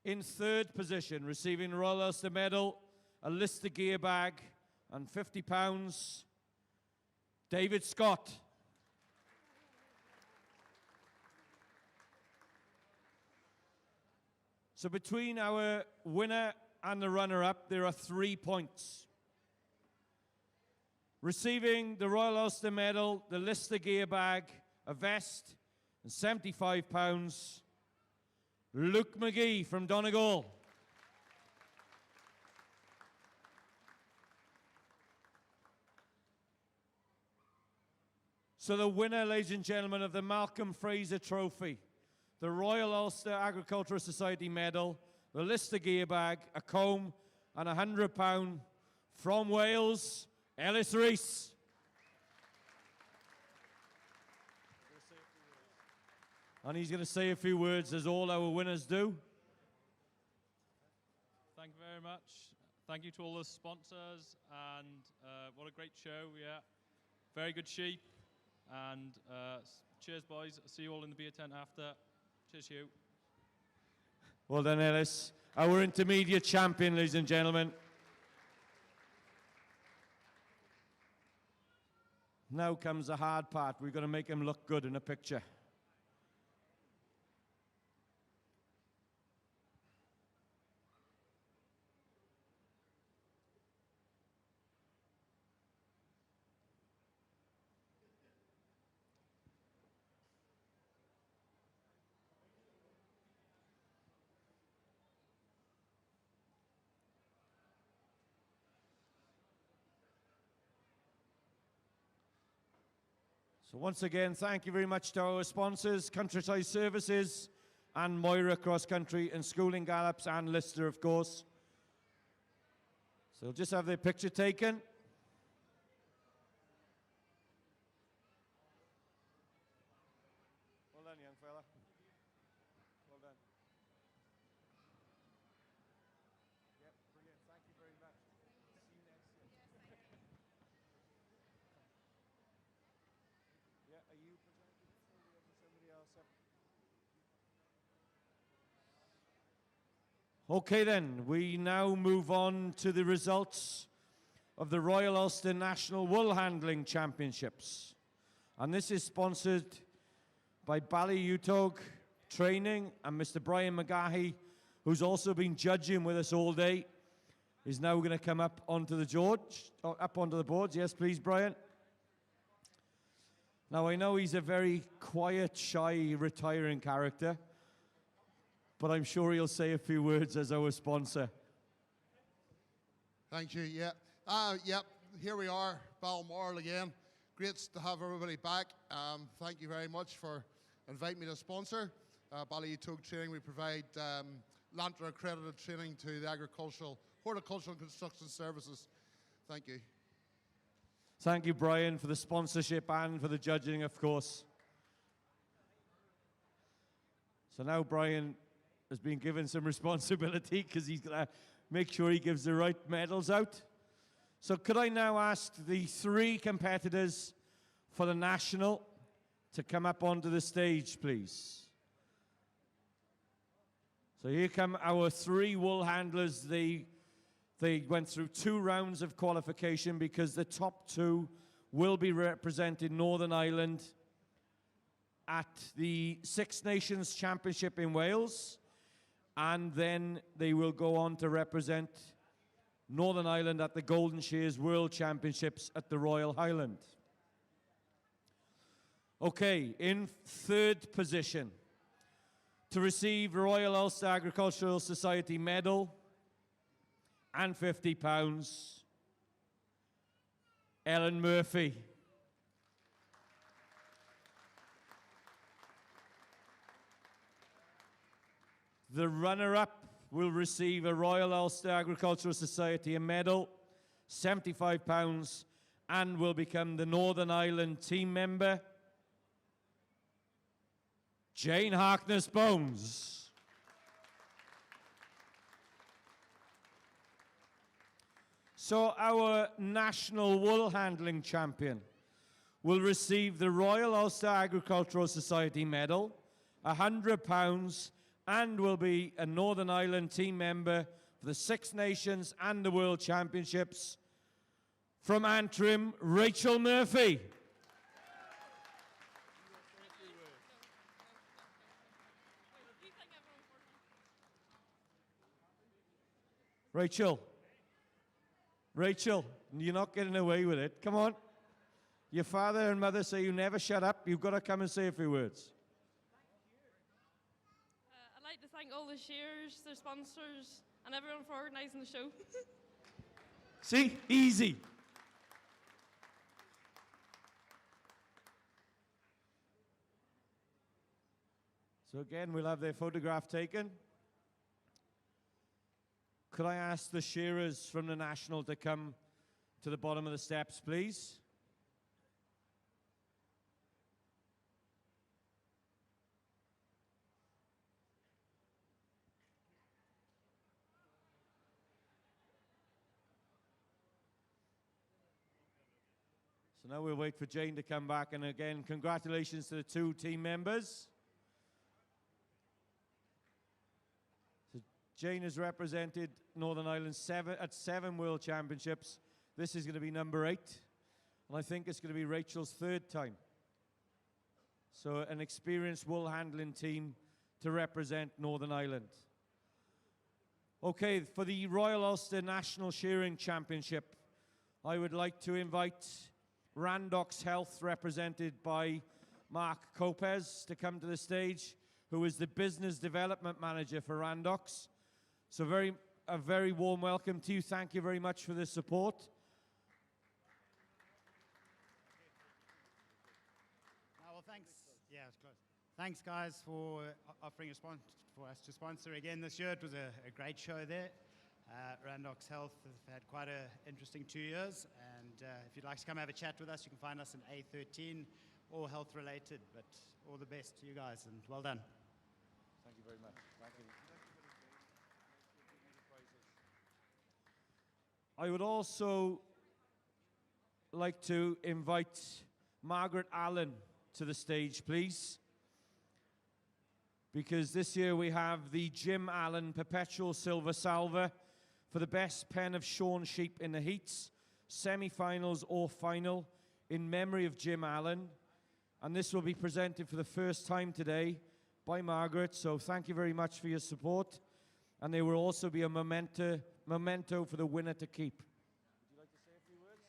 In 3rd position, receiving the Royal Ulster medal, a Lister gear bag, and £50, David Scott. So between our winner and the runner-up, there are 3 points. Receiving the Royal Ulster medal, the Lister gear bag, a vest, and £75, Luke McGee from Donegal. So the winner, ladies and gentlemen, of the Malcolm Fraser Trophy, the Royal Ulster Agricultural Society medal, the Lister gear bag, a comb, and £100 from Wales, Ellis Rees. And he's going to say a few words, as all our winners do. Thank you very much. Thank you to all the sponsors, and what a great show. Yeah, very good sheep. And cheers, boys. See you all in the beer tent after. Cheers, Hugh. Well done, Ellis. Our intermediate champion, ladies and gentlemen. Now comes the hard part. We're going to make him look good in a picture. So once again, thank you very much to our sponsors, Countryside Services and Moira Cross Country and Schooling Gallops and Lister, of course. So we'll just have their picture taken. Well done, young fella. Well done. Yep, brilliant. Thank you very much. See you next year. Yeah, are you presenting or we have somebody else up? Okay then, we now move on to the results of the Royal Ulster National Wool Handling Championships. And this is sponsored by Ballyutog Training, and Mr. Brian McGahey, who's also been judging with us all day, is now going to come up onto the boards. Yes, please, Brian. Now, I know he's a very quiet, shy, retiring character, but I'm sure he'll say a few words as our sponsor. Thank you, yeah. Yep, here we are, Balmoral again. Great to have everybody back. Thank you very much for inviting me to sponsor. Ballyutog Training, we provide Lantern accredited training to the horticultural and construction services. Thank you. Thank you, Brian, for the sponsorship and for the judging, of course. So now Brian has been given some responsibility because he's going to make sure he gives the right medals out. So could I now ask the three competitors for the national to come up onto the stage, please? So here come our three wool handlers. They went through 2 rounds of qualification because the top 2 will be representing Northern Ireland at the Six Nations Championship in Wales, and then they will go on to represent Northern Ireland at the Golden Shears World Championships at the Royal Highland. Okay, in 3rd position, to receive Royal Ulster Agricultural Society medal and £50, Ellen Murphy. The runner-up will receive a Royal Ulster Agricultural Society medal, £75, and will become the Northern Ireland team member, Jane Harkness-Bones. So our national wool handling champion will receive the Royal Ulster Agricultural Society medal, £100, and will be a Northern Ireland team member for the Six Nations and the World Championships. From Antrim, Rachel Murphy. Rachel, you're not getting away with it. Come on. Your father and mother say you never shut up. You've got to come and say a few words. I'd like to thank all the shearers, their sponsors, and everyone for organising the show. See? Easy. So again, we'll have their photograph taken. Could I ask the shearers from the National to come to the bottom of the steps, please? So now we'll wait for Jane to come back, and again, congratulations to the 2 team members. So Jane has represented Northern Ireland at 7 World Championships. This is going to be number 8. And I think it's going to be Rachel's third time. So an experienced wool handling team to represent Northern Ireland. Okay, for the Royal Ulster National Shearing Championship, I would like to invite Randox Health, represented by Mark Copez, to come to the stage, who is the Business Development Manager for Randox. So a very warm welcome to you. Thank you very much for the support. Well, thanks. Yeah, it's close. Thanks, guys, for offering for us to sponsor again this year. It was a great show there. Randox Health have had quite an interesting 2 years, and if you'd like to come have a chat with us, you can find us in A13, all health related, but all the best to you guys, and well done. Thank you very much. Thank you. I would also like to invite Margaret Allen to the stage, please. Because this year we have the Jim Allen Perpetual Silver Salver for the best pen of shorn sheep in the heats, semi-finals or final, in memory of Jim Allen. And this will be presented for the first time today by Margaret, so thank you very much for your support. And there will also be a memento for the winner to keep. Would you like to say a few words?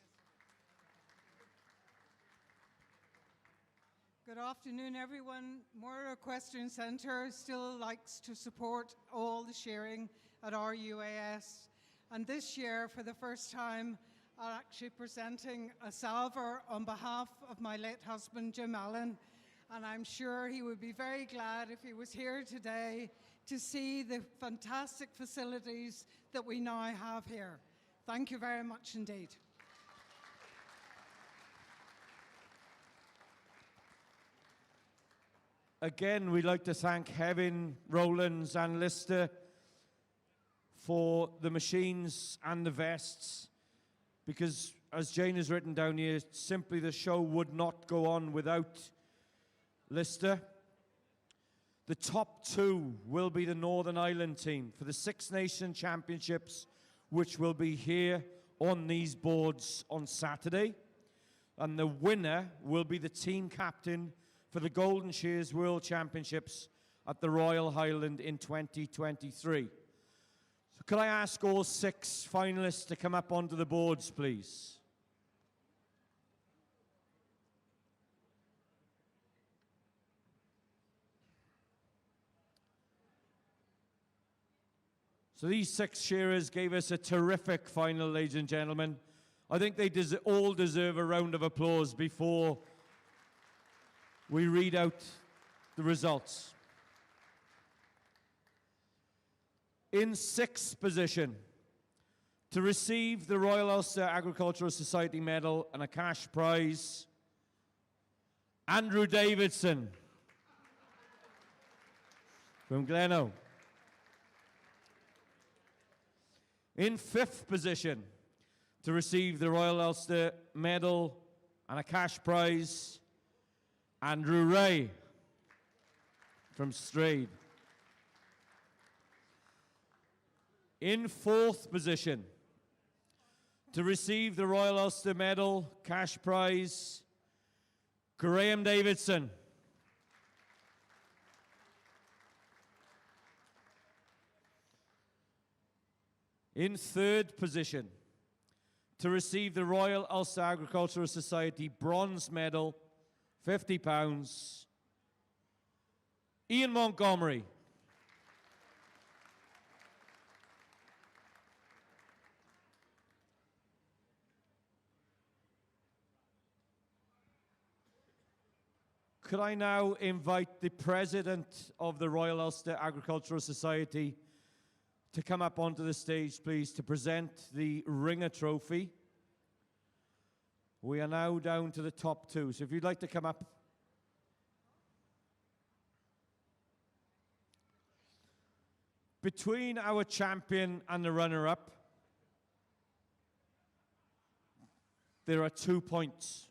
Good afternoon, everyone. Moira Equestrian Centre still likes to support all the shearing at our UAS. And this year, for the first time, I'm actually presenting a salver on behalf of my late husband, Jim Allen. And I'm sure he would be very glad if he was here today to see the fantastic facilities that we now have here. Thank you very much indeed. Again, we'd like to thank Hevin, Rowlands and Lister for the machines and the vests, because as Jane has written down here, simply the show would not go on without Lister. The top two will be the Northern Ireland team for the Six Nation Championships, which will be here on these boards on Saturday. And the winner will be the team captain for the Golden Shears World Championships at the Royal Highland in 2023. So could I ask all 6 finalists to come up onto the boards, please? So these 6 shearers gave us a terrific final, ladies and gentlemen. I think they all deserve a round of applause before we read out the results. In 6th position, to receive the Royal Ulster Agricultural Society medal and a cash prize, Andrew Davidson from Gleno. In 5th position, to receive the Royal Ulster medal and a cash prize, Andrew Ray from Strade. In 4th position, to receive the Royal Ulster medal, cash prize, Graham Davidson. In 3rd position, to receive the Royal Ulster Agricultural Society bronze medal, £50, Ian Montgomery. Could I now invite the President of the Royal Ulster Agricultural Society to come up onto the stage, please, to present the Ringer Trophy. We are now down to the top 2, so if you'd like to come up. Between our champion and the runner-up, there are 2 points.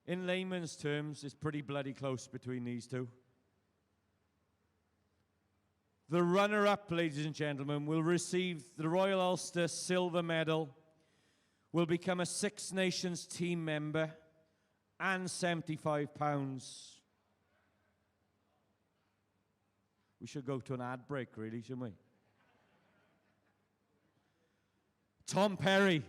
In layman's terms, it's pretty bloody close between these two. The runner-up, ladies and gentlemen, will receive the Royal Ulster Silver Medal, will become a Six Nations team member, and £75. We should go to an ad break, really, shouldn't we? Tom Perry.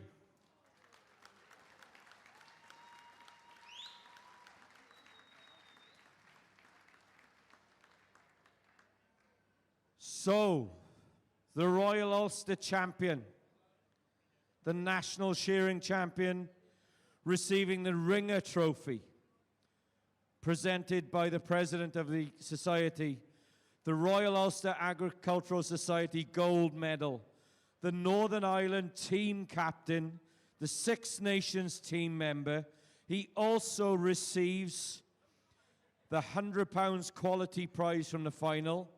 So, the Royal Ulster champion, the national shearing champion, receiving the Ringer Trophy, presented by the President of the Society, the Royal Ulster Agricultural Society Gold Medal, the Northern Ireland team captain, the Six Nations team member. He also receives the £100 quality prize from the final,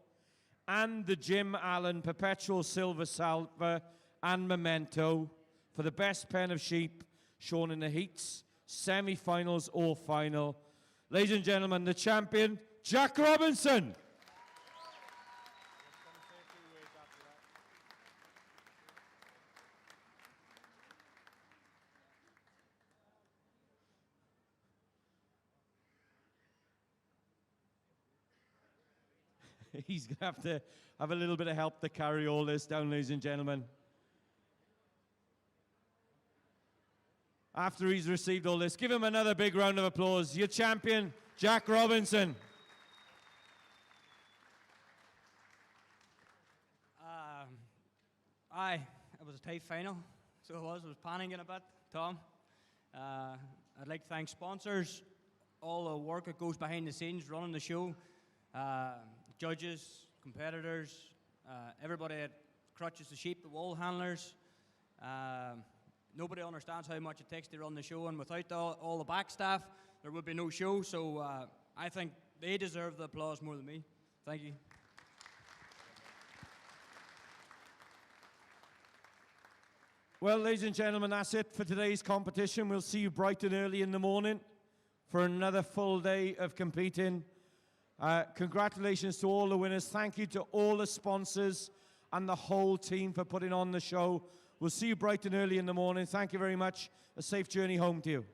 and the Jim Allen Perpetual Silver Salver and Memento for the best pen of sheep shown in the heats, semi-finals or final. Ladies and gentlemen, the champion, Jack Robinson. He's going to have a little bit of help to carry all this down, ladies and gentlemen. After he's received all this, give him another big round of applause. Your champion, Jack Robinson. It was a tight final, so it was panicking a bit, Tom. I'd like to thank sponsors, all the work that goes behind the scenes, running the show, judges, competitors, everybody that crutches the sheep, the wool handlers. Nobody understands how much it takes to run the show, and without all the back staff, there would be no show. So I think they deserve the applause more than me. Thank you. Well, ladies and gentlemen, that's it for today's competition. We'll see you bright and early in the morning for another full day of competing. Congratulations to all the winners. Thank you to all the sponsors and the whole team for putting on the show. We'll see you bright and early in the morning. Thank you very much. A safe journey home to you.